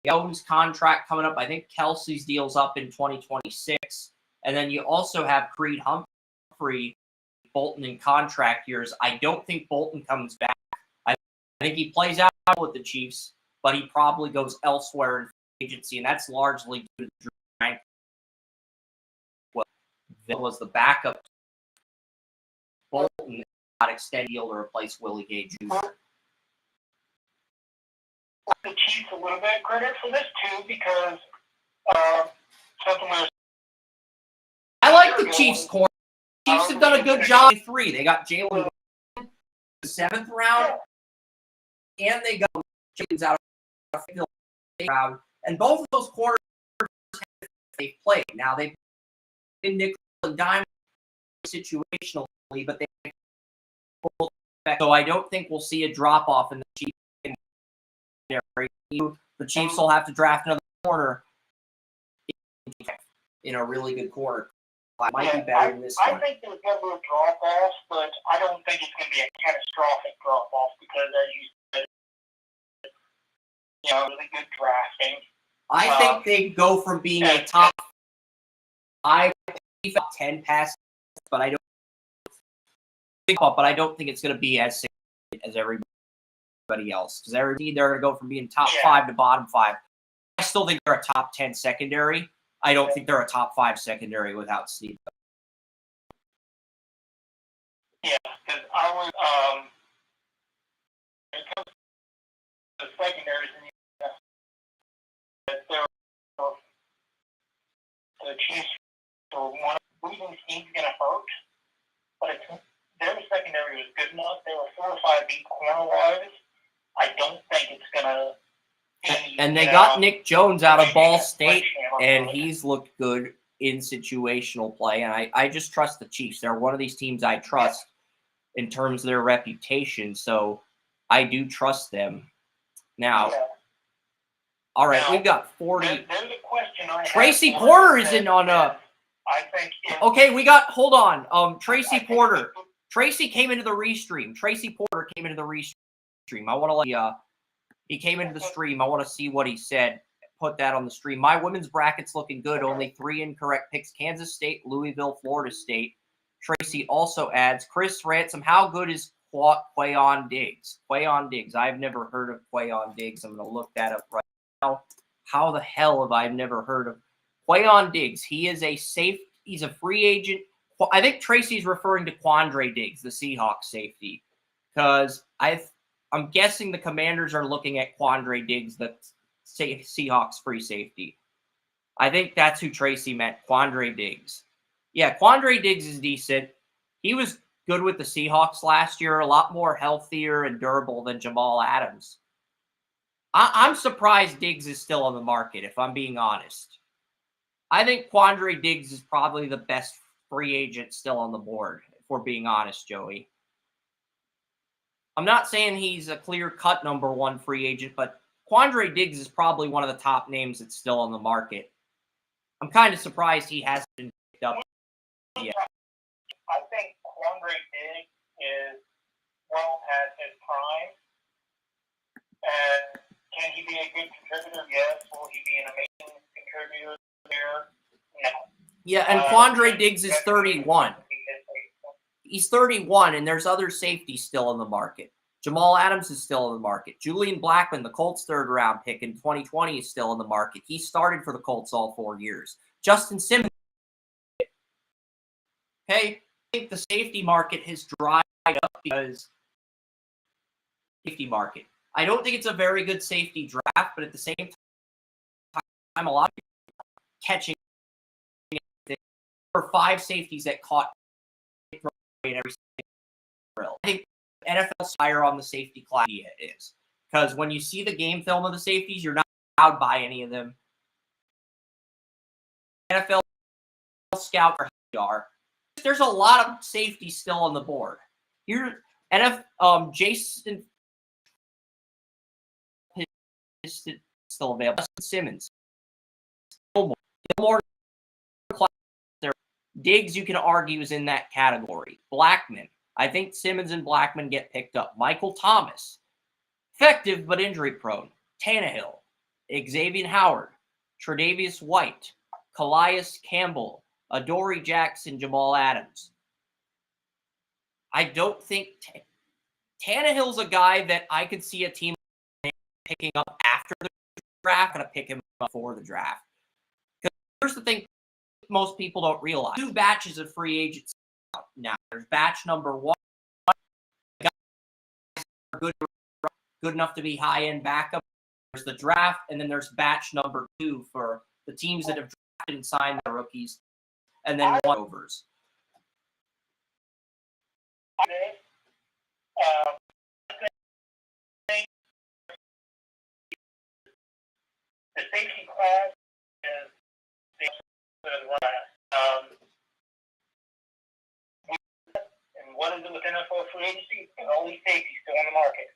got his contract coming up. I think Kelsey's deal's up in 2026, and then you also have Creed Humphrey, Bolton in contract years. I don't think Bolton comes back. I think he plays out with the Chiefs, but he probably goes elsewhere in agency, and that's largely due to Drew Frank. Well, that was the backup. Bolton got extended deal to replace Willie Gay Jr. The Chiefs a little bit of credit for this too, because something was. I like the Chiefs corner. Chiefs have done a good job. 3. They got Jalen the 7th round, and they got Chickens out of the crowd, and both of those corners they've played. Now they've been nickel and dime situationally, but they so I don't think we'll see a drop off in the Chiefs. The Chiefs will have to draft another corner in a really good corner. Might be better than this one. I think there's going to be a drop off, but I don't think it's going to be a catastrophic drop off because, as you said, really good drafting. I think they go from being a top 5, 10 pass, but I don't think it's going to be as significant as everybody else because they're going to go from being top 5 to bottom 5. I still think they're a top 10 secondary. I don't think they're a top 5 secondary without Sneed. Yeah, because I was when it comes to the secondaries, the Chiefs were one of the reasons he's going to hurt, but their secondary was good enough. They were 4 or 5 deep corner-wise. I don't think it's going to. And they got Nick Jones out of Ball State, and he's looked good in situational play. And I just trust the Chiefs. They're one of these teams I trust in terms of their reputation. So I do trust them. Now, all right, we've got 40. There's a question I Tracy Porter is in on a. Okay, we got. Hold on. Tracy Porter. Tracy came into the restream. Tracy Porter came into the restream. I want to let you. He came into the stream. I want to see what he said. Put that on the stream. My women's bracket's looking good. Only 3 incorrect picks. Kansas State, Louisville, Florida State. Tracy also adds, Chris Ransom, how good is Quayon Diggs? Quayon Diggs. I've never heard of Quayon Diggs. I'm going to look that up right now. How the hell have I never heard of Quayon Diggs? He is he's a free agent. I think Tracy's referring to Quandre Diggs, the Seahawks safety. Because I'm guessing the Commanders are looking at Quandre Diggs, the Seahawks free safety. I think that's who Tracy meant, Quandre Diggs. Yeah, Quandre Diggs is decent. He was good with the Seahawks last year, a lot more healthier and durable than Jamal Adams. I'm surprised Diggs is still on the market, if I'm being honest. I think Quandre Diggs is probably the best free agent still on the board, if we're being honest, Joey. I'm not saying he's a clear-cut number 1 free agent, but Quandre Diggs is probably one of the top names that's still on the market. I'm kind of surprised he hasn't been picked up yet. I think Quandre Diggs is well past his prime. And can he be a good contributor? Yes. Will he be an amazing contributor there? No. Yeah, and Quandre Diggs is 31. He's 31, and there's other safeties still in the market. Jamal Adams is still in the market. Julian Blackmon, the Colts' 3rd-round pick in 2020, is still in the market. He started for the Colts all 4 years. Justin Simmons. Okay, I think the safety market has dried up because safety market. I don't think it's a very good safety draft, but at the same time, a lot of people catching. There were 5 safeties that caught in every drill. I think NFL's higher on the safety class is because when you see the game film of the safeties, you're not allowed by any of them. NFL scout or are. There's a lot of safeties still on the board. Here, Jason is still available. Justin Simmons, Gilmore, Diggs, you can argue, is in that category. Blackmon. I think Simmons and Blackmon get picked up. Michael Thomas. Effective but injury prone. Tannehill. Xavier Howard. Tre'Davious White. Calais Campbell. Adoree Jackson. Jamal Adams. I don't think Tannehill's a guy that I could see a team picking up after the draft. I'm going to pick him up before the draft. Because here's the thing most people don't realize. 2 batches of free agents now. There's batch number 1. Guys are good enough to be high-end backup. There's the draft, and then there's batch number 2 for the teams that have drafted and signed their rookies, and then overs. class is the class. And what is it with NFL free agency? And all these safeties still on the market.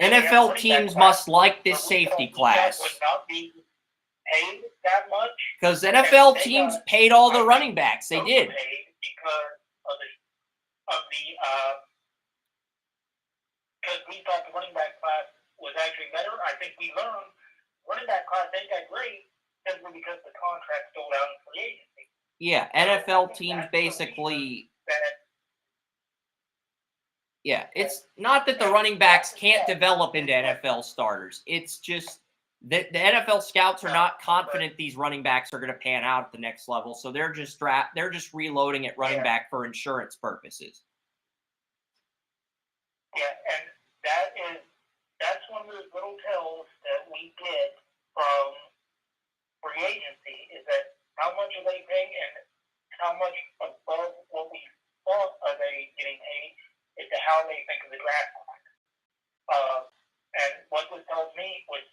NFL teams must like this safety class. Would not be paid that much. Because NFL teams paid all the running backs. They did. Because because we thought the running back class was actually better. I think we learned running back class ain't that great simply because the contract sold out in free agency. Yeah, NFL teams basically. Yeah, it's not that the running backs can't develop into NFL starters. It's just that the NFL scouts are not confident these running backs are going to pan out at the next level, so they're just reloading at running back for insurance purposes. Yeah, and that's one of those little tells that we get from free agency is that how much are they paying and how much above what we thought are they getting paid as to how they think of the draft. And what this tells me was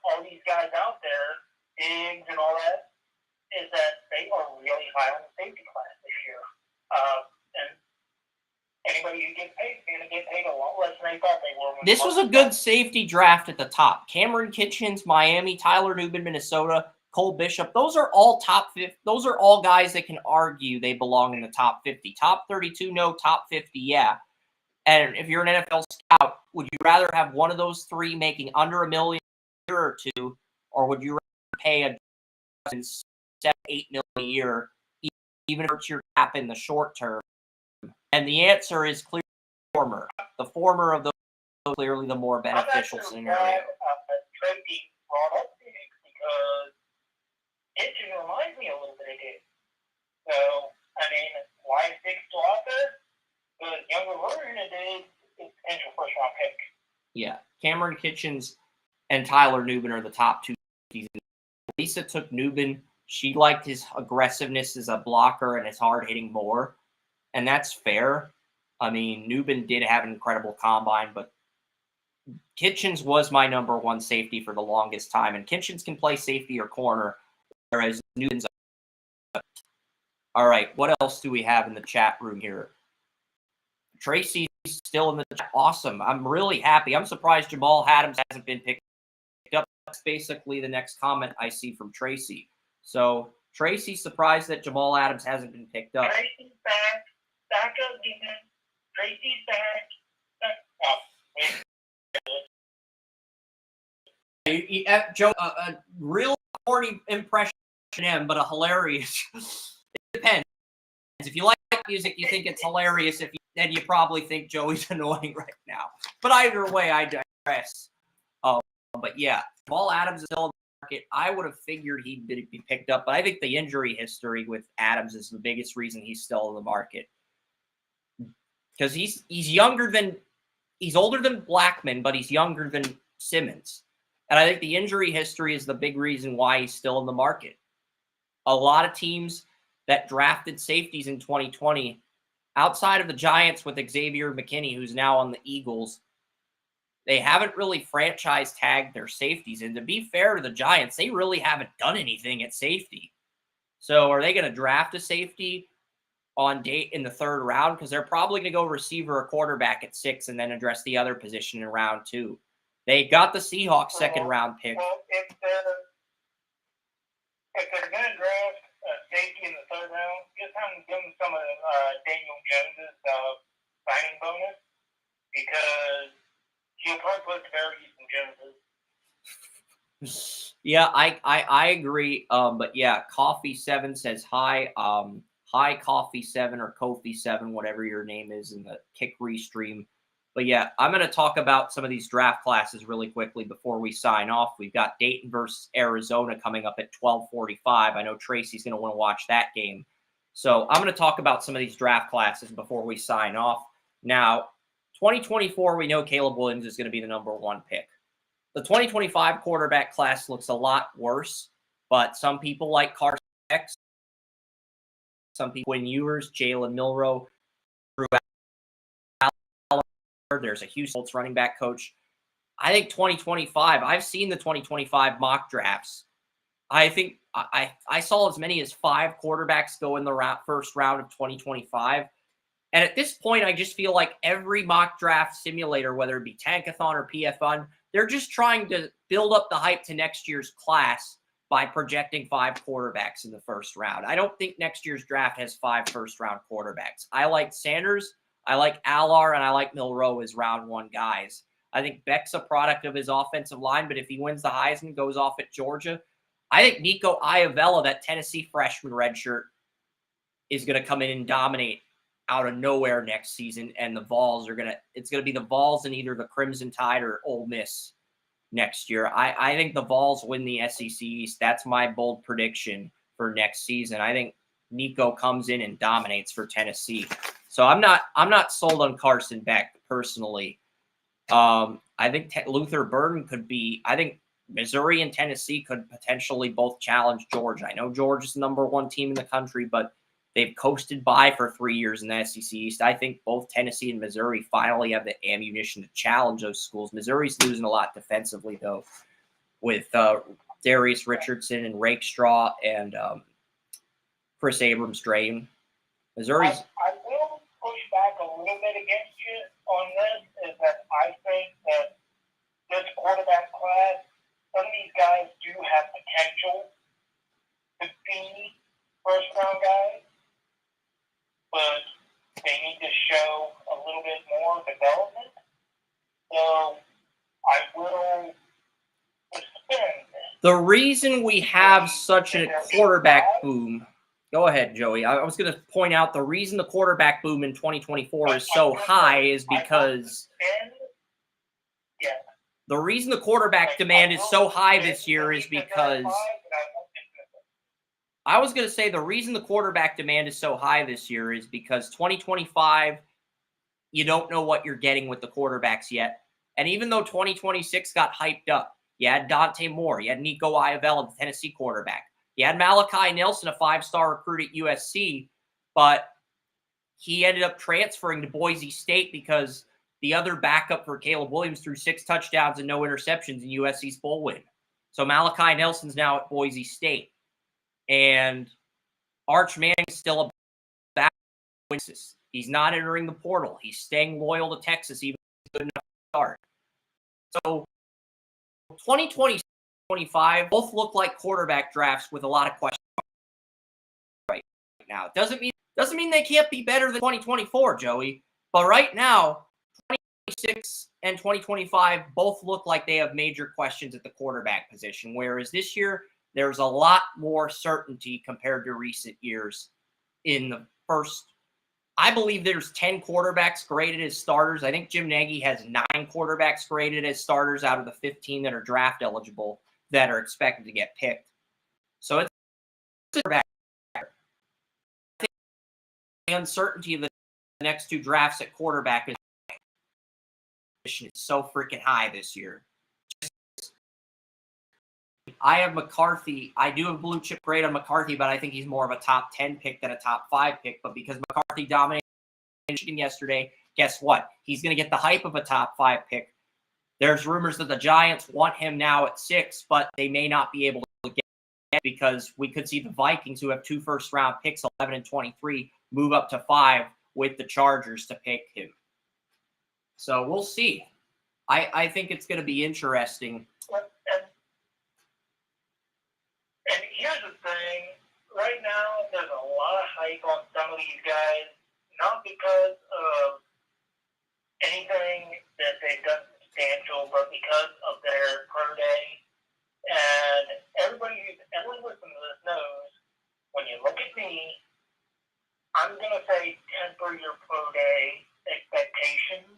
all these guys out there, Diggs and all that, is that they are really high on the safety class this year. And anybody who gets paid is going to get paid a lot less than they thought they were. This was a good safety draft at the top. Cameron Kitchens, Miami, Tyler Nubin, Minnesota, Cole Bishop. Those are all top 50. Those are all guys that can argue they belong in the top 50. Top 32, no. Top 50, yeah. And if you're an NFL scout, would you rather have one of those three making under $1 million a year or two, or would you rather pay a $7, $8 million a year, even if it's your cap in the short term? And the answer is clearly the former. The former of those is clearly the more beneficial scenario. Tracy brought up Diggs because it just reminds me a little bit of Diggs. So, I mean, why is Diggs still out there? The younger version of Diggs is potential first-round pick. Yeah, Cameron Kitchens and Tyler Nubin are the top two. Lisa took Nubin. She liked his aggressiveness as a blocker and his hard hitting more, and that's fair. I mean, Nubin did have an incredible combine, but Kitchens was my number one safety for the longest time, and Kitchens can play safety or corner, whereas Nubin's. All right, what else do we have in the chat room here? Tracy's still in the chat. Awesome. I'm really happy. I'm surprised Jamal Adams hasn't been picked up. That's basically the next comment I see from Tracy. So Tracy's surprised that Jamal Adams hasn't been picked up. Tracy's back. Back again. Tracy's back. Joe, a real corny impression of him, but a hilarious. It depends. If you like music, you think it's hilarious. If you, then you probably think Joey's annoying right now. But either way, I digress. But yeah, Jamal Adams is still in the market. I would have figured he'd be picked up, but I think the injury history with Adams is the biggest reason he's still in the market. Because he's older than Blackman, but he's younger than Simmons. And I think the injury history is the big reason why he's still in the market. A lot of teams that drafted safeties in 2020, outside of the Giants with Xavier McKinney, who's now on the Eagles, they haven't really franchise tagged their safeties. And to be fair to the Giants, they really haven't done anything at safety. So are they going to draft a safety on date in the third round? Because they're probably going to go receiver or quarterback at 6 and then address the other position in round 2. They got the Seahawks second round pick. Well, if they're going to draft safety in the third round, just give them some of Daniel Jones's signing bonus, because he'll probably put the better use in Jones's. Yeah, I agree. But yeah, Coffee7 says hi. Hi Coffee7 or Kofi7, whatever your name is in the Kick Restream. But yeah, I'm going to talk about some of these draft classes really quickly before we sign off. We've got Dayton versus Arizona coming up at 12:45. I know Tracy's going to want to watch that game. So I'm going to talk about some of these draft classes before we sign off. Now, 2024, we know Caleb Williams is going to be the number 1 pick. The 2025 quarterback class looks a lot worse, but some people like Carson X. Some people, Quinn Ewers, Jalen Milroe, Drew Allen. There's a Houston running back coach. I think 2025, I've seen the 2025 mock drafts. I think I saw as many as 5 quarterbacks go in the first round of 2025. And at this point, I just feel like every mock draft simulator, whether it be Tankathon or PFN, they're just trying to build up the hype to next year's class by projecting 5 quarterbacks in the first round. I don't think next year's draft has 5 first-round quarterbacks. I like Sanders, I like Allar, and I like Milroe as round 1 guys. I think Beck's a product of his offensive line, but if he wins the Heisman, goes off at Georgia, I think Nico Iavella, that Tennessee freshman redshirt, is going to come in and dominate out of nowhere next season, and the Vols are it's going to be the Vols and either the Crimson Tide or Ole Miss next year. I think the Vols win the SEC East. That's my bold prediction for next season. I think Nico comes in and dominates for Tennessee. So I'm not sold on Carson Beck personally. I think Luther Burden could be. I think Missouri and Tennessee could potentially both challenge Georgia. I know Georgia's the number 1 team in the country, but they've coasted by for 3 years in the SEC East. I think both Tennessee and Missouri finally have the ammunition to challenge those schools. Missouri's losing a lot defensively, though, with Darius Richardson and Rakestraw and Chris Abrams-Drain. Missouri's. I will push back a little bit against you on this, is that I think that this quarterback class, some of these guys do have potential to be first-round guys, but they need to show a little bit more development. So I will suspend the reason we have such a quarterback boom. Go ahead, Joey. I was going to point out the reason the quarterback boom in 2024 is so high is because the reason the quarterback demand is so high this year is because I was going to say the reason the quarterback demand is so high this year is because 2025, you don't know what you're getting with the quarterbacks yet. And even though 2026 got hyped up, you had Dante Moore, you had Nico Iavella, the Tennessee quarterback. You had Malachi Nelson, a 5-star recruit at USC, but he ended up transferring to Boise State because the other backup for Caleb Williams threw 6 touchdowns and no interceptions in USC's bowl win. So Malachi Nelson's now at Boise State. And Arch Manning's still a back. He's not entering the portal. He's staying loyal to Texas, even if he's good enough to start. So 2020 25 both look like quarterback drafts with a lot of questions right now. It doesn't mean they can't be better than 2024, Joey. But right now, 2026 and 2025 both look like they have major questions at the quarterback position, whereas this year there's a lot more certainty compared to recent years. In the first, I believe there's 10 quarterbacks graded as starters. I think Jim Nagy has 9 quarterbacks graded as starters out of the 15 that are draft eligible that are expected to get picked. So it's quarterback. I think the uncertainty of the next 2 drafts at quarterback is so freaking high this year. I have McCarthy. I do have a blue chip grade on McCarthy, but I think he's more of a top 10 pick than a top 5 pick. But because McCarthy dominated yesterday, guess what? He's going to get the hype of a top 5 pick. There's rumors that the Giants want him now at 6, but they may not be able to get because we could see the Vikings, who have 2 first-round picks, 11 and 23, move up to 5 with the Chargers to pick him. So we'll see. I think it's going to be interesting. And here's the thing. Right now, there's a lot of hype on some of these guys, not because of anything that they've done substantial, but because of their pro day. And everyone listening to this knows, when you look at me, I'm going to say temper your pro day expectations,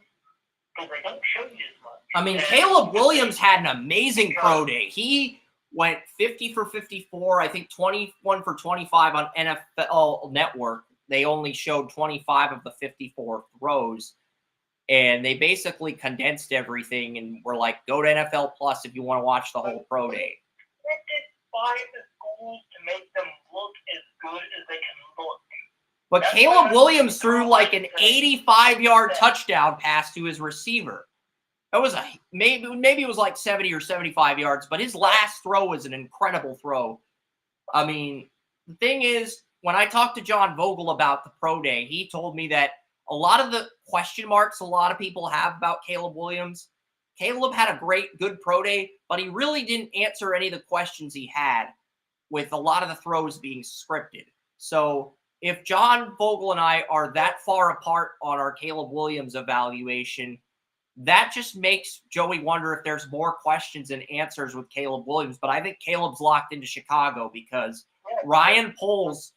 because they don't show you as much. I mean, Caleb Williams had an amazing pro day. He went 50 for 54, I think 21 for 25 on NFL Network. They only showed 25 of the 54 throws, and they basically condensed everything and were like, go to NFL Plus if you want to watch the whole pro day. By the schools to make them look as good as they can look. But That's Caleb Williams threw like an 85-yard touchdown pass to his receiver. That was maybe it was like 70 or 75 yards, but his last throw was an incredible throw. I mean, the thing is, when I talked to John Vogel about the pro day, he told me that a lot of the question marks a lot of people have about Caleb Williams, Caleb had a good pro day, but he really didn't answer any of the questions he had with a lot of the throws being scripted. So if John Vogel and I are that far apart on our Caleb Williams evaluation, that just makes Joey wonder if there's more questions and answers with Caleb Williams. But I think Caleb's locked into Chicago because Ryan Poles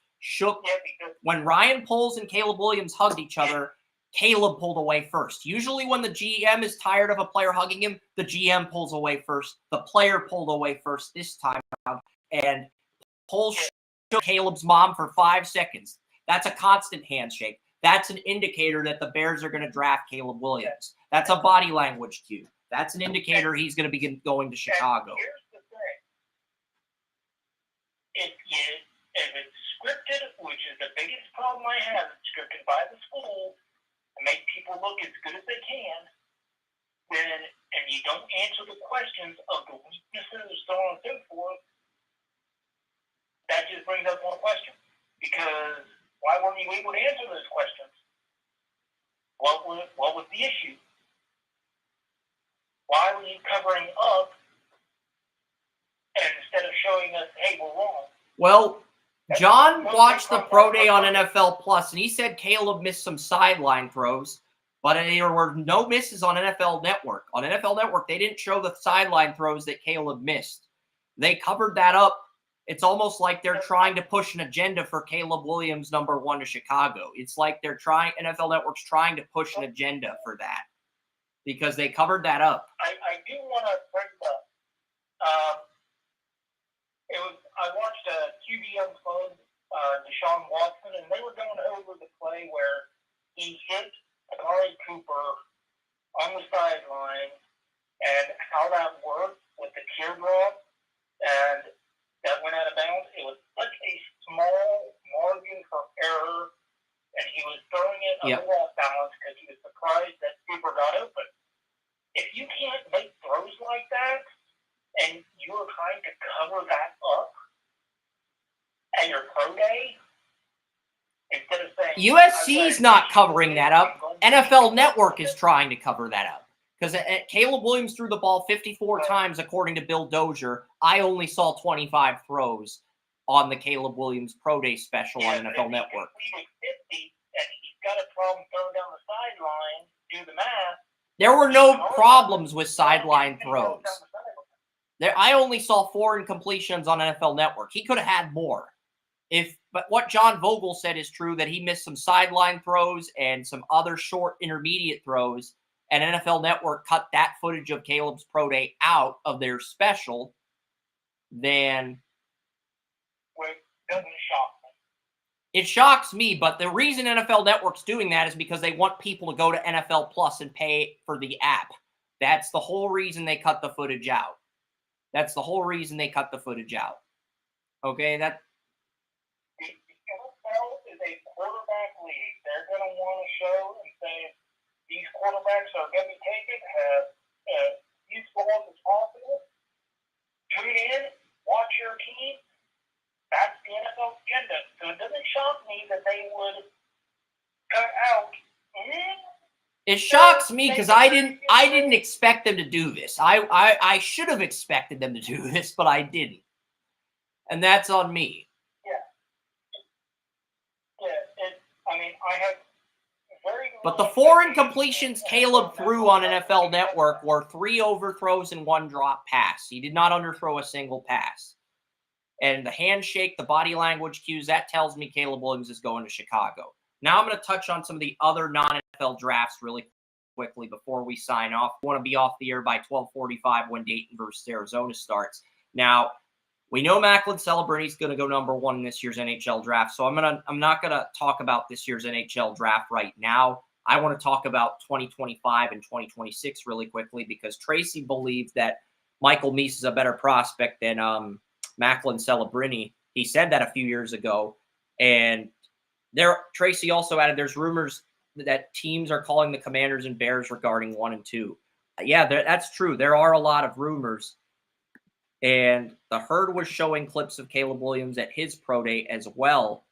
when Ryan Poles and Caleb Williams hugged each other, Caleb pulled away first. Usually when the GM is tired of a player hugging him, the GM pulls away first. The player pulled away first this time around. And Poles shook Caleb's mom for 5 seconds. That's a constant handshake. That's an indicator that the Bears are going to draft Caleb Williams. That's a body language cue. That's an indicator he's going to be going to Chicago. And here's the thing. If it's scripted, which is the biggest problem I have, it's scripted by the school to make people look as good as they can, and you don't answer the questions of the weaknesses, so on and so forth, that just brings up one question. Because why weren't you able to answer those questions? What was the issue? Why were you covering up and instead of showing us, hey, we're wrong? Well, John watched the pro day on NFL Plus, and he said Caleb missed some sideline throws, but there were no misses on NFL Network. On NFL Network, they didn't show the sideline throws that Caleb missed. They covered that up. It's almost like they're trying to push an agenda for Caleb Williams, number 1 to Chicago. It's like NFL Network's trying to push an agenda for that because they covered that up. I do want to bring up, I watched a QB Unplugged, Deshaun Watson, and they were going over the play where he hit Amari Cooper on the sideline and how that worked with the teardrop, and that went out of bounds. It was such a small margin for error, and he was throwing it on the off balance because he was surprised that Cooper got open. If you can't make throws like that, and you're trying to cover that up at your pro day, instead of saying USC's not covering that up. NFL Network is trying to cover that up. Because Caleb Williams threw the ball 54 times, according to Bill Dozier. I only saw 25 throws on the Caleb Williams Pro Day special on NFL Network. If he's 50 and he's got a problem throwing down the sideline, do the math. There were no problems with sideline throws. I only saw 4 incompletions on NFL Network. He could have had more. But what John Vogel said is true, that he missed some sideline throws and some other short intermediate throws. And NFL Network cut that footage of Caleb's pro day out of their special, then doesn't shock me. It shocks me, but the reason NFL Network's doing that is because they want people to go to NFL Plus and pay for the app. That's the whole reason they cut the footage out. That's the whole reason they cut the footage out. Okay, that. The NFL is a quarterback league. They're going to want to show and say, these quarterbacks are going to be taken as useful as possible. Tune in, watch your team. That's the NFL agenda. So it doesn't shock me that they would cut out. It shocks me because I didn't expect them to do this. I should have expected them to do this, but I didn't, and that's on me. I have. But the 4 incompletions Caleb threw on NFL Network were 3 overthrows and 1 drop pass. He did not underthrow a single pass. And the handshake, the body language cues, that tells me Caleb Williams is going to Chicago. Now I'm going to touch on some of the other non-NFL drafts really quickly before we sign off. I want to be off the air by 12:45 when Dayton versus Arizona starts. Now, we know Macklin Celebrini is going to go number 1 in this year's NHL draft, so I'm not going to talk about this year's NHL draft right now. I want to talk about 2025 and 2026 really quickly because Tracy believes that Michael Meese is a better prospect than Macklin Celebrini. He said that a few years ago, and Tracy also added there's rumors that teams are calling the Commanders and Bears regarding 1 and 2. Yeah, that's true. There are a lot of rumors. And the Herd was showing clips of Caleb Williams at his pro day as well.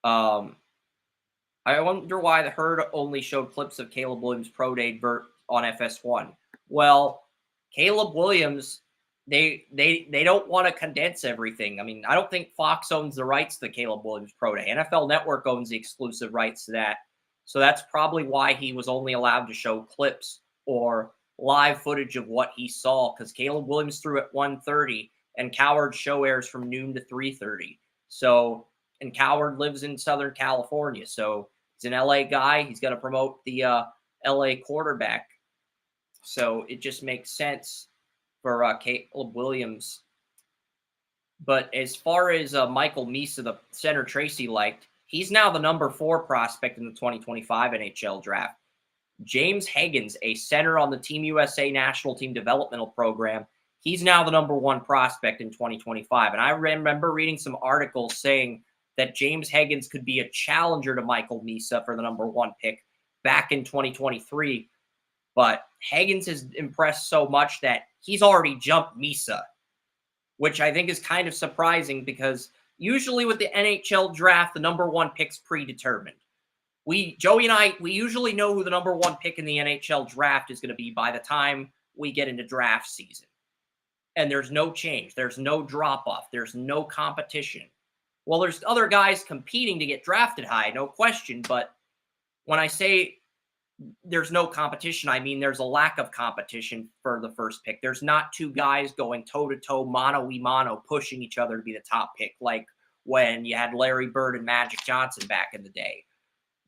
I wonder why the Herd only showed clips of Caleb Williams' pro day on FS1. Well, Caleb Williams, they don't want to condense everything. I mean, I don't think Fox owns the rights to the Caleb Williams pro day. NFL Network owns the exclusive rights to that. So that's probably why he was only allowed to show clips or live footage of what he saw, because Caleb Williams threw at 1:30 and Coward's show airs from noon to 3:30. So, and Coward lives in Southern California. So he's an LA guy. He's going to promote the LA quarterback. So it just makes sense for Caleb Williams. But as far as Michael Misa, the center Tracy liked, he's now the number 4 prospect in the 2025 NHL draft. James Higgins, a center on the Team USA National Team Developmental Program, he's now the number 1 prospect in 2025. And I remember reading some articles saying that James Higgins could be a challenger to Michael Misa for the number 1 pick back in 2023. But Higgins has impressed so much that he's already jumped Misa, which I think is kind of surprising because usually with the NHL draft, the number 1 pick's predetermined. Joey and I, we usually know who the number 1 pick in the NHL draft is going to be by the time we get into draft season. And there's no change. There's no drop-off. There's no competition. Well, there's other guys competing to get drafted high, no question. But when I say there's no competition, I mean there's a lack of competition for the first pick. There's not 2 guys going toe-to-toe, mano-a-mano, pushing each other to be the top pick, like when you had Larry Bird and Magic Johnson back in the day.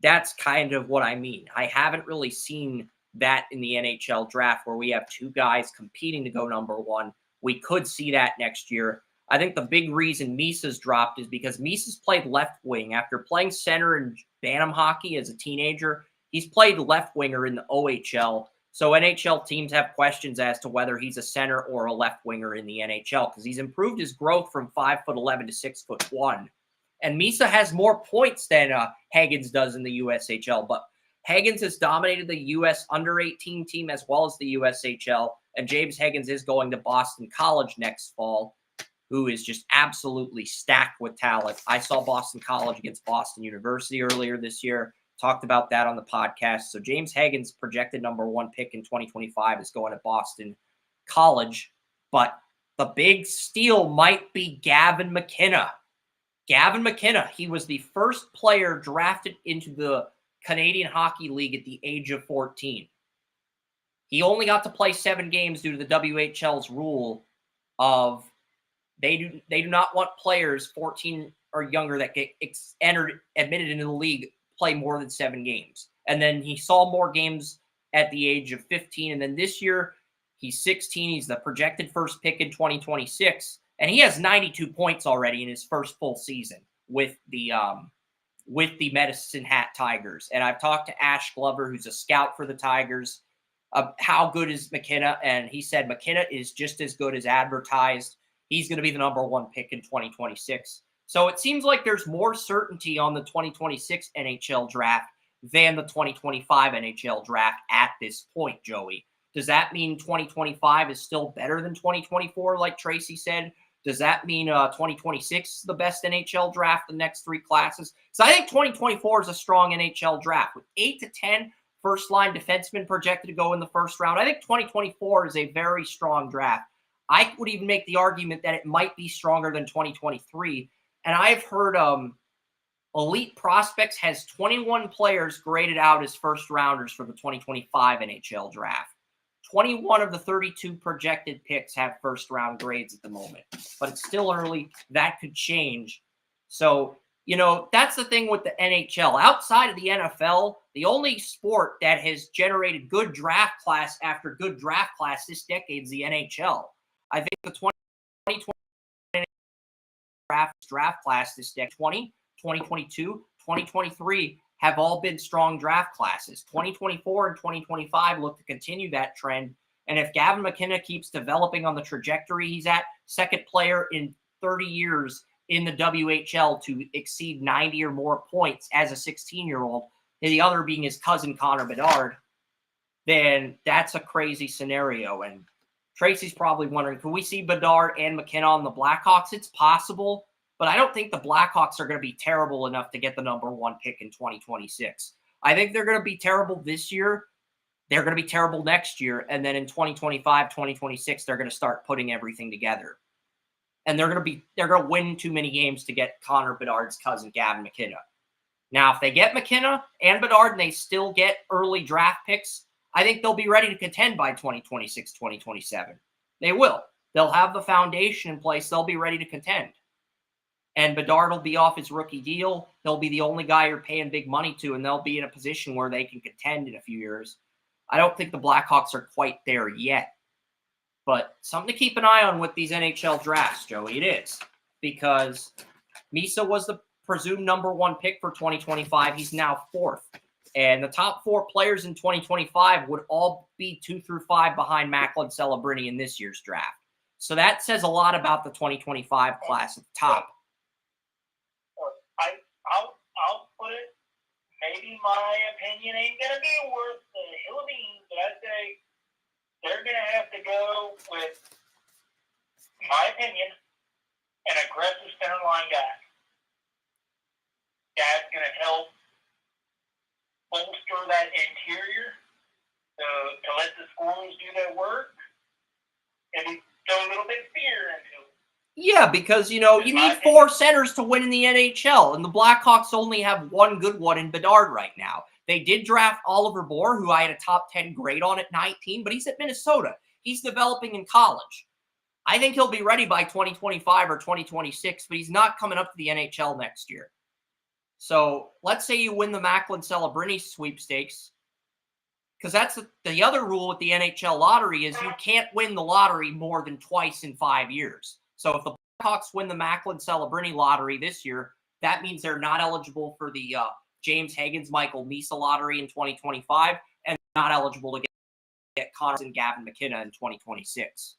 That's kind of what I mean. I haven't really seen that in the NHL draft where we have 2 guys competing to go number 1. We could see that next year. I think the big reason Misa's dropped is because Misa's played left wing. After playing center in Bantam hockey as a teenager, he's played left winger in the OHL. So NHL teams have questions as to whether he's a center or a left winger in the NHL because he's improved his growth from 5'11" to 6'1". And Misa has more points than Higgins does in the USHL. But Higgins has dominated the US under-18 team as well as the USHL. And James Higgins is going to Boston College next fall, who is just absolutely stacked with talent. I saw Boston College against Boston University earlier this year. Talked about that on the podcast. So James Higgins, projected number 1 pick in 2025, is going to Boston College. But the big steal might be Gavin McKenna. Gavin McKenna, he was the first player drafted into the Canadian Hockey League at the age of 14. He only got to play 7 games due to the WHL's rule of they do not want players 14 or younger that get admitted into the league play more than 7 games. And then he saw more games at the age of 15. And then this year, he's 16. He's the projected first pick in 2026. And he has 92 points already in his first full season with the Medicine Hat Tigers. And I've talked to Ash Glover, who's a scout for the Tigers, how good is McKenna? And he said McKenna is just as good as advertised. He's going to be the number 1 pick in 2026. So it seems like there's more certainty on the 2026 NHL draft than the 2025 NHL draft at this point, Joey. Does that mean 2025 is still better than 2024, like Tracy said? Does that mean 2026 is the best NHL draft, the next 3 classes? So I think 2024 is a strong NHL draft with 8 to 10 first-line defensemen projected to go in the first round. I think 2024 is a very strong draft. I would even make the argument that it might be stronger than 2023. And I've heard Elite Prospects has 21 players graded out as first-rounders for the 2025 NHL draft. 21 of the 32 projected picks have first-round grades at the moment. But it's still early. That could change. So, that's the thing with the NHL. Outside of the NFL, the only sport that has generated good draft class after good draft class this decade is the NHL. I think the 2020 draft class this decade, 2022, 2023 have all been strong draft classes. 2024 and 2025 look to continue that trend. And if Gavin McKenna keeps developing on the trajectory he's at, second player in 30 years in the WHL to exceed 90 or more points as a 16-year-old, and the other being his cousin Connor Bedard, then that's a crazy scenario. And Tracy's probably wondering, can we see Bedard and McKenna on the Blackhawks? It's possible, but I don't think the Blackhawks are going to be terrible enough to get the number 1 pick in 2026. I think they're going to be terrible this year. They're going to be terrible next year. And then in 2025, 2026, they're going to start putting everything together. And they're going to win too many games to get Connor Bedard's cousin, Gavin McKenna. Now, if they get McKenna and Bedard and they still get early draft picks, I think they'll be ready to contend by 2026, 2027. They will. They'll have the foundation in place. They'll be ready to contend. And Bedard will be off his rookie deal. He'll be the only guy you're paying big money to, and they'll be in a position where they can contend in a few years. I don't think the Blackhawks are quite there yet. But something to keep an eye on with these NHL drafts, Joey, it is. Because Misa was the presumed number 1 pick for 2025. He's now 4th. And the top 4 players in 2025 would all be 2 through 5 behind Macklin Celebrini in this year's draft. So that says a lot about the 2025 class at the top. I'll put it, maybe my opinion ain't going to be worth the hill of beans, but I say they're going to have to go with, in my opinion, an aggressive center line guy. That's going to help bolster that interior to let the scorers do their work and throw a little bit of fear into it. Yeah, because, you need 4 centers to win in the NHL, and the Blackhawks only have 1 good one in Bedard right now. They did draft Oliver Bohr, who I had a top 10 grade on at 19, but he's at Minnesota. He's developing in college. I think he'll be ready by 2025 or 2026, but he's not coming up to the NHL next year. So let's say you win the Macklin Celebrini sweepstakes, because that's the other rule with the NHL lottery is you can't win the lottery more than twice in 5 years. So if the Blackhawks win the Macklin Celebrini lottery this year, that means they're not eligible for the James Higgins, Michael Misa lottery in 2025, and not eligible to get Connors and Gavin McKenna in 2026,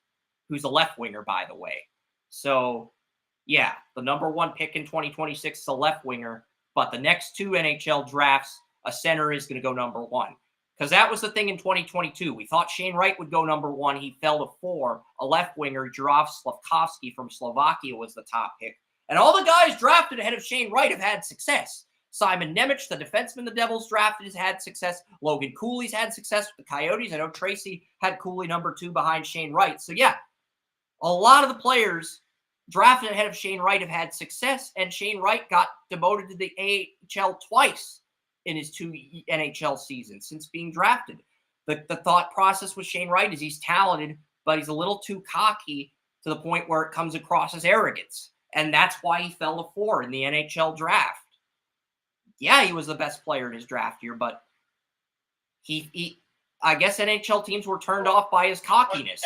who's a left winger, by the way. So, yeah, the number 1 pick in 2026 is a left winger, but the next 2 NHL drafts, a center is going to go number 1. Because that was the thing in 2022. We thought Shane Wright would go number 1. He fell to 4. A left winger, Jarov Slavkovsky from Slovakia, was the top pick. And all the guys drafted ahead of Shane Wright have had success. Simon Nemec, the defenseman the Devils drafted, has had success. Logan Cooley's had success with the Coyotes. I know Tracy had Cooley number 2 behind Shane Wright. So, yeah, a lot of the players drafted ahead of Shane Wright have had success, and Shane Wright got demoted to the AHL twice in his 2 NHL seasons since being drafted. The thought process with Shane Wright is he's talented, but he's a little too cocky to the point where it comes across as arrogance. And that's why he fell to 4 in the NHL draft. Yeah, he was the best player in his draft year, but I guess NHL teams were turned off by his cockiness.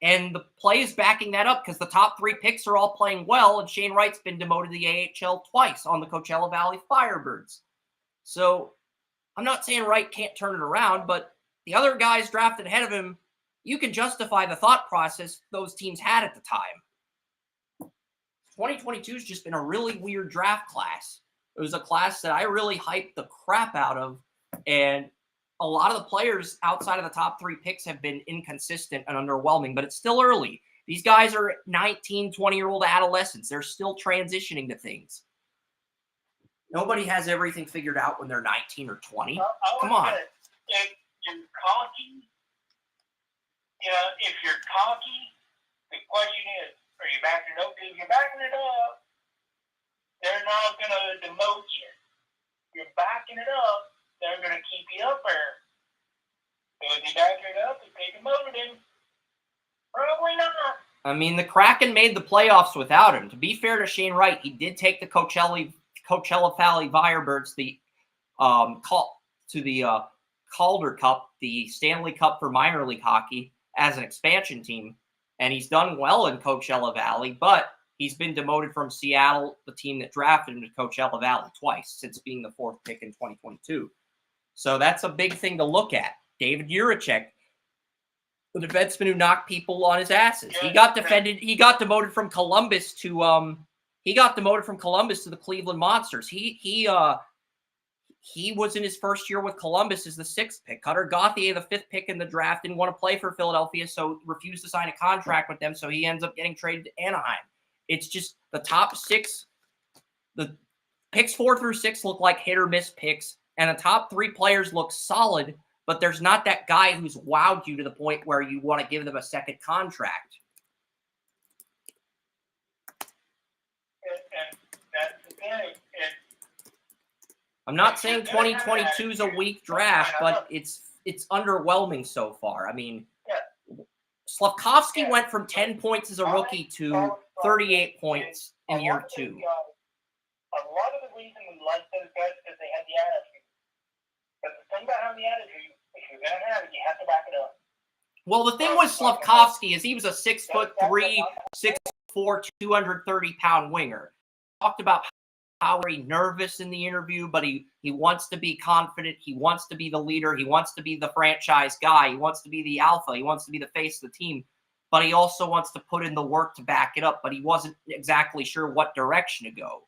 And the play is backing that up because the top 3 picks are all playing well, and Shane Wright's been demoted to the AHL twice on the Coachella Valley Firebirds. So I'm not saying Wright can't turn it around, but the other guys drafted ahead of him, you can justify the thought process those teams had at the time. 2022 has just been a really weird draft class. It was a class that I really hyped the crap out of, and a lot of the players outside of the top 3 picks have been inconsistent and underwhelming, but it's still early. These guys are 19, 20-year-old adolescents. They're still transitioning to things. Nobody has everything figured out when they're 19 or 20. Come on. If you're cocky, if you're cocky, the question is, are you backing it up? If you're backing it up, they're not going to demote you. If you're backing it up, they're going to keep you up there. So if you back it up, if they demoted him, probably not. I mean, the Kraken made the playoffs without him. To be fair to Shane Wright, he did take the Coachella Valley Firebirds to the Calder Cup, the Stanley Cup for minor league hockey, as an expansion team, and he's done well in Coachella Valley, but he's been demoted from Seattle, the team that drafted him, to Coachella Valley twice since being the 4th pick in 2022. So that's a big thing to look at. David Juracek, the defenseman who knocked people on his asses. He got demoted from Columbus to the Cleveland Monsters. He he was in his first year with Columbus as the 6th pick. Cutter Gauthier, the 5th pick in the draft, didn't want to play for Philadelphia, so refused to sign a contract with them, so he ends up getting traded to Anaheim. It's just the top 6, the picks 4 through 6 look like hit or miss picks, and the top 3 players look solid, but there's not that guy who's wowed you to the point where you want to give them a second contract. And that's the thing. I'm not saying 2022 is a weak draft, but it's underwhelming so far. I mean, Slavkovsky went from 10 points as a rookie to 38 points in year 2. A lot of the reason we like those guys is they had the attitude. But the thing about having the attitude, if you're going to have it, you have to back it up. Well, the thing with Slavkovsky is he was a 6'3", 6'4", 230-pound winger. Talked about how very nervous in the interview, but he wants to be confident. He wants to be the leader. He wants to be the franchise guy. He wants to be the alpha. He wants to be the face of the team. But he also wants to put in the work to back it up, but he wasn't exactly sure what direction to go.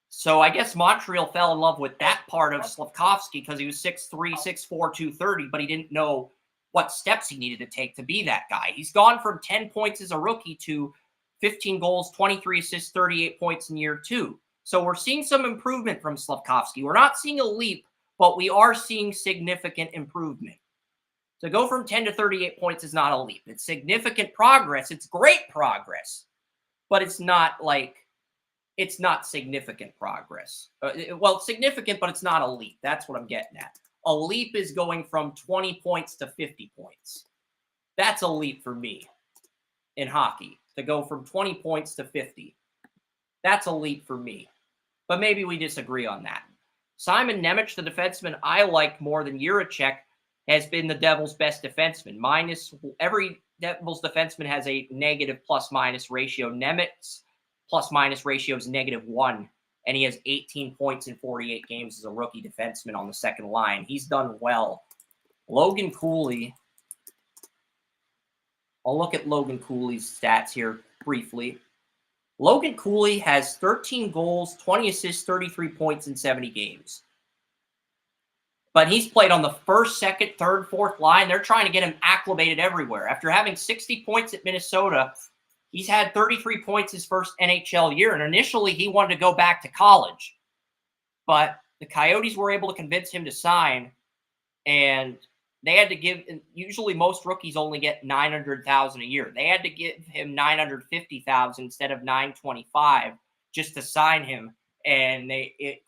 So I guess Montreal fell in love with that part of Slavkovsky because he was 6'3", 6'4", 230, but he didn't know what steps he needed to take to be that guy. He's gone from 10 points as a rookie to 15 goals, 23 assists, 38 points in year 2. So we're seeing some improvement from Slavkovsky. We're not seeing a leap, but we are seeing significant improvement. To go from 10 to 38 points is not a leap. It's significant progress. It's great progress, but it's not significant progress. Well, it's significant, but it's not a leap. That's what I'm getting at. A leap is going from 20 points to 50 points. That's a leap for me in hockey, to go from 20 points to 50. That's a leap for me. But maybe we disagree on that. Simon Nemec, the defenseman I like more than Jiricek, has been the Devils' best defenseman. Every Devils defenseman has a negative plus-minus ratio. Nemec's plus-minus ratio is -1, and he has 18 points in 48 games as a rookie defenseman on the second line. He's done well. Logan Cooley. I'll look at Logan Cooley's stats here briefly. Logan Cooley has 13 goals, 20 assists, 33 points in 70 games. But he's played on the first, second, third, fourth line. They're trying to get him acclimated everywhere. After having 60 points at Minnesota, he's had 33 points his first NHL year. And initially, he wanted to go back to college. But the Coyotes were able to convince him to sign. And they had to give, usually most rookies only get $900,000 a year. They had to give him $950,000 instead of $925,000 just to sign him. And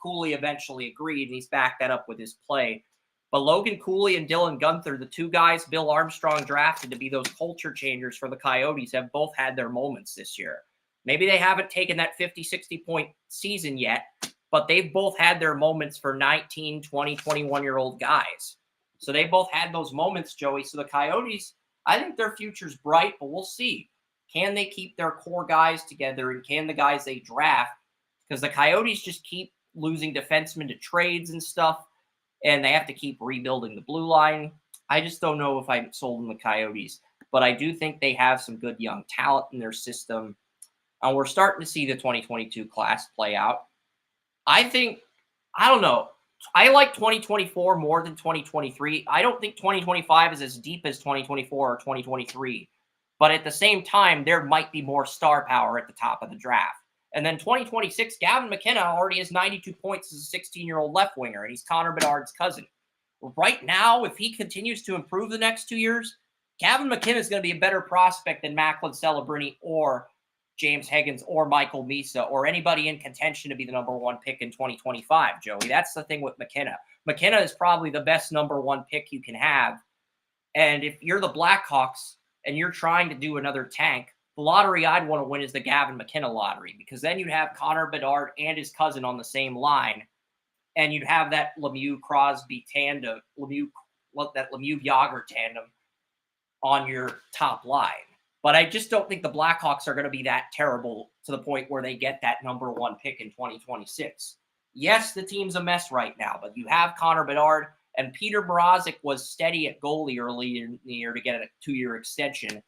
Cooley eventually agreed, and he's backed that up with his play. But Logan Cooley and Dylan Guenther, the two guys Bill Armstrong drafted to be those culture changers for the Coyotes, have both had their moments this year. Maybe they haven't taken that 50, 60-point season yet, but they've both had their moments for 19, 20, 21-year-old guys. So they both had those moments, Joey. So the Coyotes, I think their future's bright, but we'll see. Can they keep their core guys together, and can the guys they draft? Because the Coyotes just keep losing defensemen to trades and stuff, and they have to keep rebuilding the blue line. I just don't know if I'm sold on the Coyotes, but I do think they have some good young talent in their system. And we're starting to see the 2022 class play out. I don't know. I like 2024 more than 2023. I don't think 2025 is as deep as 2024 or 2023. But at the same time, there might be more star power at the top of the draft. And then 2026, Gavin McKenna already has 92 points as a 16-year-old left winger, and he's Connor Bedard's cousin. Right now, if he continues to improve the next 2 years, Gavin McKenna is going to be a better prospect than Macklin Celebrini or James Higgins or Michael Misa or anybody in contention to be the #1 pick in 2025, Joey. That's the thing with McKenna. McKenna is probably the best #1 pick you can have. And if you're the Blackhawks and you're trying to do another tank, the lottery I'd want to win is the Gavin McKenna lottery, because then you'd have Connor Bedard and his cousin on the same line, and you'd have that Lemieux-Crosby tandem, that Lemieux-Yager tandem on your top line. But I just don't think the Blackhawks are going to be that terrible to the point where they get that #1 pick in 2026. Yes, the team's a mess right now, but you have Connor Bedard, and Peter Mrazek was steady at goalie early in the year to get a 2-year extension.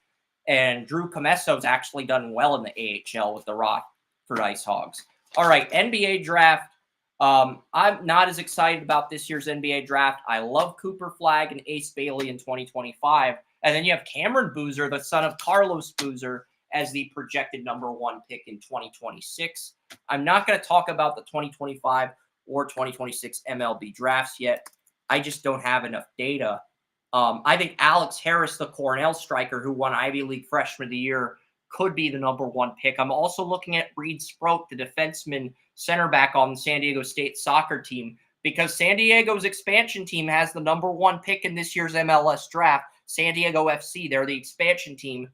And Drew Comesso's actually done well in the AHL with the Rockford Ice Hogs. All right, NBA draft. I'm not as excited about this year's NBA draft. I love Cooper Flagg and Ace Bailey in 2025. And then you have Cameron Boozer, the son of Carlos Boozer, as the projected number 1 pick in 2026. I'm not going to talk about the 2025 or 2026 MLB drafts yet. I just don't have enough data. I think Alex Harris, the Cornell striker who won Ivy League Freshman of the Year, could be the number 1 pick. I'm also looking at Reed Sproat, the defenseman center back on the San Diego State soccer team, because San Diego's expansion team has the number 1 pick in this year's MLS draft. San Diego FC, they're the expansion team.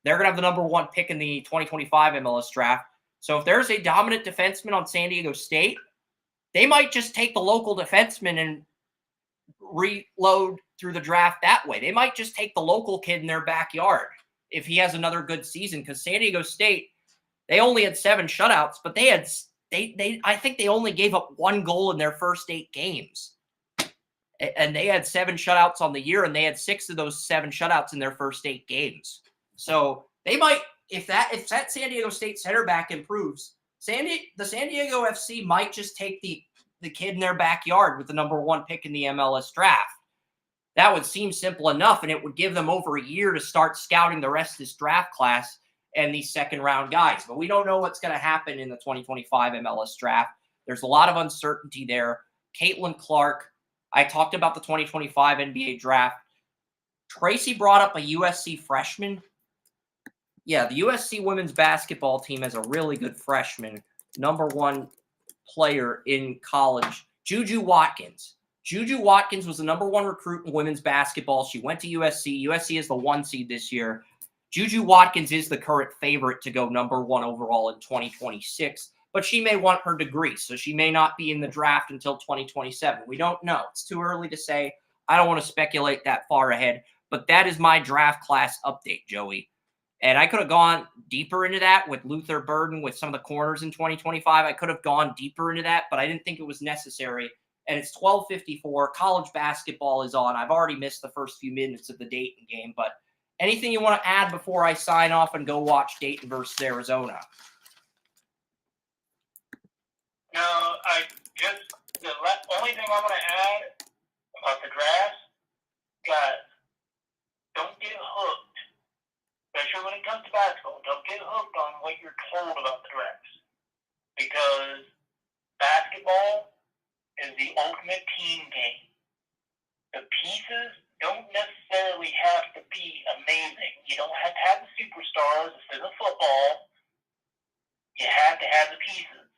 They're going to have the number 1 pick in the 2025 MLS draft. So if there's a dominant defenseman on San Diego State, they might just take the local defenseman and reload through the draft that way. They might just take the local kid in their backyard if he has another good season, because San Diego State, they only had 7 shutouts, but I think they only gave up 1 goal in their first 8 games. And they had 7 shutouts on the year, and they had 6 of those 7 shutouts in their first 8 games. So they might, if that San Diego State center back improves, the San Diego FC might just take the kid in their backyard with the number 1 pick in the MLS draft. That would seem simple enough, and it would give them over a year to start scouting the rest of this draft class and these second-round guys. But we don't know what's going to happen in the 2025 MLS draft. There's a lot of uncertainty there. Caitlin Clark, I talked about the 2025 NBA draft. Tracy brought up a USC freshman. Yeah, the USC women's basketball team has a really good freshman, number 1 player in college, Juju Watkins. Juju Watkins was the number 1 recruit in women's basketball. She went to USC. USC is the 1 seed this year. Juju Watkins is the current favorite to go number 1 overall in 2026, but she may want her degree, so she may not be in the draft until 2027. We don't know. It's too early to say. I don't want to speculate that far ahead, but that is my draft class update, Joey. And I could have gone deeper into that with Luther Burden, with some of the corners in 2025. I could have gone deeper into that, but I didn't think it was necessary. And it's 12:54. College basketball is on. I've already missed the first few minutes of the Dayton game, but anything you want to add before I sign off and go watch Dayton versus Arizona? No, the only thing I want to add about the draft, guys, don't get hooked, especially when it comes to basketball. Don't get hooked on what you're told about the drafts, because basketball is the ultimate team game. The pieces don't necessarily have to be amazing. You don't have to have the superstars. This isn't football. You have to have the pieces.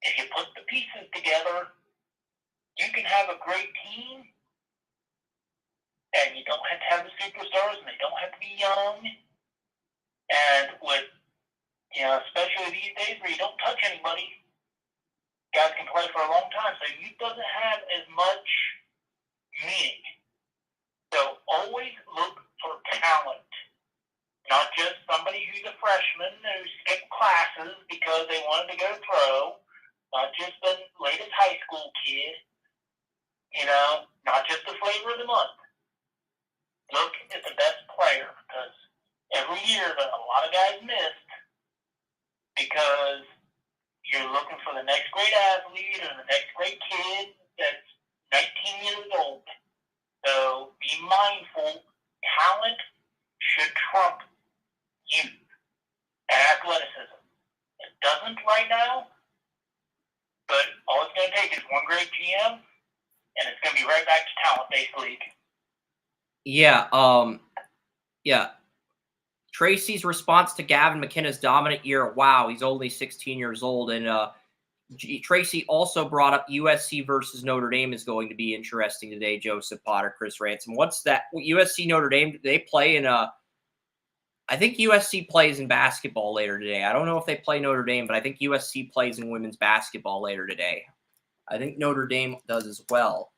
If you put the pieces together, you can have a great team, and you don't have to have the superstars, and they don't have to be young. And with, especially these days where you don't touch anybody, guys can play for a long time, so it doesn't have as much meaning. So always look for talent, not just somebody who's a freshman who skipped classes because they wanted to go pro, not just the latest high school kid, not just the flavor of the month. Look at the best player, because every year a lot of guys missed because you're looking for the next great athlete or the next great kid that's 19 years old. So be mindful. Talent should trump youth and athleticism. It doesn't right now, but all it's going to take is one great GM, and it's going to be right back to talent-based league. Yeah. Tracy's response to Gavin McKenna's dominant year. Wow, he's only 16 years old. And Tracy also brought up USC versus Notre Dame is going to be interesting today. Joseph Potter, Chris Ransom. What's that? USC Notre Dame, they play in I think USC plays in basketball later today. I don't know if they play Notre Dame, but I think USC plays in women's basketball later today. I think Notre Dame does as well.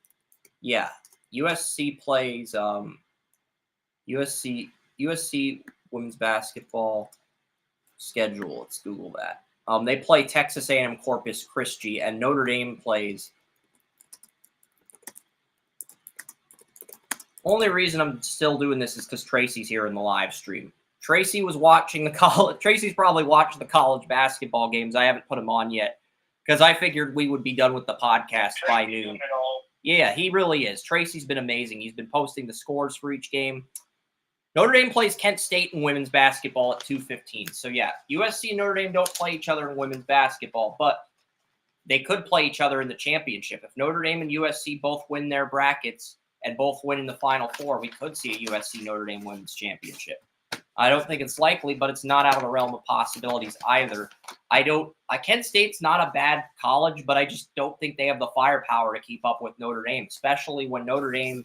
Yeah. USC plays USC women's basketball schedule. Let's Google that. They play Texas A&M Corpus Christi, and Notre Dame plays. Only reason I'm still doing this is because Tracy's here in the live stream. Tracy was watching the college. Tracy's probably watching the college basketball games. I haven't put them on yet because I figured we would be done with the podcast by noon. Yeah, he really is. Tracy's been amazing. He's been posting the scores for each game. Notre Dame plays Kent State in women's basketball at 2:15. So, yeah, USC and Notre Dame don't play each other in women's basketball, but they could play each other in the championship. If Notre Dame and USC both win their brackets and both win in the Final Four, we could see a USC-Notre Dame women's championship. I don't think it's likely, but it's not out of the realm of possibilities either. Kent State's not a bad college, but I just don't think they have the firepower to keep up with Notre Dame, especially when Notre Dame,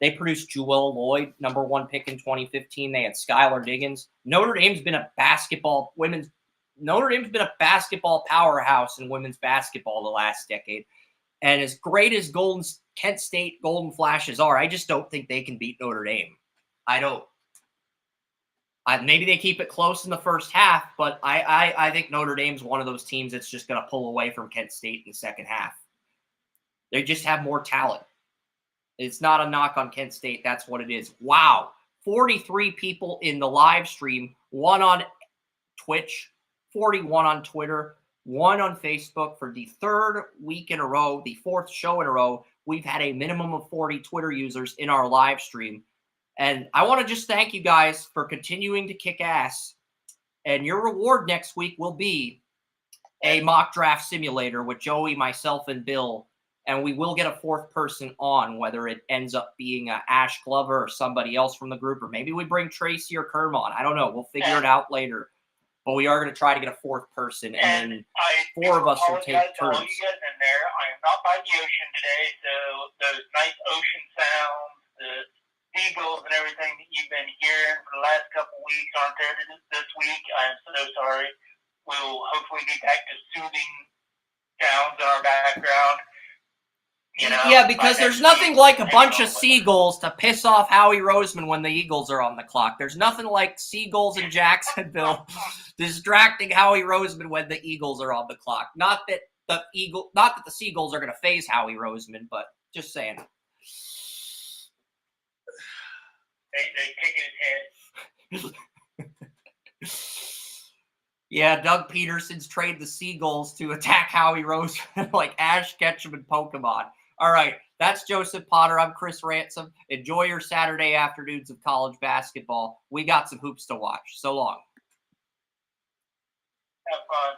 they produced Jewel Lloyd, number 1 pick in 2015. They had Skylar Diggins. Notre Dame's been a basketball powerhouse in women's basketball the last decade. And as great as Kent State Golden Flashes are, I just don't think they can beat Notre Dame. I don't. Maybe they keep it close in the first half, but I think Notre Dame's one of those teams that's just going to pull away from Kent State in the second half. They just have more talent. It's not a knock on Kent State. That's what it is. Wow. 43 people in the live stream, 1 on Twitch, 41 on Twitter, 1 on Facebook for the 3rd week in a row, the 4th show in a row. We've had a minimum of 40 Twitter users in our live stream. And I want to just thank you guys for continuing to kick ass. And your reward next week will be a mock draft simulator with Joey, myself, and Bill. And we will get a 4th person on, whether it ends up being Ash Glover or somebody else from the group, or maybe we bring Tracy or Kerm on. I don't know. We'll figure it out later. But we are going to try to get a 4th person, and then 4 of us will take turns. All you guys in there. I am not by the ocean today, so those nice ocean sounds, the seagulls and everything that you've been hearing for the last couple weeks aren't there this week. I'm so sorry. We'll hopefully be back to soothing sounds in our background. You know, yeah, because there's nothing like a bunch of seagulls to piss off Howie Roseman when the Eagles are on the clock. There's nothing like seagulls in Jacksonville distracting Howie Roseman when the Eagles are on the clock. Not that the Seagulls are going to phase Howie Roseman, but just saying. They kick his head. Yeah, Doug Peterson's trade the Seagulls to attack Howie Roseman like Ash Ketchum and Pokemon. All right, that's Joseph Potter. I'm Chris Ransom. Enjoy your Saturday afternoons of college basketball. We got some hoops to watch. So long. Have fun.